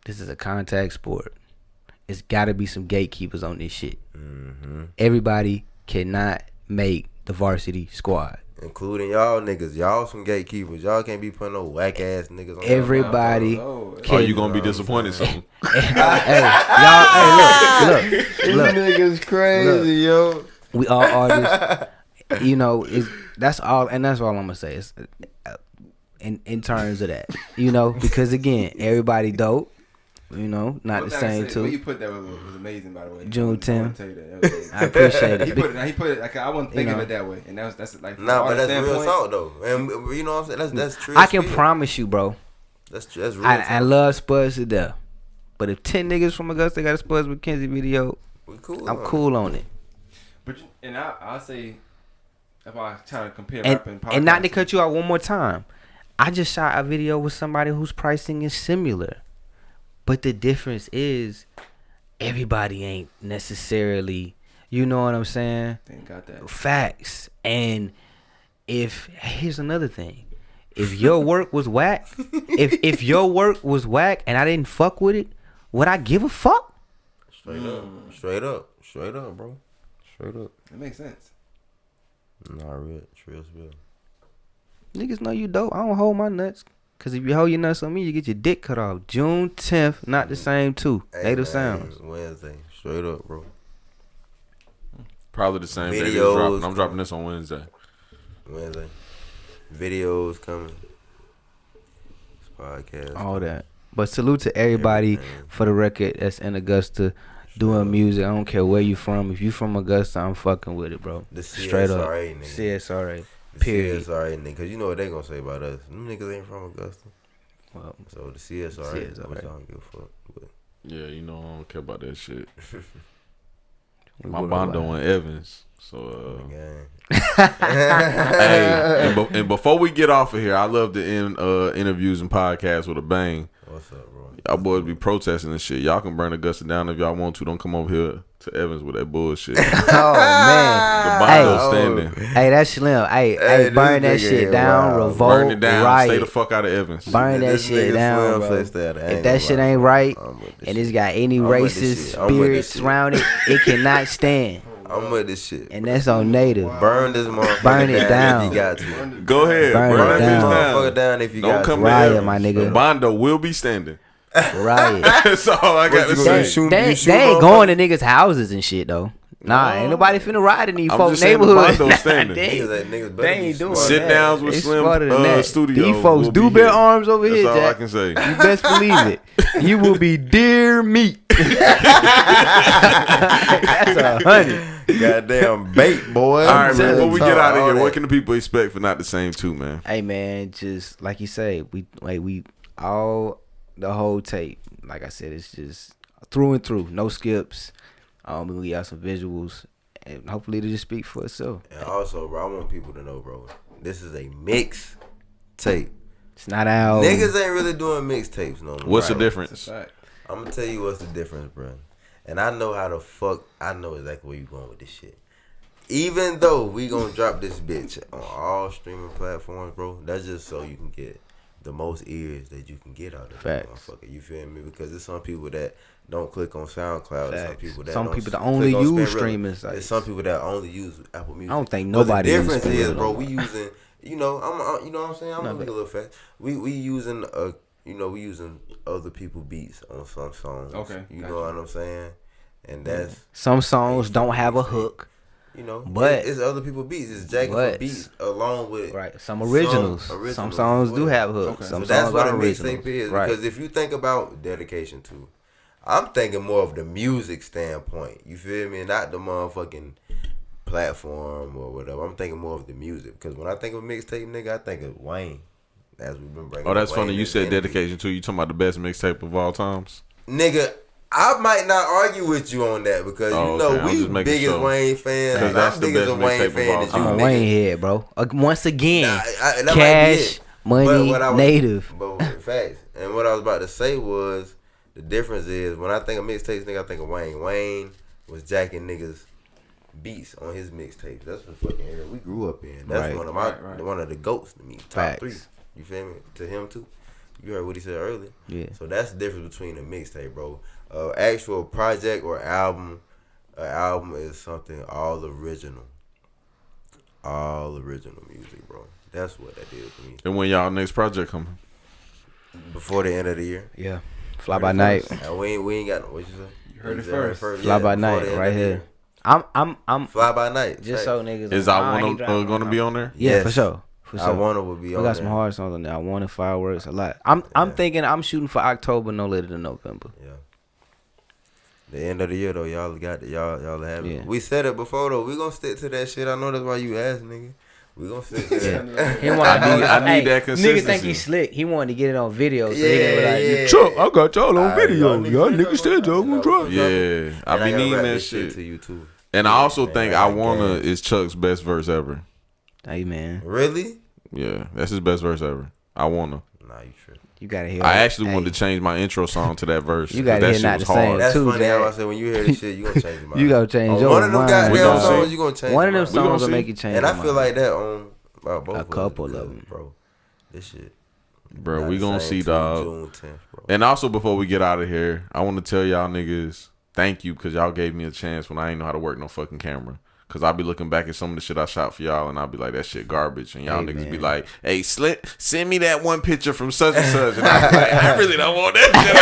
Speaker 3: This is a contact sport. It's got to be some gatekeepers on this shit. Mm-hmm. Everybody cannot make the varsity squad.
Speaker 4: Including y'all niggas. Y'all some gatekeepers. Y'all can't be putting no whack ass niggas on.
Speaker 3: Everybody.
Speaker 2: Are you going to be disappointed soon?
Speaker 3: Hey, y'all, look.
Speaker 4: These niggas crazy, yo.
Speaker 3: We all artists. You know, that's all, and that's all I'm going to say. It's, in terms of that. You know, because again, everybody dope. You know, not the same too.
Speaker 5: The way you put that was amazing, by the way.
Speaker 3: June 10th.
Speaker 5: I
Speaker 3: appreciate it.
Speaker 5: He put it like I wasn't thinking of it that way, and that's like
Speaker 4: but that's real talk though, and you know what I'm saying. That's true.
Speaker 3: I can promise you, bro.
Speaker 4: That's real.
Speaker 3: I love Spuds to death, but if 10 niggas from Augusta got a Spuds McKenzie video, I'm cool on it.
Speaker 5: But I'll say if I try to compare
Speaker 3: and not to cut you out one more time, I just shot a video with somebody whose pricing is similar. But the difference is everybody ain't necessarily, you know what I'm saying?
Speaker 5: Ain't got that.
Speaker 3: Facts. And here's another thing. If your work was whack, if your work was whack and I didn't fuck with it, would I give a fuck?
Speaker 4: Straight up, bro. Straight up.
Speaker 5: It makes sense.
Speaker 4: Not real.
Speaker 3: Niggas know you dope. I don't hold my nuts. Cause if you hold your nuts on me, you get your dick cut off. June 10th, not the same too. Native Sounds.
Speaker 4: Wednesday, straight up, bro.
Speaker 2: Probably the same day. Dropping. I'm dropping this on Wednesday.
Speaker 4: Videos coming. This podcast.
Speaker 3: All that. But salute to everybody for the record that's in Augusta doing music. I don't care where you from. If you from Augusta, I'm fucking with it, bro.
Speaker 4: The CSRA,
Speaker 3: straight up.
Speaker 4: Nigga.
Speaker 3: CSRA.
Speaker 4: Period. CSRA, nigga, because you know what they gonna say about us. Them niggas ain't from Augusta.
Speaker 3: Well,
Speaker 4: so the CSRA, which I don't give a fuck. But.
Speaker 2: Yeah, you know I don't care about that shit. My Bondo and Evans. So hey, and before we get off of here, I love to end interviews and podcasts with a bang.
Speaker 4: What's up, bro?
Speaker 2: Y'all boys be protesting and shit. Y'all can burn Augusta down if y'all want to. Don't come over here to Evans with that bullshit.
Speaker 3: Oh man,
Speaker 2: The Bondo standing.
Speaker 3: hey, that's slim. Hey, burn that shit down. Revolt,
Speaker 2: Burn it down.
Speaker 3: riot.
Speaker 2: Stay the fuck out of Evans.
Speaker 3: Burn that shit down, bro. If that shit ain't right, and it's got any racist spirits around it, it cannot stand.
Speaker 4: I'm with this shit.
Speaker 3: And that's on Native.
Speaker 4: Burn this motherfucker
Speaker 3: Burn it down.
Speaker 4: if you got to.
Speaker 2: Go ahead.
Speaker 3: Burn
Speaker 2: Burn
Speaker 3: it
Speaker 2: this
Speaker 3: down.
Speaker 4: Motherfucker down if you
Speaker 2: Don't
Speaker 4: got
Speaker 2: come
Speaker 4: to.
Speaker 2: to
Speaker 3: Riot,
Speaker 2: Evans.
Speaker 3: my nigga.
Speaker 2: The Bondo will be standing.
Speaker 3: Riot.
Speaker 2: That's all I got to say.
Speaker 3: They ain't going to niggas' houses and shit though. Nah, ain't nobody finna ride in these
Speaker 2: I'm
Speaker 3: folks'
Speaker 2: just saying the
Speaker 3: neighborhoods.
Speaker 2: Bondo's standing.
Speaker 4: Niggas
Speaker 3: They ain't doing
Speaker 2: Sit
Speaker 3: that.
Speaker 2: downs with
Speaker 3: They
Speaker 2: Slim
Speaker 3: smarter than that.
Speaker 2: Studio.
Speaker 3: These folks
Speaker 2: will
Speaker 3: do
Speaker 2: be
Speaker 3: bear
Speaker 2: here.
Speaker 3: arms over
Speaker 2: That's
Speaker 3: here,
Speaker 2: all
Speaker 3: Jack.
Speaker 2: I can say.
Speaker 3: You best believe it. You will be dear meat. That's 100.
Speaker 4: Goddamn bait, boy.
Speaker 2: All right, man. Before we get out of here,
Speaker 4: All
Speaker 2: what
Speaker 4: that.
Speaker 2: can the people expect for Not the Same too, man?
Speaker 3: Hey man, just like you say, we all the whole tape. Like I said, it's just through and through, no skips. We got some visuals, and hopefully it'll just speak for itself.
Speaker 4: And also, bro, I want people to know, bro, this is a mix tape.
Speaker 3: It's not out.
Speaker 4: Niggas ain't really doing mixtapes no more.
Speaker 2: What's the
Speaker 4: Right.
Speaker 2: difference?
Speaker 4: I'm gonna tell you what's the difference, bro. And I know how the fuck, I know exactly where you going with this shit. Even though we gonna drop this bitch on all streaming platforms, bro, that's just so you can get the most ears that you can get out of that motherfucker. You feel me? Because there's some people that don't click on SoundCloud. There's some people that
Speaker 3: that only
Speaker 4: click on
Speaker 3: use
Speaker 4: Spinrilla.
Speaker 3: streaming sites.
Speaker 4: There's some people that only use Apple Music.
Speaker 3: I don't think
Speaker 4: But
Speaker 3: nobody
Speaker 4: the
Speaker 3: uses
Speaker 4: difference is,
Speaker 3: Spinrilla
Speaker 4: bro,
Speaker 3: no
Speaker 4: we
Speaker 3: more.
Speaker 4: using, you know what I'm saying? I'm gonna make a little fast. We using we using other people beats on some songs.
Speaker 5: Okay,
Speaker 4: You know what I'm saying? And that's
Speaker 3: Some songs don't have a hook.
Speaker 4: You know,
Speaker 3: But
Speaker 4: it's other people beats. It's jacking for beats along with
Speaker 3: some originals. Some songs do have hooks.
Speaker 4: Okay.
Speaker 3: Some
Speaker 4: So that's
Speaker 3: songs
Speaker 4: what
Speaker 3: are
Speaker 4: a
Speaker 3: originals.
Speaker 4: mixtape is.
Speaker 3: Right.
Speaker 4: Because if you think about dedication to, I'm thinking more of the music standpoint. You feel me? Not the motherfucking platform or whatever. I'm thinking more of the music. Because when I think of mixtape, nigga, I think of Wayne. As we've been bringing.
Speaker 2: Oh, that's
Speaker 4: Wayne
Speaker 2: funny. You
Speaker 4: in
Speaker 2: said
Speaker 4: interview.
Speaker 2: dedication too. You talking about the best mixtape of all times?
Speaker 4: Nigga, I might not argue with you on that because
Speaker 2: Oh,
Speaker 4: you know
Speaker 2: okay. I'm just
Speaker 4: we
Speaker 2: making
Speaker 4: biggest
Speaker 2: sure.
Speaker 4: Wayne fans.
Speaker 2: Because
Speaker 4: I'm
Speaker 2: that's the
Speaker 4: biggest
Speaker 2: best
Speaker 4: a Wayne
Speaker 2: mixtape of
Speaker 4: fan
Speaker 2: all
Speaker 4: that
Speaker 2: time.
Speaker 4: you
Speaker 3: I'm a
Speaker 4: nigga.
Speaker 3: Wayne head, bro. Once again,
Speaker 4: That might be
Speaker 3: cash,
Speaker 4: it.
Speaker 3: money,
Speaker 4: But what I was-
Speaker 3: Native.
Speaker 4: But facts. And what I was about to say was the difference is when I think of mixtapes, nigga, I think of Wayne. Wayne was jacking niggas beats on his mixtapes. That's the fucking era we grew up in. That's
Speaker 3: Right.
Speaker 4: one of my
Speaker 5: Right.
Speaker 4: one of the goats to me. Top
Speaker 3: Facts.
Speaker 4: 3. You feel me? To him too. You heard what he said earlier.
Speaker 3: Yeah.
Speaker 4: So that's the difference between a mixtape, bro. Actual project or album. An album is something all original. All original music, bro. That's what that is to me.
Speaker 2: And when y'all next project coming?
Speaker 4: Before the end of the year.
Speaker 3: Yeah. Fly by night.
Speaker 4: And we ain't got no. What you say?
Speaker 5: You heard it
Speaker 4: said
Speaker 5: first.
Speaker 3: Fly by
Speaker 4: before
Speaker 3: night,
Speaker 4: the end
Speaker 3: right
Speaker 4: of the
Speaker 3: here.
Speaker 4: year.
Speaker 3: I'm
Speaker 4: Fly by night.
Speaker 3: just so niggas.
Speaker 2: Is
Speaker 3: don't
Speaker 2: I
Speaker 3: mind, he
Speaker 2: want
Speaker 3: dropping
Speaker 2: going to
Speaker 3: right
Speaker 2: be
Speaker 3: now.
Speaker 2: on there?
Speaker 3: Yeah,
Speaker 4: Yes.
Speaker 3: for sure. For
Speaker 4: I
Speaker 3: sure.
Speaker 4: wanna will be
Speaker 3: We
Speaker 4: on
Speaker 3: got some
Speaker 4: there.
Speaker 3: hard songs on there. I want fireworks a lot. I'm thinking I'm shooting for October, no later than November.
Speaker 4: Yeah. The end of the year though, y'all got y'all have it.
Speaker 3: Yeah.
Speaker 4: We said it before though. We gonna stick to that shit. I know that's why you asked, nigga. We gonna stick to that.
Speaker 3: He wanted
Speaker 2: I need that
Speaker 3: Nigga
Speaker 2: consistency.
Speaker 3: think he's slick. He wanted to get it on video. So
Speaker 4: Yeah,
Speaker 3: he can be like,
Speaker 4: yeah.
Speaker 3: Chuck, I got y'all on
Speaker 4: Alright,
Speaker 3: video.
Speaker 4: y'all
Speaker 3: Y'all
Speaker 4: niggas
Speaker 3: niggas said y'all gonna drop.
Speaker 2: Yeah, I
Speaker 4: And
Speaker 2: be
Speaker 4: gotta
Speaker 2: needing
Speaker 4: rap
Speaker 2: that
Speaker 4: this
Speaker 2: shit.
Speaker 4: to you too.
Speaker 2: And I also
Speaker 4: Man,
Speaker 2: think
Speaker 4: I
Speaker 2: I Wanna
Speaker 4: guess.
Speaker 2: is Chuck's best verse ever.
Speaker 3: Hey man,
Speaker 4: Really?
Speaker 2: Yeah, that's his best verse ever. I Wanna.
Speaker 4: Nah, you tripping.
Speaker 3: you gotta hear.
Speaker 2: I
Speaker 3: it.
Speaker 2: actually
Speaker 3: Hey,
Speaker 2: wanted to change my intro song to that verse.
Speaker 3: You gotta
Speaker 2: 'cause that
Speaker 3: hear
Speaker 2: shit
Speaker 3: Not
Speaker 2: was
Speaker 3: the Same.
Speaker 2: hard.
Speaker 4: That's
Speaker 3: Too,
Speaker 4: funny how
Speaker 3: Jack.
Speaker 4: I said when you hear this shit, you gonna change your mind.
Speaker 3: You gotta change
Speaker 4: On
Speaker 3: your
Speaker 4: one of them
Speaker 3: mind.
Speaker 4: goddamn
Speaker 2: We gonna
Speaker 4: songs,
Speaker 2: see.
Speaker 4: you gonna change
Speaker 3: One of
Speaker 4: your
Speaker 3: them
Speaker 4: mind.
Speaker 2: gonna
Speaker 3: songs will
Speaker 2: see.
Speaker 3: make you change.
Speaker 4: And I
Speaker 3: your
Speaker 4: feel
Speaker 3: mind.
Speaker 4: like that on about both
Speaker 3: A
Speaker 4: of
Speaker 3: couple
Speaker 4: them,
Speaker 3: of them.
Speaker 4: bro. This shit.
Speaker 2: Bro,
Speaker 4: not
Speaker 2: we
Speaker 4: the
Speaker 2: gonna
Speaker 4: same
Speaker 2: see,
Speaker 4: till
Speaker 2: dog.
Speaker 4: June 10th, bro.
Speaker 2: And also, before we get out of here, I want to tell y'all niggas thank you because y'all gave me a chance when I ain't know how to work no fucking camera. Because I'll be looking back at some of the shit I shot for y'all and I'll be like, that shit garbage. And y'all
Speaker 3: Hey,
Speaker 2: niggas be
Speaker 3: man.
Speaker 2: like, hey, send me that one picture from such and such. And I'll be like, I really don't want that shit.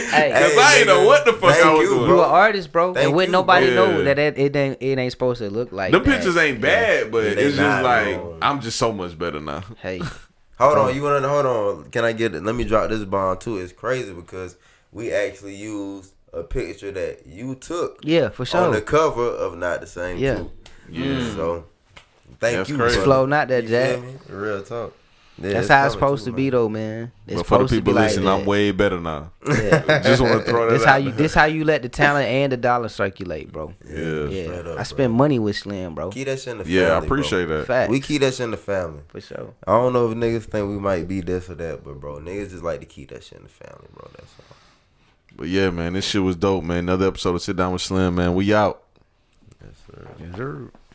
Speaker 3: Hey,
Speaker 2: Because I ain't know what the fuck
Speaker 4: Thank
Speaker 2: I was
Speaker 4: you,
Speaker 2: doing.
Speaker 3: you
Speaker 4: bro.
Speaker 3: an artist, bro,
Speaker 4: Thank
Speaker 3: and wouldn't
Speaker 4: you,
Speaker 3: nobody
Speaker 2: bro.
Speaker 3: know
Speaker 2: Yeah.
Speaker 3: that it ain't supposed to look like
Speaker 2: Them
Speaker 3: that.
Speaker 2: pictures ain't bad, but
Speaker 4: Yeah, they
Speaker 2: it's just
Speaker 4: not,
Speaker 2: like,
Speaker 4: bro.
Speaker 2: I'm just so much better now.
Speaker 3: Hey,
Speaker 4: Hold on, you wanna hold on? Can I get it? Let me drop this bomb too. It's crazy because we actually used a picture that you took
Speaker 3: yeah, for
Speaker 4: on the
Speaker 3: sure.
Speaker 4: cover of Not the Same.
Speaker 3: Yeah.
Speaker 4: Too.
Speaker 2: Yeah.
Speaker 4: So thank
Speaker 2: That's
Speaker 4: you.
Speaker 2: crazy.
Speaker 4: brother.
Speaker 3: Flow, not that
Speaker 4: You
Speaker 3: Jack.
Speaker 4: feel me? Real talk. Yeah,
Speaker 3: That's how it's
Speaker 4: coming
Speaker 3: supposed
Speaker 4: too,
Speaker 3: to be,
Speaker 4: man.
Speaker 3: though, man. It's
Speaker 2: But for the
Speaker 3: supposed to be
Speaker 2: people
Speaker 3: like
Speaker 2: listening,
Speaker 3: that.
Speaker 2: I'm way better now.
Speaker 3: Yeah.
Speaker 2: Just want to throw that
Speaker 3: This
Speaker 2: out.
Speaker 3: how you. This how you let the talent and the dollar circulate, bro.
Speaker 2: Yeah.
Speaker 3: Yeah.
Speaker 4: Straight up,
Speaker 3: I
Speaker 4: bro.
Speaker 3: spend money with Slim, bro.
Speaker 4: Keep that shit in the family.
Speaker 2: Yeah, I appreciate that.
Speaker 3: Facts.
Speaker 4: We keep that shit in the family.
Speaker 3: For sure.
Speaker 4: I don't know if niggas think we might be this or that, but bro, niggas just like to keep that shit in the family, bro. That's all.
Speaker 2: But yeah, man, this shit was dope, man. Another episode of Sit Down with Slim, man. We out.
Speaker 4: Yes, sir.
Speaker 3: Yes, sir.